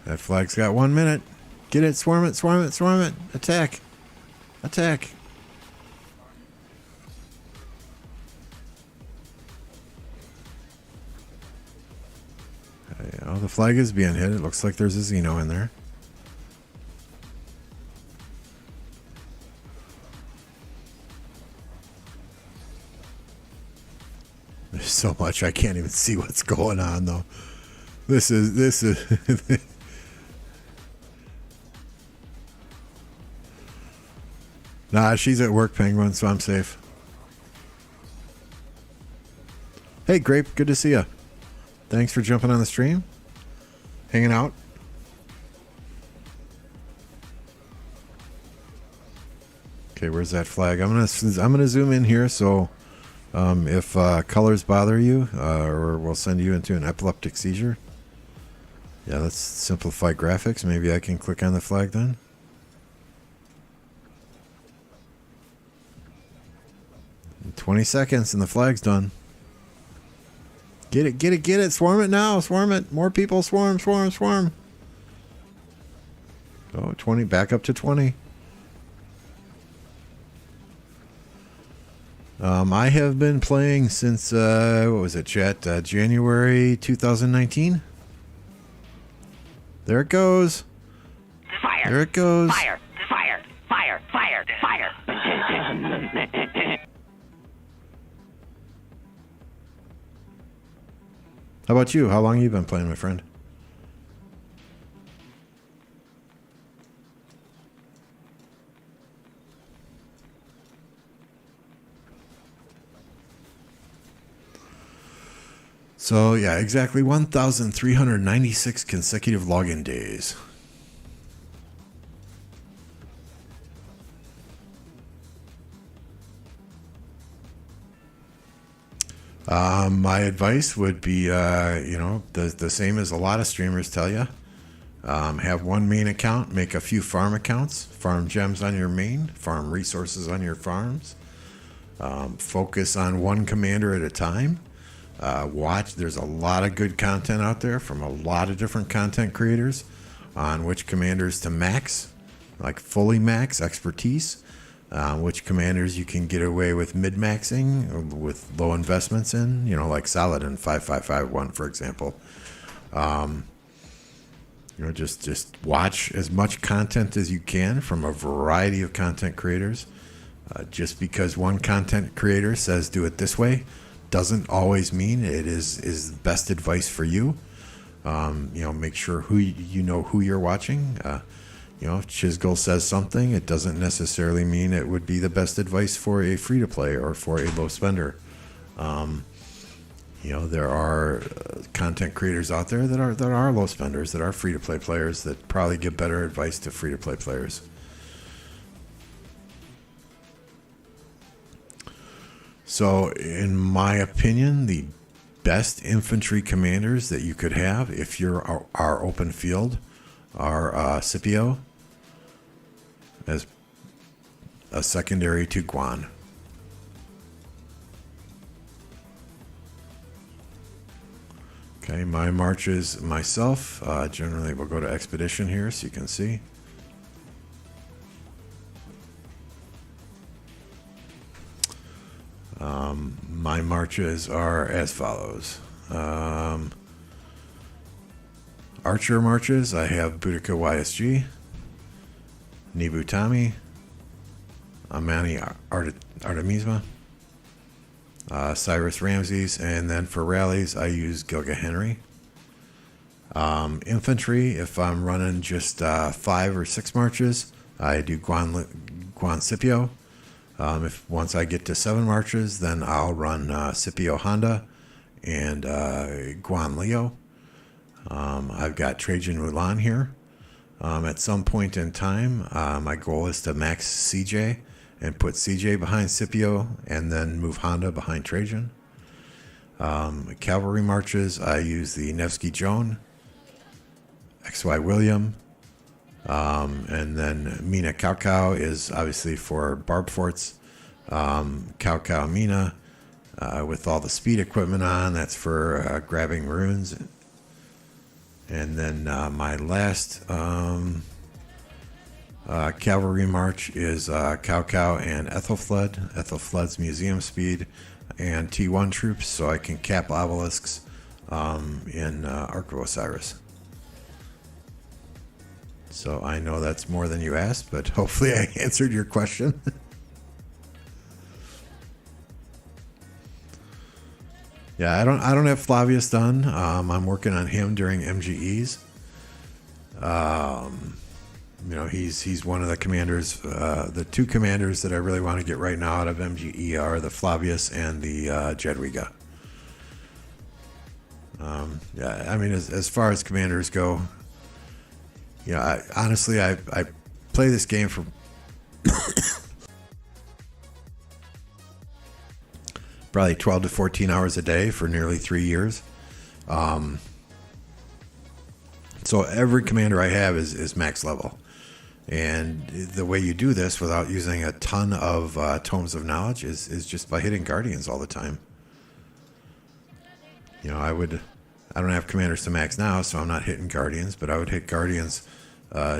That flag's got 1 minute. Get it, swarm it, swarm it, swarm it. Attack. Attack. Oh, the flag is being hit. It looks like there's a Xeno in there. There's so much I can't even see what's going on though. This is Nah, she's at work, Penguin, so I'm safe. Hey, Grape, good to see you. Thanks for jumping on the stream. Hanging out. Okay, where's that flag? I'm gonna zoom in here, so if colors bother you, or we'll send you into an epileptic seizure. Yeah, let's simplify graphics. Maybe I can click on the flag then. In 20 seconds and the flag's done. Get it, get it, get it. Swarm it now. Swarm it. More people. Swarm, swarm, swarm. Oh, 20. Back up to 20. I have been playing since, what was it, chat? January 2019? There it goes. Fire. There it goes. Fire. Fire. Fire. Fire. Fire. How about you? How long have you been playing, my friend? So, yeah, exactly 1,396 consecutive login days. My advice would be, the same as a lot of streamers tell you. Have one main account, make a few farm accounts, farm gems on your main, farm resources on your farms. Focus on one commander at a time. Watch, there's a lot of good content out there from a lot of different content creators on which commanders to max, like fully max expertise, which commanders you can get away with mid-maxing with low investments in, like Saladin 5551, for example. Just watch as much content as you can from a variety of content creators. Just because one content creator says do it this way doesn't always mean it is best advice for you. Make sure who you're watching. If Chisgul says something, it doesn't necessarily mean it would be the best advice for a free-to-play or for a low spender. There are content creators out there that are low spenders, that are free-to-play players that probably give better advice to free-to-play players. So, in my opinion, the best infantry commanders that you could have, if you're our open field, are Scipio as a secondary to Guan. Okay, my marches myself, generally we'll go to Expedition here so you can see. My marches are as follows. Archer marches, I have Boudica YSG, Nibutami, Amani Artemisma, Cyrus Ramses, and then for rallies, I use Gilga Henry. Infantry, if I'm running just 5 or 6 marches, I do Guan Scipio. If once I get to 7 marches, then I'll run Scipio Honda and Guan Leo. I've got Trajan Mulan here. At some point in time, my goal is to max CJ and put CJ behind Scipio and then move Honda behind Trajan. Cavalry marches, I use the Nevsky Joan, XY William, and then Mina Cao Cao is obviously for Barb Forts. Cao Cao Mina with all the speed equipment on, that's for grabbing runes. And then my last cavalry march is Cao Cao and Ethelfled. Ethelfled's museum speed and T1 troops, so I can cap obelisks in Ark of Osiris. So I know that's more than you asked, but hopefully I answered your question. Yeah, I don't have Flavius done. I'm working on him during MGEs. He's one of the commanders. The two commanders that I really want to get right now out of MGE are the Flavius and the Jadwiga. As far as commanders go, honestly, I play this game for probably 12 to 14 hours a day for nearly 3 years. So every commander I have is max level. And the way you do this without using a ton of tomes of knowledge is just by hitting guardians all the time. I don't have commanders to max now, so I'm not hitting guardians, but I would hit guardians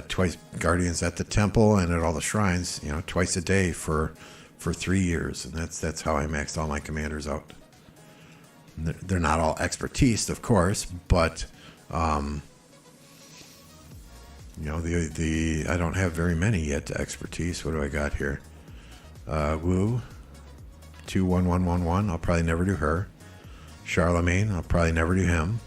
twice, guardians at the temple and at all the shrines, twice a day for 3 years, and that's how I maxed all my commanders out. And they're not all expertise, of course, but I don't have very many yet to expertise. What do I got here? Wu, 2-1-1-1-1. I'll probably never do her. Charlemagne, I'll probably never do him.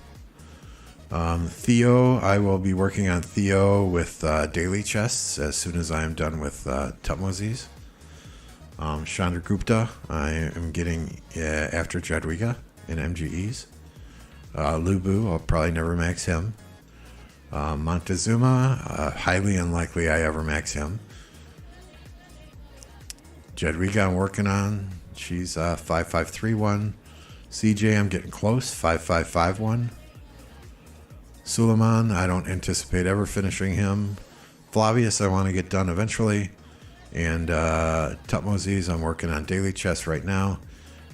Theo, I will be working on Theo with daily chests as soon as I am done with Tutmosis. Chandragupta, I am getting after Jadwiga in MGEs. Lubu, I'll probably never max him. Montezuma, highly unlikely I ever max him. Jadwiga, I'm working on. She's 5531. CJ, I'm getting close, 5551. Suleiman, I don't anticipate ever finishing him. Flavius, I want to get done eventually. And Tutmosis, I'm working on daily chess right now.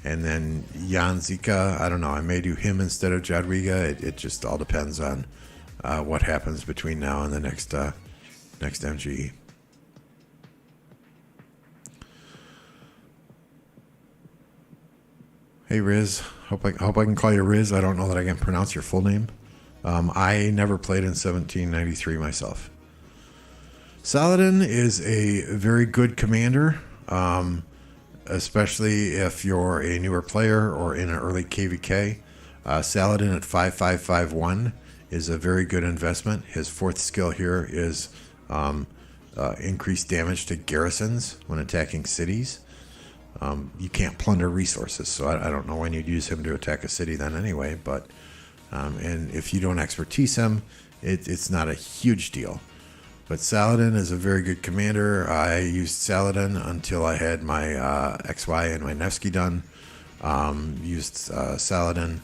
And then Jan Zika, I don't know, I may do him instead of Jadwiga. It just all depends on what happens between now and the next MGE. Hey Riz, hope I can call you Riz. I don't know that I can pronounce your full name. I never played in 1793 myself. Saladin is a very good commander, especially if you're a newer player or in an early KVK. Saladin at 5551 is a very good investment. His fourth skill here is increased damage to garrisons when attacking cities. You can't plunder resources, so I don't know when you'd use him to attack a city then anyway, but and if you don't expertise him, it's not a huge deal. But Saladin is a very good commander. I used Saladin until I had my XY and my Nevsky done. Used Saladin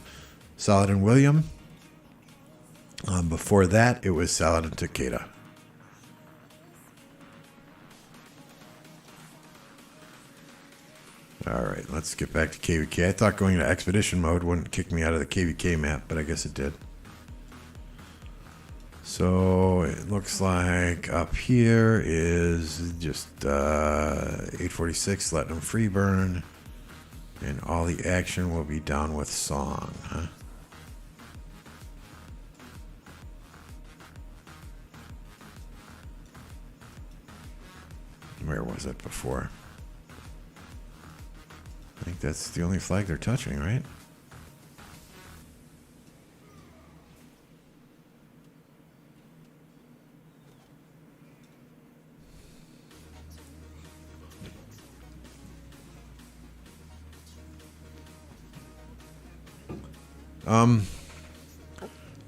William. Before that, it was Saladin Takeda. All right, let's get back to KVK. I thought going to expedition mode wouldn't kick me out of the KVK map, but I guess it did. So it looks like up here is just 846, letting them free burn. And all the action will be down with Song, huh? Where was it before? I think that's the only flag they're touching, right?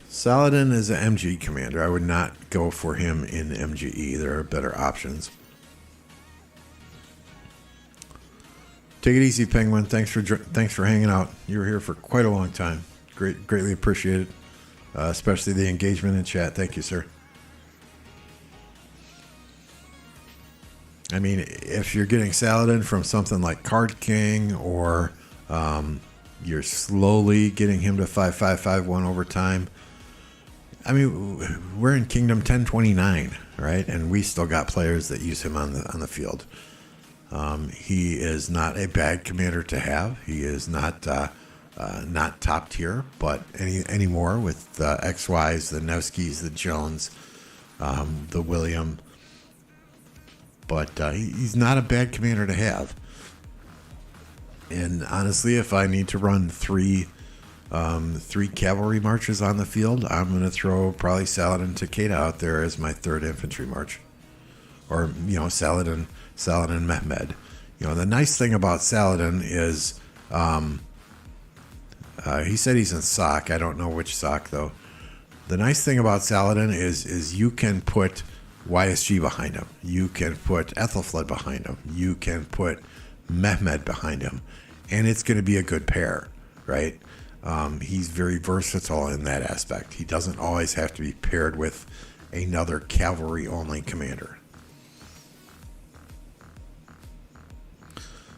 Saladin is an MG commander. I would not go for him in MGE. There are better options. Take it easy, Penguin. Thanks for hanging out. You were here for quite a long time. Greatly appreciated, especially the engagement in chat. Thank you, sir. I mean, if you're getting Saladin from something like Card King, or you're slowly getting him to 5551 over time. I mean, we're in Kingdom 1029, right? And we still got players that use him on the field. He is not a bad commander to have. He is not not top tier, but anymore with the XYs, the Nevskys, the Jones, the William. But he's not a bad commander to have. And honestly, if I need to run three cavalry marches on the field, I'm going to throw probably Saladin Takeda out there as my third infantry march. Or, Saladin Mehmed. The nice thing about Saladin is he said he's in SOC. I don't know which SOC, though. The nice thing about Saladin is you can put YSG behind him. You can put Ethelfled behind him. You can put Mehmed behind him. And it's going to be a good pair, right? He's very versatile in that aspect. He doesn't always have to be paired with another cavalry-only commander.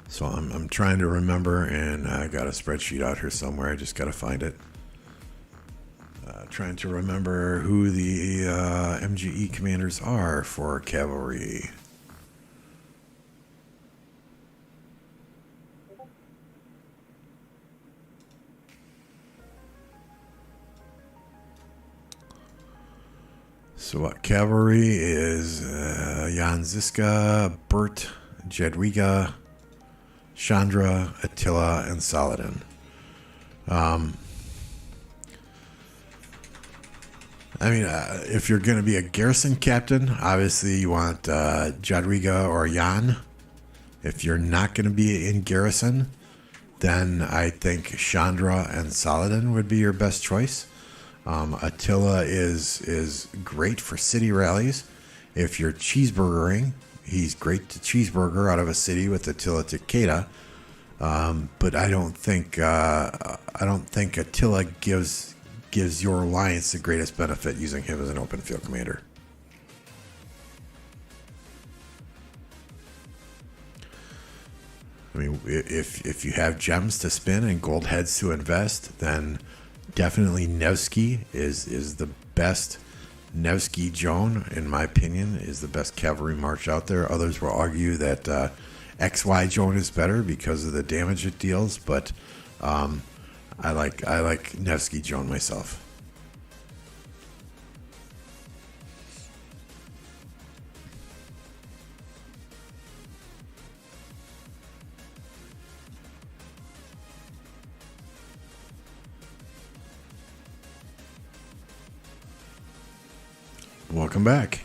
So I'm trying to remember, and I got a spreadsheet out here somewhere. I just got to find it. Trying to remember who the MGE commanders are for cavalry. So what cavalry is Jan Ziska, Bert, Jadwiga, Chandra, Attila, and Saladin. If you're going to be a garrison captain, obviously you want Jadwiga or Jan. If you're not going to be in garrison, then I think Chandra and Saladin would be your best choice. Attila is great for city rallies. If you're cheeseburgering, he's great to cheeseburger out of a city with Attila Takeda. But I don't think Attila gives your alliance the greatest benefit using him as an open field commander. If you have gems to spin and gold heads to invest, then definitely Nevsky is the best. Nevsky Joan, in my opinion, is the best cavalry march out there. Others will argue that XY Joan is better because of the damage it deals, but I like Nevsky Joan myself. Welcome back.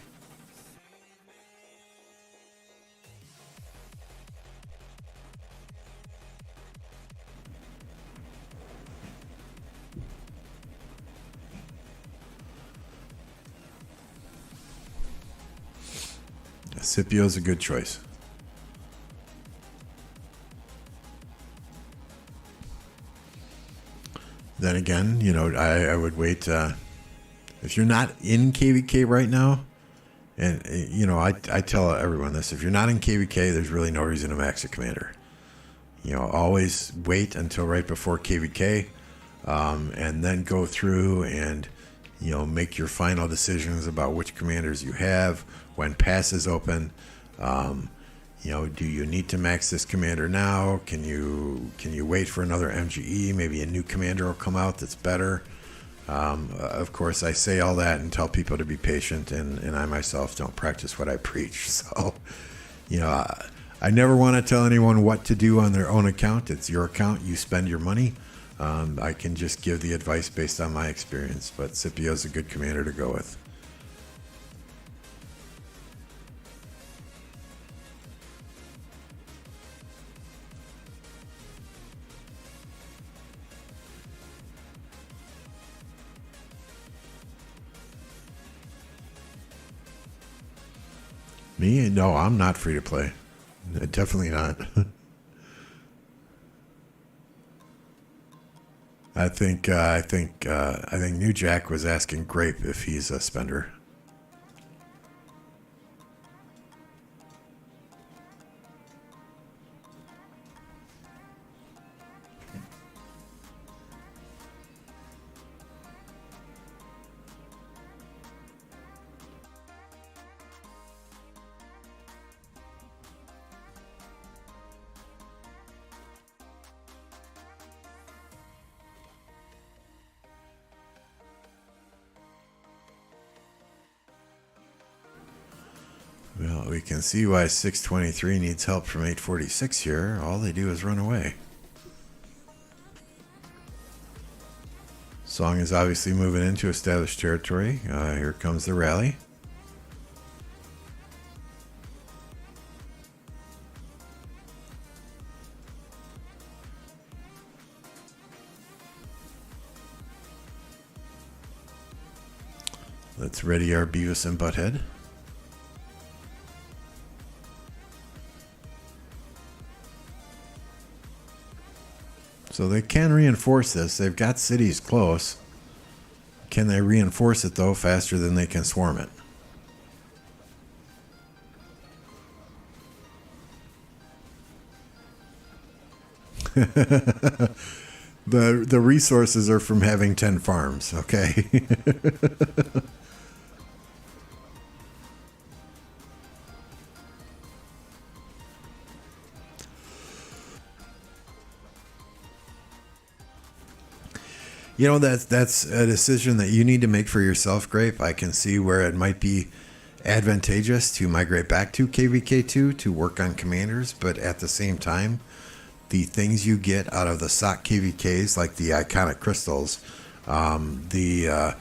Scipio's a good choice. Then again, I would wait. If you're not in KVK right now, and I tell everyone this: if you're not in KVK, there's really no reason to max a commander. Always wait until right before KVK, and then go through and make your final decisions about which commanders you have when passes open. Do you need to max this commander now? Can you wait for another MGE? Maybe a new commander will come out that's better. Of course, I say all that and tell people to be patient, and I myself don't practice what I preach. So, I never want to tell anyone what to do on their own account. It's your account. You spend your money. I can just give the advice based on my experience, but Scipio's a good commander to go with. Me? No, I'm not free to play. Definitely not. I think New Jack was asking Grape if he's a spender. can see why 623 needs help from 846 here. All they do is run away. Song is obviously moving into established territory. Here comes the rally. Let's ready our Beavis and Butthead. So they can reinforce this. They've got cities close. Can they reinforce it, though, faster than they can swarm it? The resources are from having 10 farms, okay? You know, that's a decision that you need to make for yourself, Grape. I can see where it might be advantageous to migrate back to KVK2 to work on commanders, but at the same time, the things you get out of the SOC KVKs, like the iconic crystals, the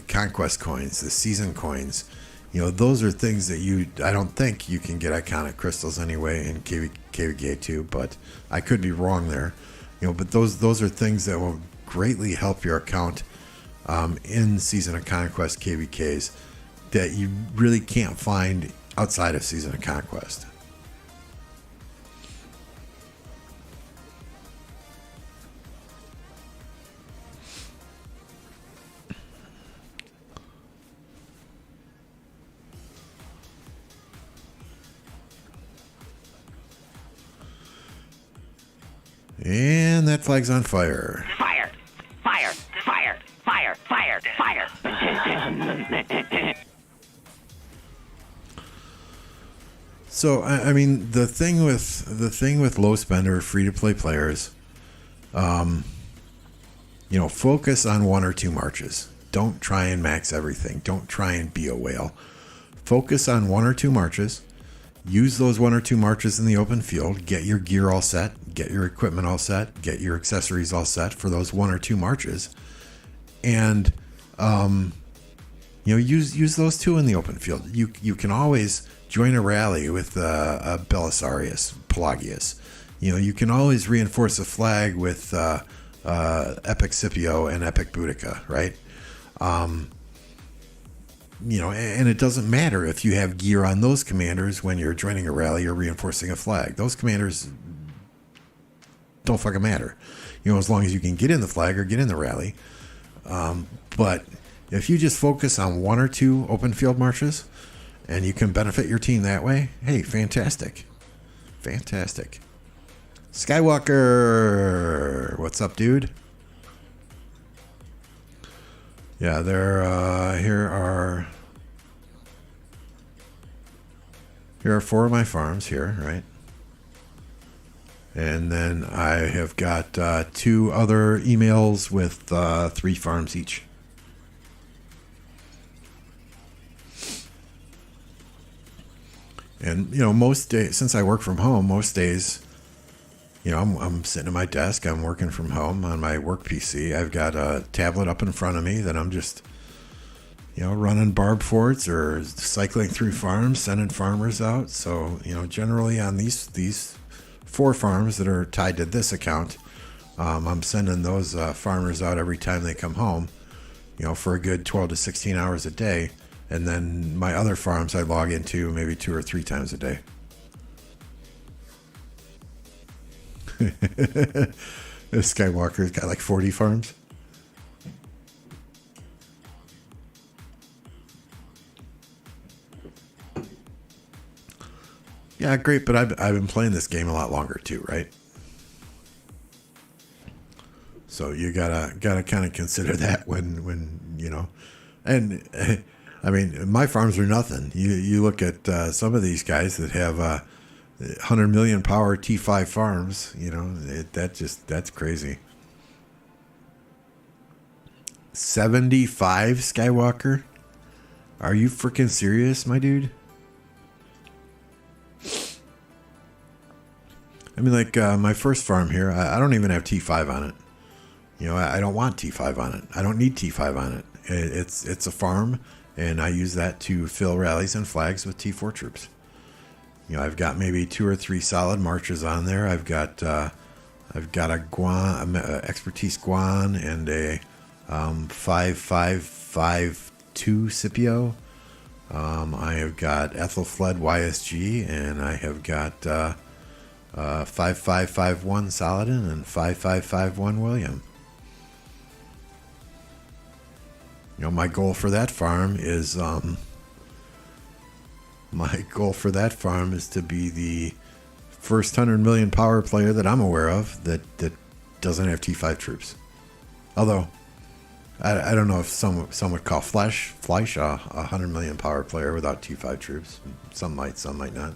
conquest coins, the season coins, you know, those are things that I don't think you can get iconic crystals anyway in KVK2, but I could be wrong there. You know, but those are things that will greatly help your account in Season of Conquest KVKs that you really can't find outside of Season of Conquest. And that flag's on fire. Fire! Fire! Fire! Fire! Fire! Fire! So I mean, the thing with low spender free to play players, you know, focus on one or two marches. Don't try and max everything. Don't try and be a whale. Focus on one or two marches. Use those one or two marches in the open field. Get your gear all set. Get your equipment all set. Get your accessories all set for those one or two marches. And, you know, use those two in the open field. You can always join a rally with a Belisarius, Pelagius. You know, you can always reinforce a flag with Epic Scipio and Epic Boudica, right? You know, and it doesn't matter if you have gear on those commanders when you're joining a rally or reinforcing a flag. Those commanders don't fucking matter, you know, as long as you can get in the flag or get in the rally. But if you just focus on one or two open field marches and you can benefit your team that way, hey, fantastic. Fantastic. Skywalker, what's up, dude? Yeah, here are 4 of my farms here, right? And then I have got 2 other emails with 3 farms each. And, you know, most days, since I work from home, most days, you know, I'm sitting at my desk, I'm working from home on my work PC. I've got a tablet up in front of me that I'm just, you know, running barb forts or cycling through farms, sending farmers out. So, you know, generally on these 4 farms that are tied to this account, I'm sending those farmers out every time they come home, you know, for a good 12 to 16 hours a day. And then my other farms I log into maybe 2 or 3 times a day. This Skywalker's got like 40 farms. Yeah, great, but I've been playing this game a lot longer too, right? So you gotta kind of consider that when you know, and I mean, my farms are nothing. You look at some of these guys that have 100 million power T5 farms, you know, that's crazy. 75 Skywalker? Are you freaking serious, my dude? I mean, like my first farm here, I don't even have T5 on it. You know, I don't want T5 on it. I don't need T5 on it. It's a farm, and I use that to fill rallies and flags with T4 troops. You know, I've got maybe 2 or 3 solid marches on there. I've got a Guan, expertise Guan, and a 5552 Scipio. I have got Ethelfled YSG, and I have got 5551 Saladin and 5551 William. You know, my goal for that farm is to be the first 100 million power player that I'm aware of that doesn't have T5 troops. Although I don't know if some would call Fleisch a 100 million power player without T5 troops. Some might not.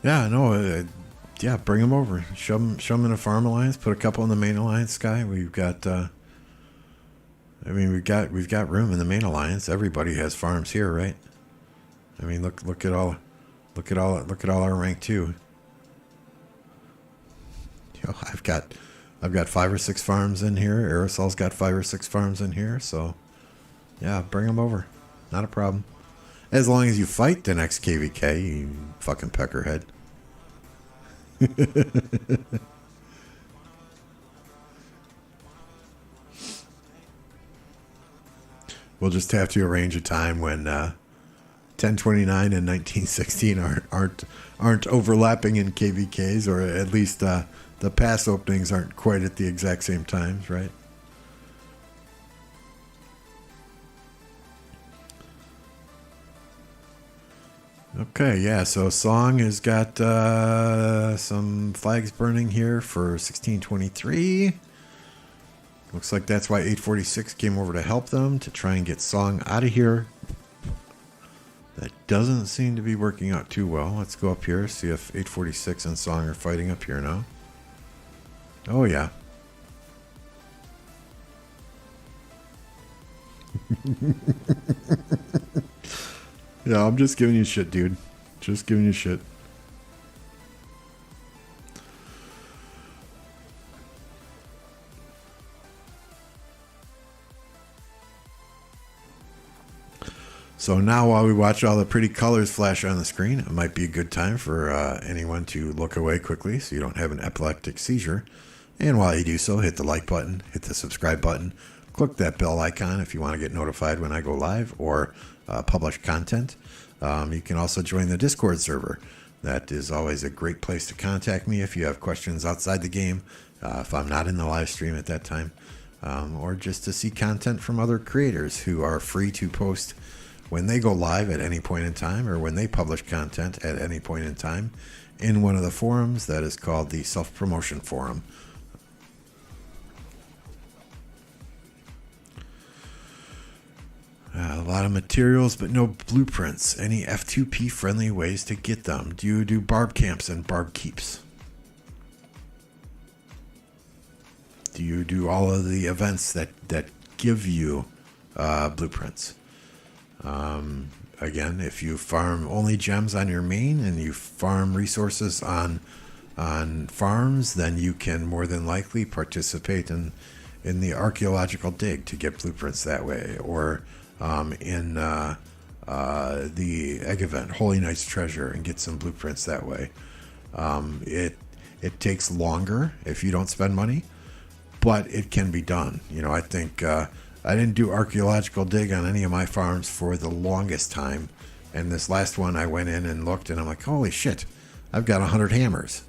Yeah, no, yeah, bring them over. Shove them in a farm alliance. Put a couple in the main alliance. Sky, we've got. We've got room in the main alliance. Everybody has farms here, right? I mean, look at all our rank 2. You know, I've got 5 or 6 farms in here. Aerosol's got 5 or 6 farms in here. So, yeah, bring them over. Not a problem. As long as you fight the next KVK, you fucking peckerhead. We'll just have to arrange a time when 1029 and 1916 aren't overlapping in KVKs, or at least the pass openings aren't quite at the exact same times, right? Okay, yeah, so Song has got some flags burning here for 1623. Looks like that's why 846 came over to help them, to try and get Song out of here. That doesn't seem to be working out too well. Let's go up here, see if 846 and Song are fighting up here now. Oh, yeah. Yeah, I'm just giving you shit, dude. Just giving you shit. So now, while we watch all the pretty colors flash on the screen, it might be a good time for anyone to look away quickly so you don't have an epileptic seizure. And while you do so, hit the like button, hit the subscribe button, click that bell icon if you want to get notified when I go live or publish content. You can also join the Discord server. That is always a great place to contact me if you have questions outside the game, if I'm not in the live stream at that time, or just to see content from other creators who are free to post when they go live at any point in time, or when they publish content at any point in time in one of the forums that is called the Self-Promotion Forum. A lot of materials, but no blueprints. Any F2P friendly ways to get them? Do you do barb camps and barb keeps? Do you do all of the events that give you blueprints? Again, if you farm only gems on your main and you farm resources on farms, then you can more than likely participate in the archaeological dig to get blueprints that way, or in the egg event, Holy Knight's Treasure, and get some blueprints that way. It takes longer if you don't spend money, but it can be done. You know, I think I didn't do archaeological dig on any of my farms for the longest time, and this last one I went in and looked, and I'm like, holy shit, I've got 100 hammers.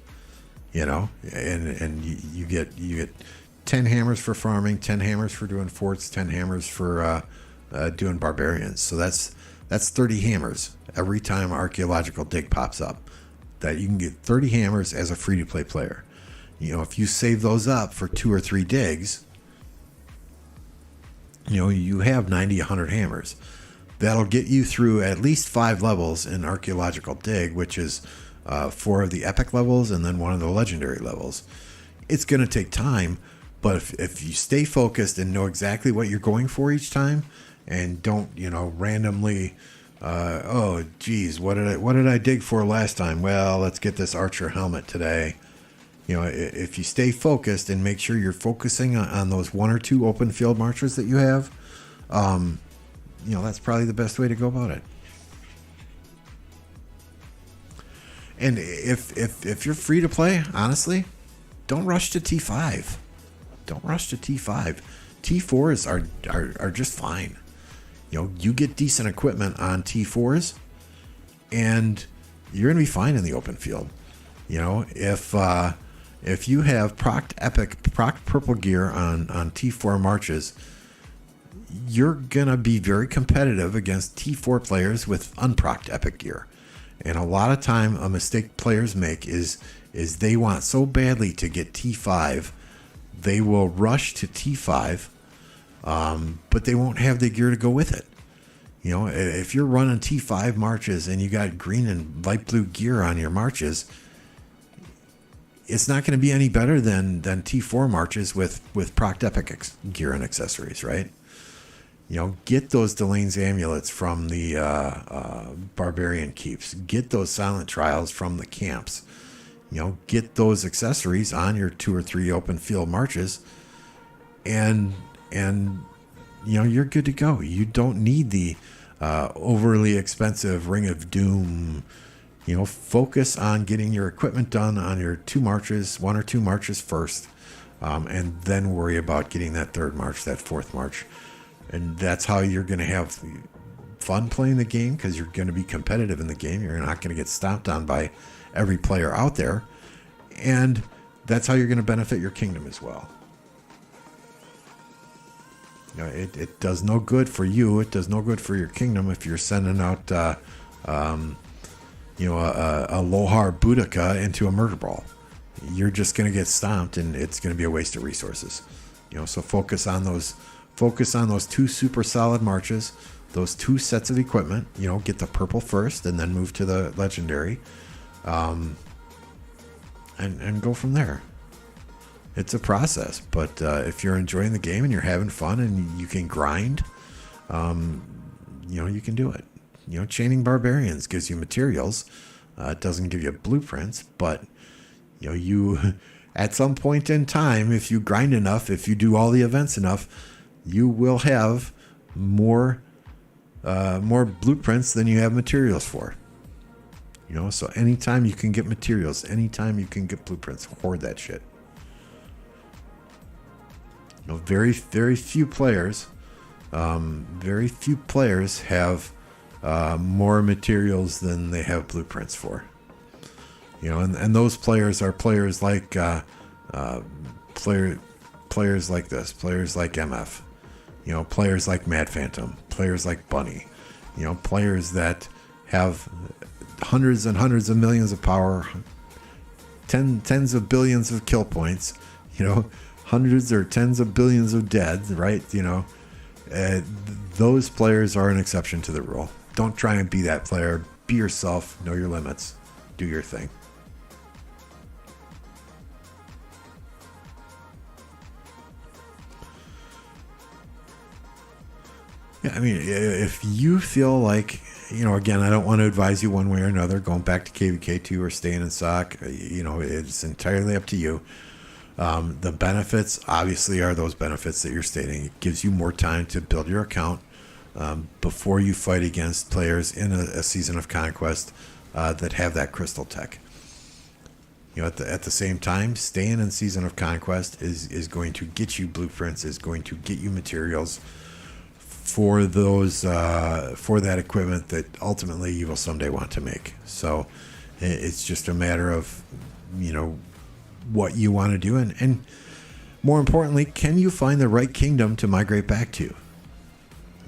You know, and you get 10 hammers for farming, 10 hammers for doing forts, 10 hammers for doing barbarians. So that's 30 hammers every time archaeological dig pops up. That you can get 30 hammers as a free-to-play player. You know, if you save those up for 2 or 3 digs, you know, you have 90, 100 hammers. That'll get you through at least 5 levels in archaeological dig, which is 4 of the epic levels and then 1 of the legendary levels. It's going to take time, but if you stay focused and know exactly what you're going for each time, and don't, randomly, oh geez, what did I dig for last time? Well, let's get this archer helmet today. If you stay focused and make sure you're focusing on those one or two open field marches that you have, that's probably the best way to go about it. And if you're free to play, honestly, don't rush to T5. Don't rush to T5. T4s are just fine. You get decent equipment on T4s, and you're gonna be fine in the open field. If you have procced purple gear on T4 marches, you're gonna be very competitive against T4 players with unprocced epic gear. And a lot of time, a mistake players make is they want so badly to get T5, they will rush to T5, but they won't have the gear to go with it. If you're running T5 marches and you got green and light blue gear on your marches, it's not going to be any better than T4 marches with procced epic gear and accessories, right? Get those Delane's amulets from the barbarian keeps. Get those silent trials from the camps. Get those accessories on your 2 or 3 open field marches, and you're good to go. You don't need the overly expensive Ring of Doom. Focus on getting your equipment done on your 1 or 2 marches first, and then worry about getting that 3rd march, that 4th march. And that's how you're going to have fun playing the game, because you're going to be competitive in the game. You're not going to get stomped on by every player out there. And that's how you're going to benefit your kingdom as well. It does no good for you. It does no good for your kingdom if you're sending out, a Lohar Boudica into a murder brawl. You're just going to get stomped, and it's going to be a waste of resources. So focus on those 2 super solid marches, those 2 sets of equipment. Get the purple first and then move to the legendary, and go from there. It's a process, but if you're enjoying the game and you're having fun and you can grind, you can do it. Chaining barbarians gives you materials. It doesn't give you blueprints, but you at some point in time, if you grind enough, if you do all the events enough, you will have more blueprints than you have materials for. So anytime you can get materials, anytime you can get blueprints, hoard that shit. Very, very few players have more materials than they have blueprints for. And those players are players like players like this, players like MF, players like Mad Phantom, players like Bunny, players that have hundreds and hundreds of millions of power, tens of billions of kill points, hundreds or tens of billions of dead, right? Those players are an exception to the rule. Don't try and be that player. Be yourself. Know your limits. Do your thing. Yeah, I mean, if you feel like, again, I don't want to advise you one way or another, going back to KVK2 or staying in SOC, it's entirely up to you. The benefits, obviously, are those benefits that you're stating. It gives you more time to build your account before you fight against players in a season of Conquest that have that crystal tech. At the same time, staying in Season of Conquest is going to get you blueprints, is going to get you materials for those for that equipment that ultimately you will someday want to make. So it's just a matter of what you want to do, and more importantly, can you find the right kingdom to migrate back to?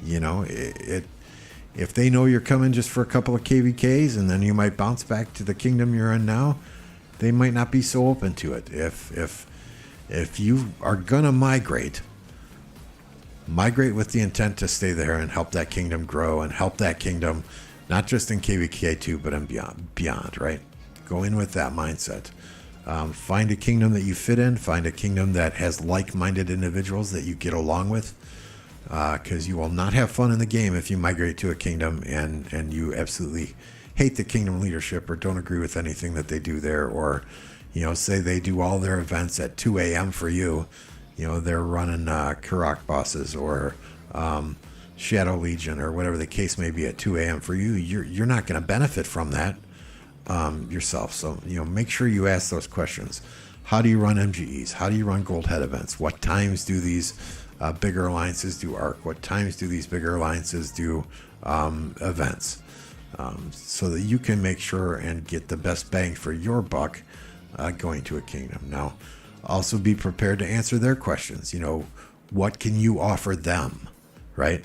If they know you're coming just for a couple of KVKs and then you might bounce back to the kingdom you're in now, they might not be so open to it. If you are gonna migrate with the intent to stay there and help that kingdom grow and help that kingdom not just in KVK2 but in beyond, right? Go in with that mindset. Find a kingdom that you fit in. Find a kingdom that has like-minded individuals that you get along with. because you will not have fun in the game if you migrate to a kingdom and you absolutely hate the kingdom leadership or don't agree with anything that they do there, or say they do all their events at 2 a.m. for you. They're running Karak bosses or Shadow Legion or whatever the case may be at 2 a.m. for you. You're not going to benefit from that yourself. So make sure you ask those questions. How do you run MGEs? How do you run Gold Head events? What times do these bigger alliances do ARC? What times do these bigger alliances do events? So that you can make sure and get the best bang for your buck going to a kingdom. Now, also be prepared to answer their questions. What can you offer them, right?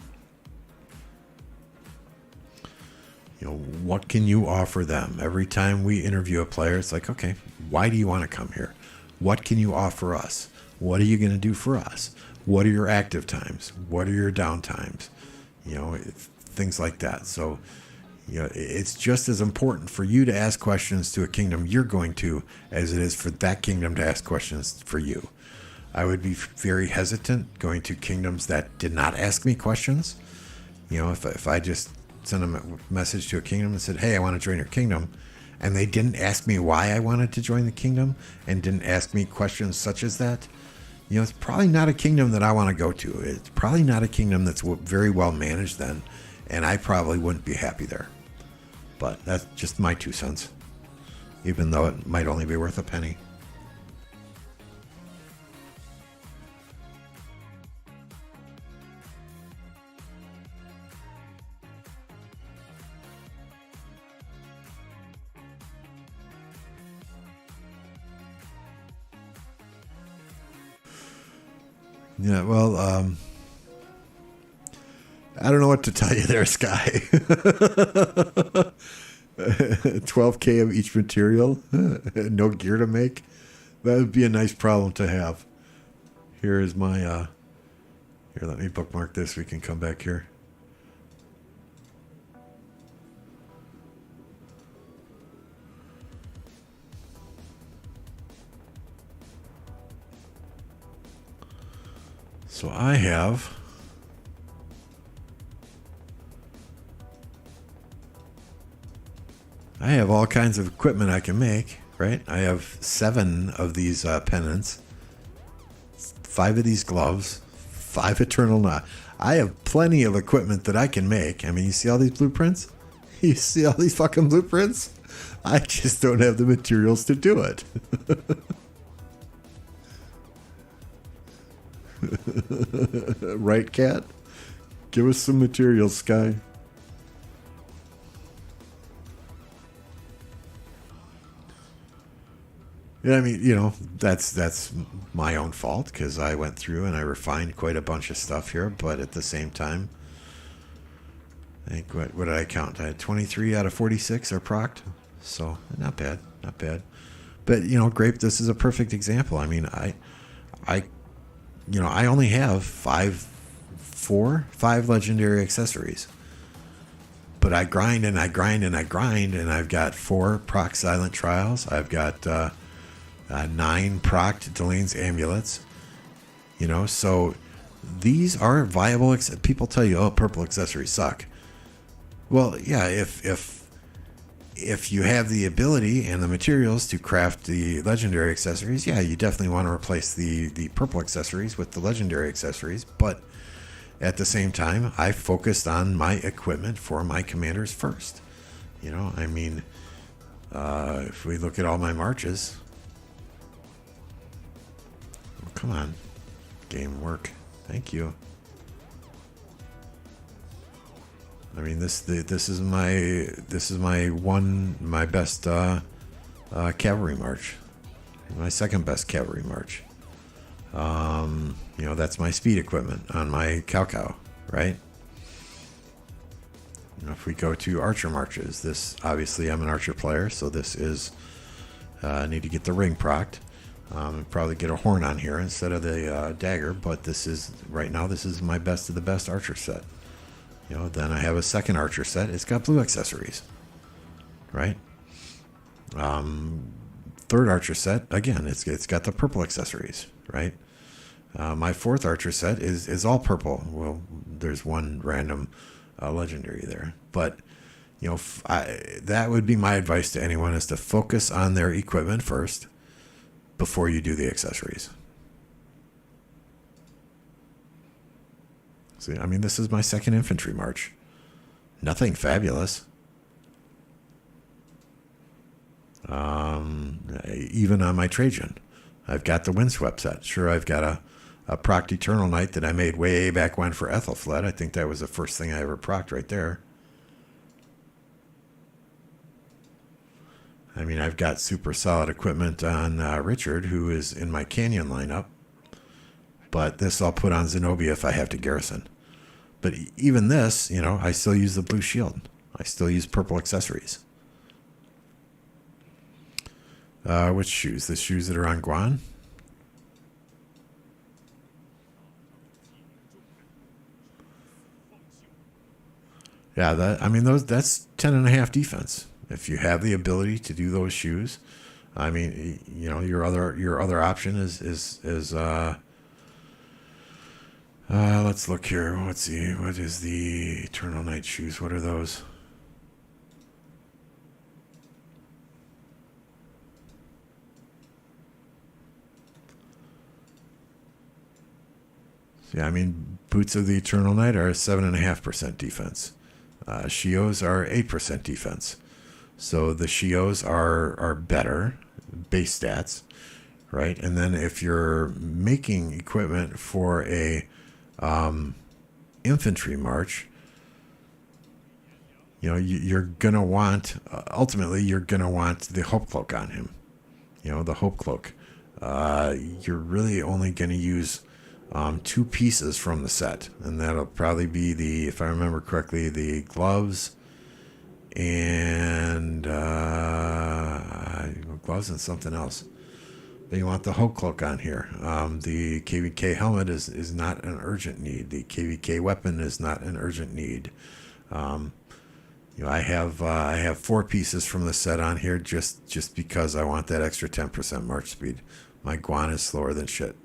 What can you offer them? Every time we interview a player, it's like, okay, why do you want to come here? What can you offer us? What are you going to do for us? What are your active times? What are your down times? Things like that. So, it's just as important for you to ask questions to a kingdom you're going to as it is for that kingdom to ask questions for you. I would be very hesitant going to kingdoms that did not ask me questions. If I just sent a message to a kingdom and said, hey, I want to join your kingdom, and they didn't ask me why I wanted to join the kingdom and didn't ask me questions such as that, it's probably not a kingdom that I want to go to. It's probably not a kingdom that's very well managed then, and I probably wouldn't be happy there. But that's just my 2 cents, even though it might only be worth a penny. Yeah, well, I don't know what to tell you there, Sky. 12K of each material, no gear to make. That would be a nice problem to have. Here is my, here, let me bookmark this. We can come back here. So I have all kinds of equipment I can make, right? I have 7 of these pennants, 5 of these gloves, 5 eternal knot. I have plenty of equipment that I can make. I mean, you see all these blueprints? You see all these fucking blueprints? I just don't have the materials to do it. Right, Cat? Give us some materials, Sky. Yeah, I mean, that's my own fault because I went through and I refined quite a bunch of stuff here, but at the same time, I think, what did I count? I had 23 out of 46 are procced, so not bad. But, Grape, this is a perfect example. I mean, I only have 5 legendary accessories. But I grind and I grind and I grind, and I've got 4 proc silent trials. I've got 9 procced Delane's amulets. So these are viable. People tell you, oh, purple accessories suck. Well, yeah, if you have the ability and the materials to craft the legendary accessories, yeah, you definitely want to replace the purple accessories with the legendary accessories. But at the same time, I focused on my equipment for my commanders first. I mean, if we look at all my marches, oh, come on, game work. Thank you. I mean, this is my best cavalry march, my second best cavalry march. That's my speed equipment on my cow, right? If we go to archer marches, this obviously I'm an archer player, so this is need to get the ring procced. Probably get a horn on here instead of the dagger, but this is my best of the best archer set. Then I have a second archer set. It's got blue accessories, right? Third archer set, again, it's got the purple accessories, right? My fourth archer set is all purple. Well, there's one random legendary there, but that would be my advice to anyone, is to focus on their equipment first before you do the accessories. See, I mean, this is my second infantry march. Nothing fabulous. Even on my Trajan, I've got the windswept set. Sure, I've got a procced Eternal Knight that I made way back when for Ethelfled. I think that was the first thing I ever procced right there. I mean, I've got super solid equipment on Richard, who is in my Canyon lineup. But this I'll put on Zenobia if I have to garrison. But even this, I still use the blue shield. I still use purple accessories. Which shoes? The shoes that are on Guan? Yeah, that's 10.5 defense. If you have the ability to do those shoes, I mean, your other option is let's look here. Let's see. What is the Eternal Knight shoes? What are those? Yeah, I mean, boots of the Eternal Knight are 7.5% defense. Shios are 8% defense. So the Shios are better base stats, right? And then if you're making equipment for a infantry march, you're gonna want ultimately you're gonna want the Hope Cloak on him. The Hope Cloak. You're really only gonna use 2 pieces from the set, and that'll probably be if I remember correctly, the gloves and gloves and something else. But you want the Hope Cloak on here. The KVK helmet is not an urgent need. The KVK weapon is not an urgent need. I have 4 pieces from the set on here just because I want that extra 10% march speed. My Guan is slower than shit.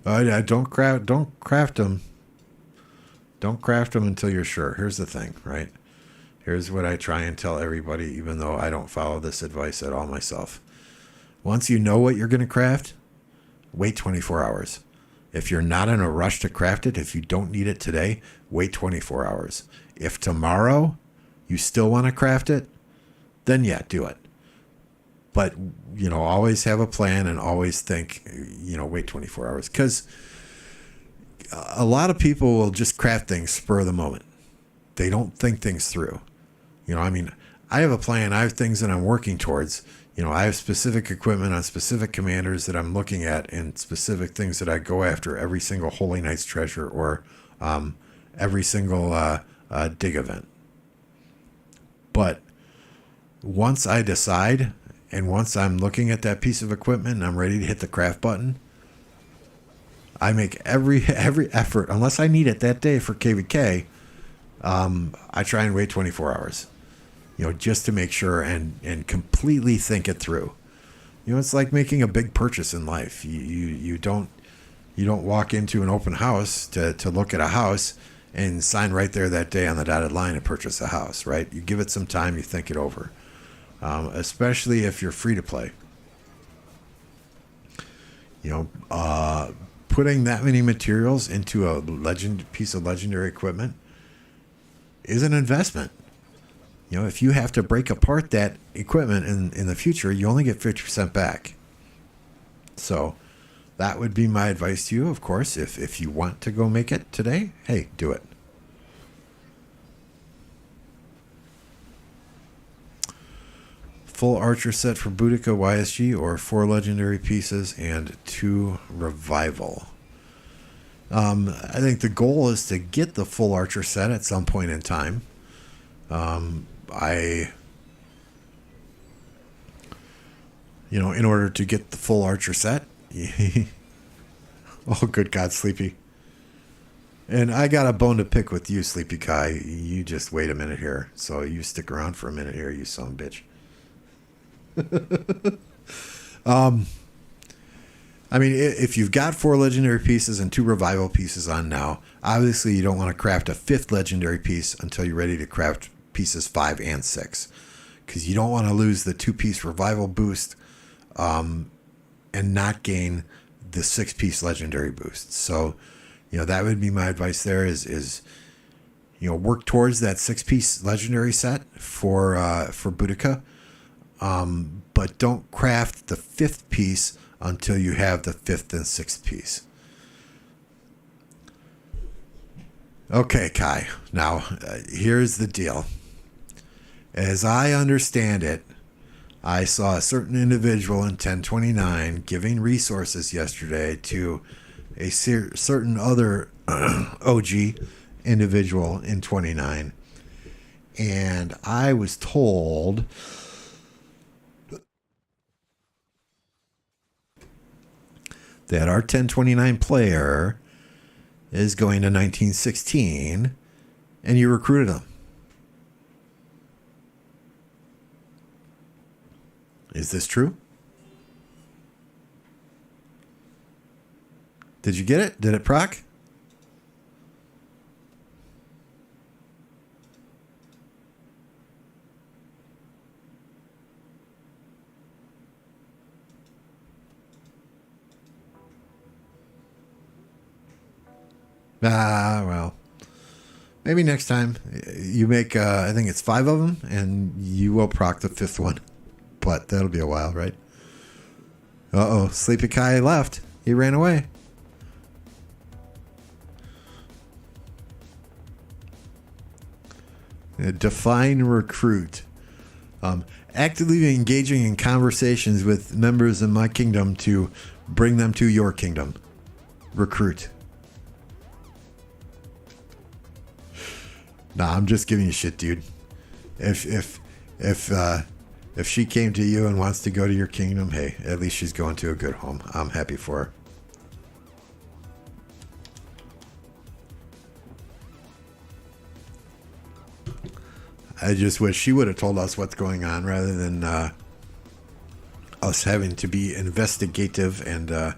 Don't craft them. Don't craft them until you're sure. Here's the thing, right? Here's what I try and tell everybody, even though I don't follow this advice at all myself. Once you know what you're going to craft, wait 24 hours. If you're not in a rush to craft it, if you don't need it today, wait 24 hours. If tomorrow you still want to craft it, then yeah, do it. But, always have a plan and always think, wait 24 hours. Because a lot of people will just craft things spur of the moment. They don't think things through. I have a plan. I have things that I'm working towards. I have specific equipment on specific commanders that I'm looking at, and specific things that I go after every single Holy Knight's treasure or every single dig event. But once I decide, and once I'm looking at that piece of equipment and I'm ready to hit the craft button, I make every effort, unless I need it that day for KVK, I try and wait 24 hours, just to make sure and completely think it through. It's like making a big purchase in life. You don't walk into an open house to look at a house and sign right there that day on the dotted line and purchase a house, right? You give it some time, you think it over. Especially if you're free to play. Putting that many materials into a piece of legendary equipment is an investment. If you have to break apart that equipment in the future, you only get 50% back. So that would be my advice to you, of course. If you want to go make it today, hey, do it. Full archer set for Boudica YSG, or 4 legendary pieces and 2 revival. I think the goal is to get the full archer set at some point in time. In order to get the full archer set, oh, good God, Sleepy. And I got a bone to pick with you, Sleepy Kai. You just wait a minute here. So you stick around for a minute here, you son of a bitch. I mean, if you've got 4 legendary pieces and 2 revival pieces on now, obviously you don't want to craft a 5th legendary piece until you're ready to craft pieces 5 and 6. Because you don't want to lose the 2-piece revival boost and not gain the 6-piece legendary boost. So, that would be my advice there is work towards that 6-piece legendary set for Boudica. But don't craft the 5th piece until you have the 5th and 6th piece. Okay, Kai. Now, here's the deal. As I understand it, I saw a certain individual in 1029 giving resources yesterday to a certain other OG individual in 29. And I was told that our 1029 player is going to 1916 and you recruited him. Is this true? Did you get it? Did it proc? Well, maybe next time you make, I think it's 5 of them, and you will proc the 5th one. But that'll be a while, right? Uh-oh, Sleepy Kai left. He ran away. Define recruit. Actively engaging in conversations with members of my kingdom to bring them to your kingdom. Recruit. Nah, I'm just giving you shit, dude. If she came to you and wants to go to your kingdom, hey, at least she's going to a good home. I'm happy for her. I just wish she would have told us what's going on rather than us having to be investigative and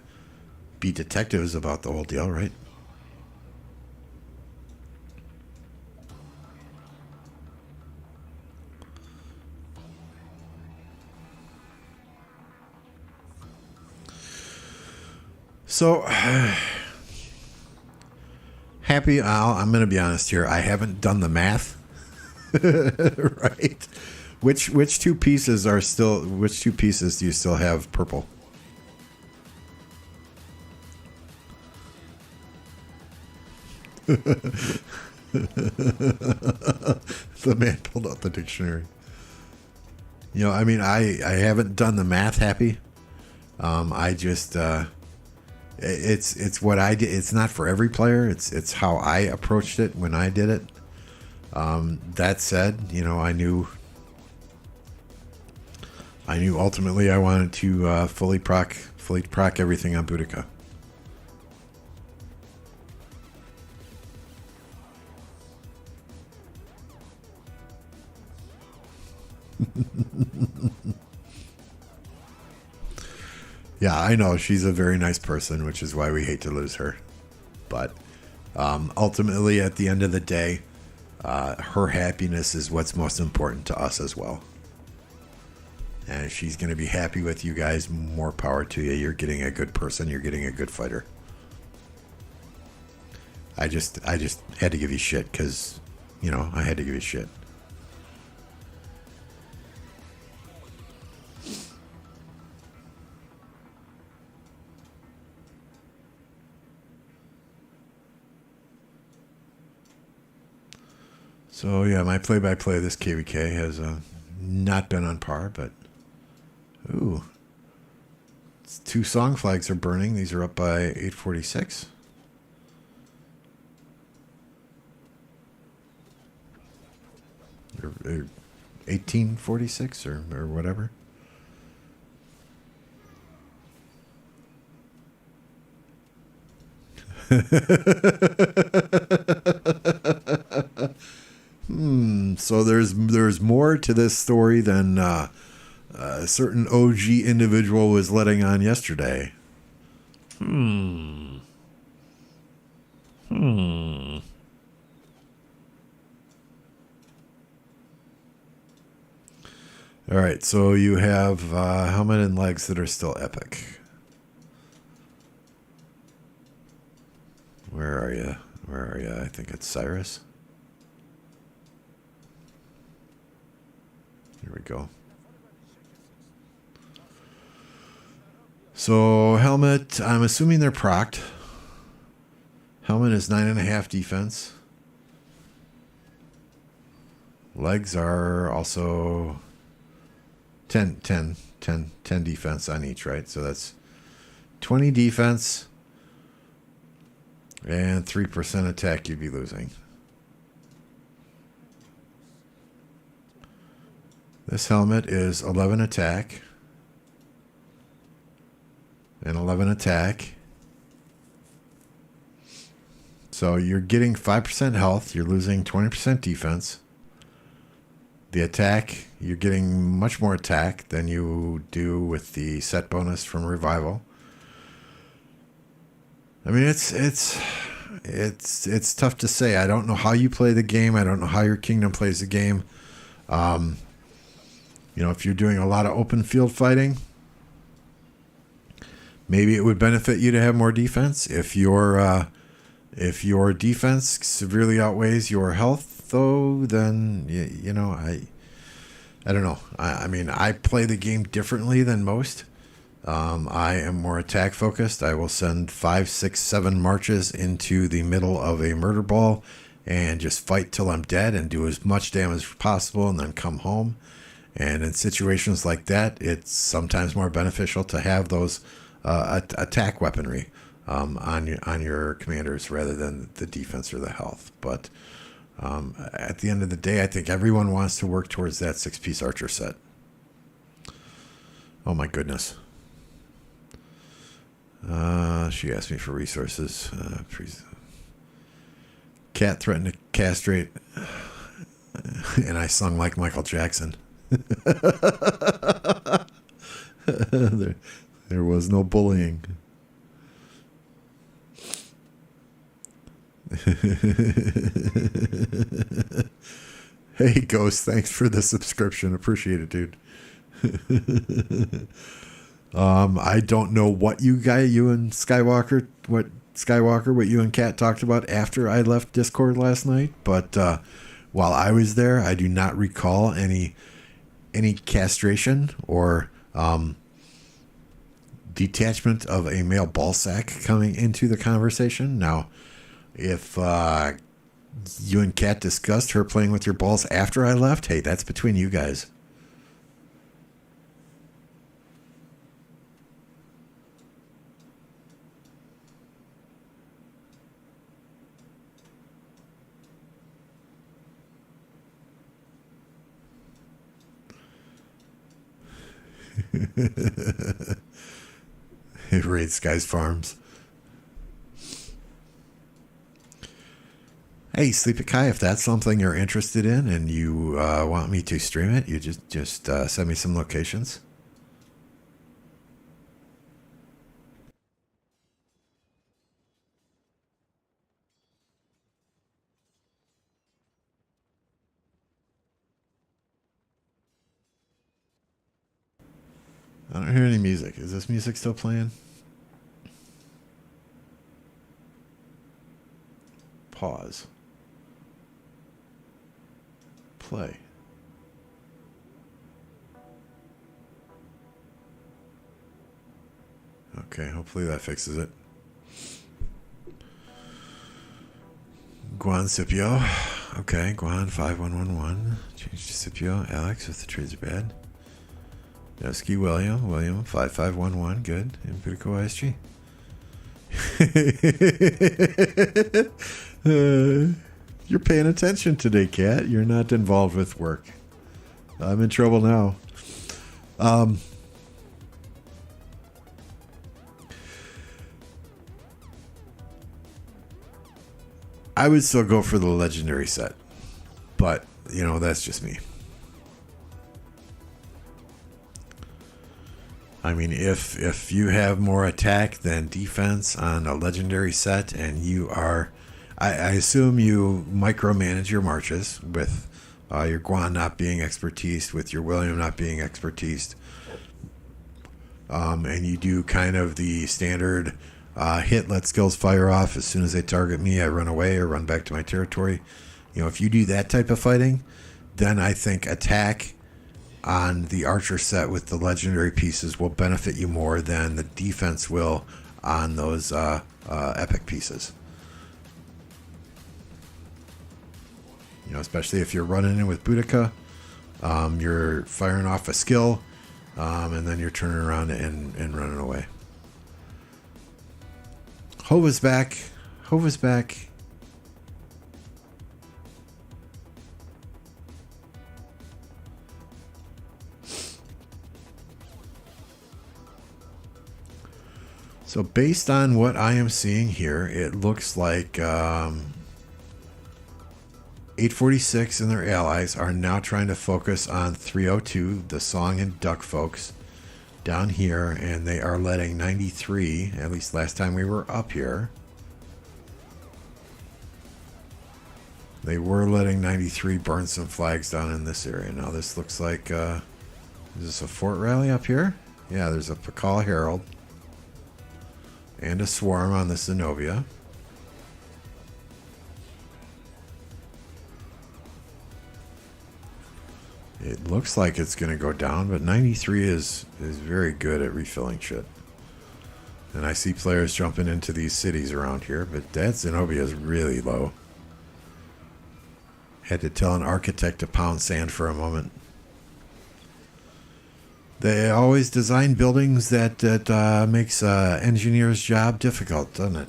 be detectives about the whole deal, right? So, happy, I'm going to be honest here. I haven't done the math. Right? Which 2 pieces are still, which 2 pieces do you still have purple? The man pulled out the dictionary. I mean, I haven't done the math, Happy. I just, it's what I did. It's not for every player. It's how I approached it when I did it. That said, I knew ultimately I wanted to fully proc everything on Boudica. Yeah, I know she's a very nice person, which is why we hate to lose her. But ultimately, at the end of the day, her happiness is what's most important to us as well. And if she's going to be happy with you guys, more power to you. You're getting a good person. You're getting a good fighter. I just had to give you shit because, I had to give you shit. So yeah, my play-by-play of this KVK has not been on par, but ooh, 2 song flags are burning. These are up by 846. Or 1846 or whatever. So there's more to this story than a certain OG individual was letting on yesterday. All right, so you have helmet and legs that are still epic. Where are you? Where are you? I think it's Cyrus. Here we go. So helmet, I'm assuming they're procced. Helmet is 9.5 defense. Legs are also 10 defense on each, right? So that's 20 defense and 3% attack you'd be losing. This helmet is 11 attack and 11 attack. So you're getting 5% health. You're losing 20% defense. The attack, you're getting much more attack than you do with the set bonus from Revival. I mean, it's tough to say. I don't know how you play the game. I don't know how your kingdom plays the game. You know, if you're doing a lot of open field fighting, maybe it would benefit you to have more defense. If your defense severely outweighs your health, though, then you know, I don't know. I mean, I play the game differently than most. I am more attack focused. I will send 5, 6, 7 marches into the middle of a murder ball and just fight till I'm dead and do as much damage as possible and then come home. And in situations like that, it's sometimes more beneficial to have those attack weaponry on your commanders rather than the defense or the health. But at the end of the day, I think everyone wants to work towards that 6-piece archer set. Oh my goodness. She asked me for resources. Cat threatened to castrate, and I sung like Michael Jackson. There was no bullying. Hey, Ghost, thanks for the subscription. Appreciate it, dude. I don't know what you and Skywalker, what you and Kat talked about after I left Discord last night, but while I was there, I do not recall any castration or detachment of a male ball sack coming into the conversation. Now, if you and Kat discussed her playing with your balls after I left, hey, that's between you guys. Raid Skies Farms. Hey, Sleepy Kai, if that's something you're interested in and you want me to stream it, you just send me some locations. I don't hear any music. Is this music still playing? Pause. Play. Okay, hopefully that fixes it. Guan Scipio. Okay, Guan 5111. Change to Scipio. Alex, if the trades are bad. Dusky William 5511. Good. Empirical ISG. You're paying attention today, Kat. You're not involved with work. I'm in trouble now. I would still go for the legendary set, but you know, that's just me. I mean, if you have more attack than defense on a legendary set, and you are, I assume you micromanage your marches with your Guan not being expertise, with your William not being expertise, and you do kind of the standard hit, let skills fire off. As soon as they target me, I run away or run back to my territory. You know, if you do that type of fighting, then I think attack on the archer set with the legendary pieces will benefit you more than the defense will on those epic pieces. You know, especially if you're running in with Boudica, you're firing off a skill, and then you're turning around and running away. Hova's back. Hova's back. So based on what I am seeing here, it looks like 846 and their allies are now trying to focus on 302, the Song and Duck folks down here, and they are letting 93, at least last time we were up here, they were letting 93 burn some flags down in this area. Now this looks like, is this a fort rally up here? Yeah, there's a Pakal Herald and a swarm on the Zenobia. It looks like it's going to go down, but 93 is very good at refilling shit. And I see players jumping into these cities around here, but that Zenobia is really low. Had to tell an architect to pound sand for a moment. They always design buildings that makes engineer's job difficult, doesn't it?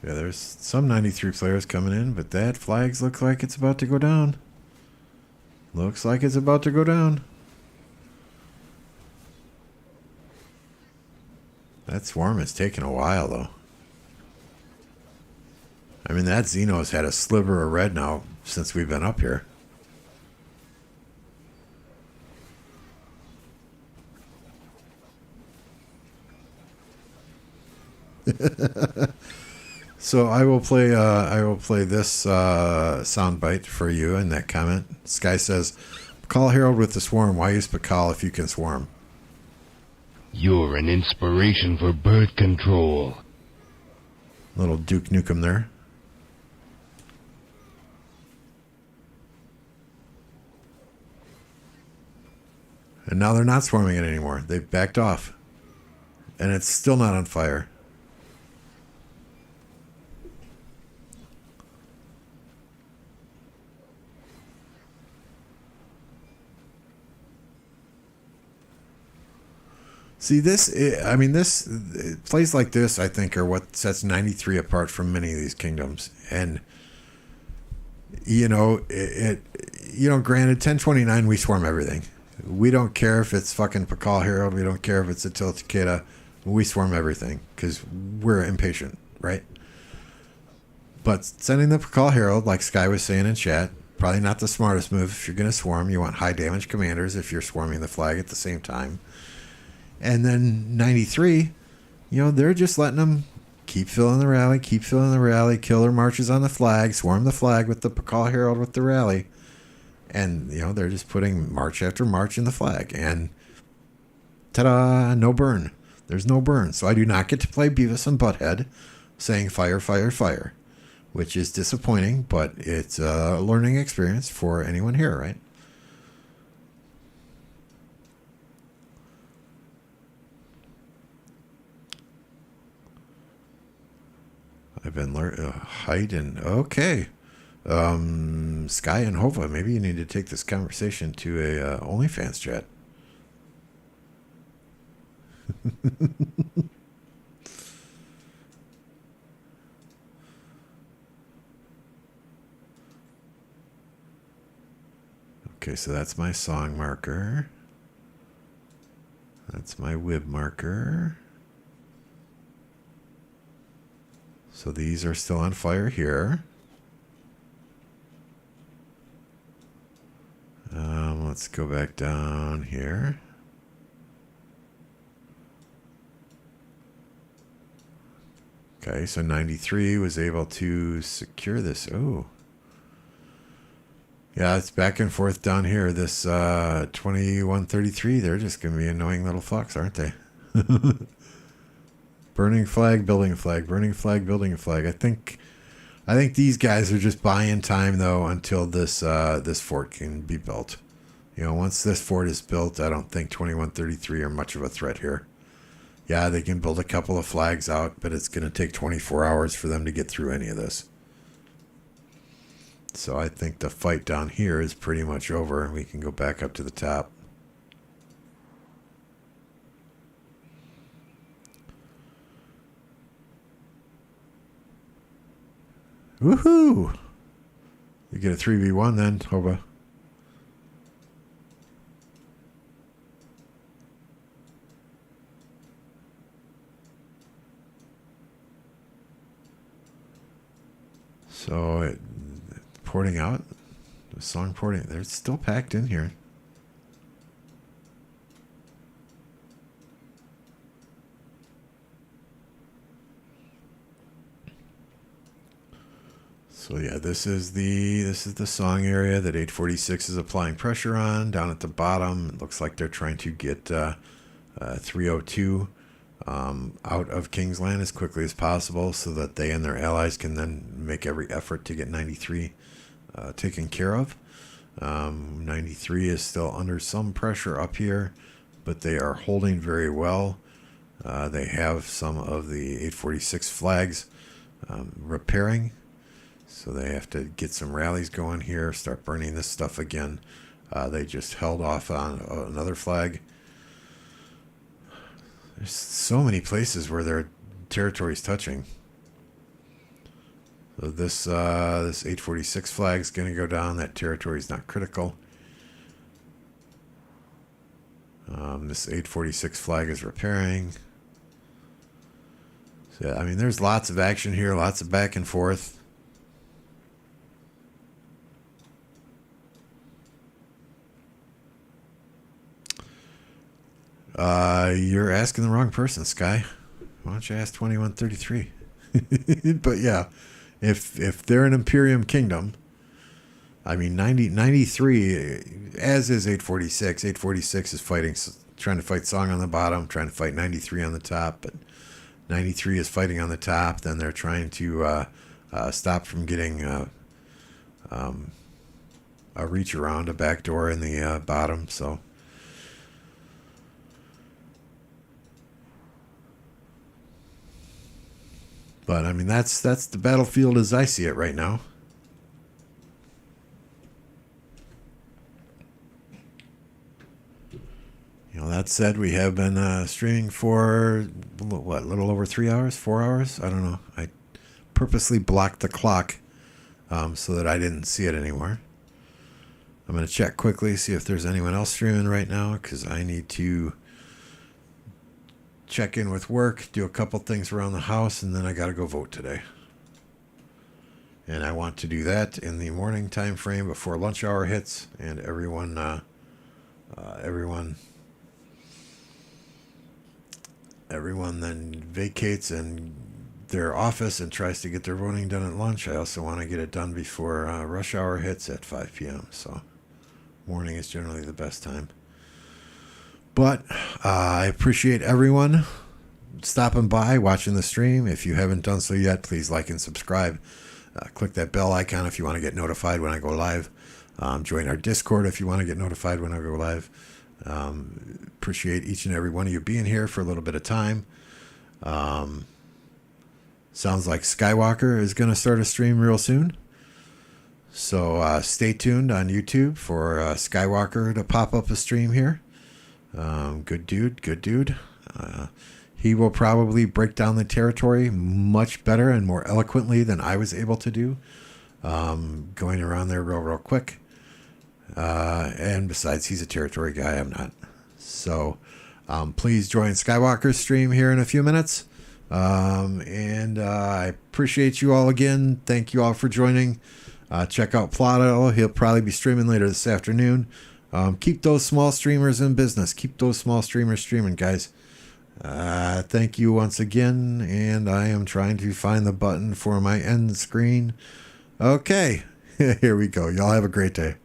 Yeah, there's some 93 players coming in, but that flags look like it's about to go down. Looks like it's about to go down. That swarm is taking a while, though. I mean, that Xeno's had a sliver of red now since we've been up here. So I will play this soundbite for you in that comment. This guy says, "Pakal Herald with the swarm. Why use Pakal if you can swarm?" You're an inspiration for birth control. Little Duke Nukem there. And now they're not swarming it anymore. They've backed off. And it's still not on fire. See, this plays like this, I think, are what sets 93 apart from many of these kingdoms. And, granted, 1029, we swarm everything. We don't care if it's fucking Pakal Herald. We don't care if it's Attila Takeda. We swarm everything because we're impatient, right? But sending the Pakal Herald, like Sky was saying in chat, probably not the smartest move. If you're going to swarm, you want high damage commanders if you're swarming the flag at the same time. And then 93, they're just letting them keep filling the rally, kill their marches on the flag, swarm the flag with the Pakal Herald with the rally. And, they're just putting march after march in the flag. And ta-da, no burn. There's no burn. So I do not get to play Beavis and Butthead saying fire, fire, fire, which is disappointing, but it's a learning experience for anyone here, right? I've been learning height and okay. Sky and Hova, maybe you need to take this conversation to a OnlyFans chat. Okay, so that's my song marker. That's my whib marker. So these are still on fire here. Let's go back down here. Okay, so 93 was able to secure this. Oh. Yeah, it's back and forth down here. This 2133, they're just going to be annoying little fucks, aren't they? Burning flag, building flag, burning flag, building flag. I think these guys are just buying time, though, until this fort can be built. You know, once this fort is built, I don't think 2133 are much of a threat here. Yeah, they can build a couple of flags out, but it's going to take 24 hours for them to get through any of this. So I think the fight down here is pretty much over. We can go back up to the top. Woohoo! You get a 3v1 then, Hoba. So porting out, the song porting, they're still packed in here. So yeah, this is the song area that 846 is applying pressure on. Down at the bottom, it looks like they're trying to get 302 out of Kingsland as quickly as possible so that they and their allies can then make every effort to get 93 taken care of. 93 is still under some pressure up here, but they are holding very well. They have some of the 846 flags repairing, so they have to get some rallies going here, start burning this stuff again. They just held off on another flag. There's so many places where their territory's touching. So this 846 flag is going to go down. That territory is not critical. This 846 flag is repairing. So, yeah, I mean, there's lots of action here, lots of back and forth. You're asking the wrong person, Sky. Why don't you ask 2133? But yeah, if they're an Imperium Kingdom, I mean 93, as is 846. 846 is trying to fight Song on the bottom, trying to fight 93 on the top, but 93 is fighting on the top. Then they're trying to stop from getting a reach around, a back door in the bottom. So. But I mean, that's the battlefield as I see it right now. You know, that said, we have been streaming for what, a little over 3 hours, 4 hours? I don't know. I purposely blocked the clock so that I didn't see it anymore. I'm going to check quickly, see if there's anyone else streaming right now, because I need to check in with work, do a couple things around the house, and then I got to go vote today. And I want to do that in the morning time frame before lunch hour hits, and everyone then vacates and their office and tries to get their voting done at lunch. I also want to get it done before rush hour hits at 5 p.m. So morning is generally the best time. But I appreciate everyone stopping by, watching the stream. If you haven't done so yet, please like and subscribe. Click that bell icon if you want to get notified when I go live. Join our Discord if you want to get notified when I go live. Appreciate each and every one of you being here for a little bit of time. Sounds like Skywalker is going to start a stream real soon. So stay tuned on YouTube for Skywalker to pop up a stream here. Good dude. He will probably break down the territory much better and more eloquently than I was able to do. Going around there real quick. And besides, he's a territory guy. I'm not. So please join Skywalker's stream here in a few minutes. And I appreciate you all again. Thank you all for joining. Check out Plotto. He'll probably be streaming later this afternoon. Keep those small streamers in business. Keep those small streamers streaming, guys. Thank you once again. And I am trying to find the button for my end screen. Okay, here we go. Y'all have a great day.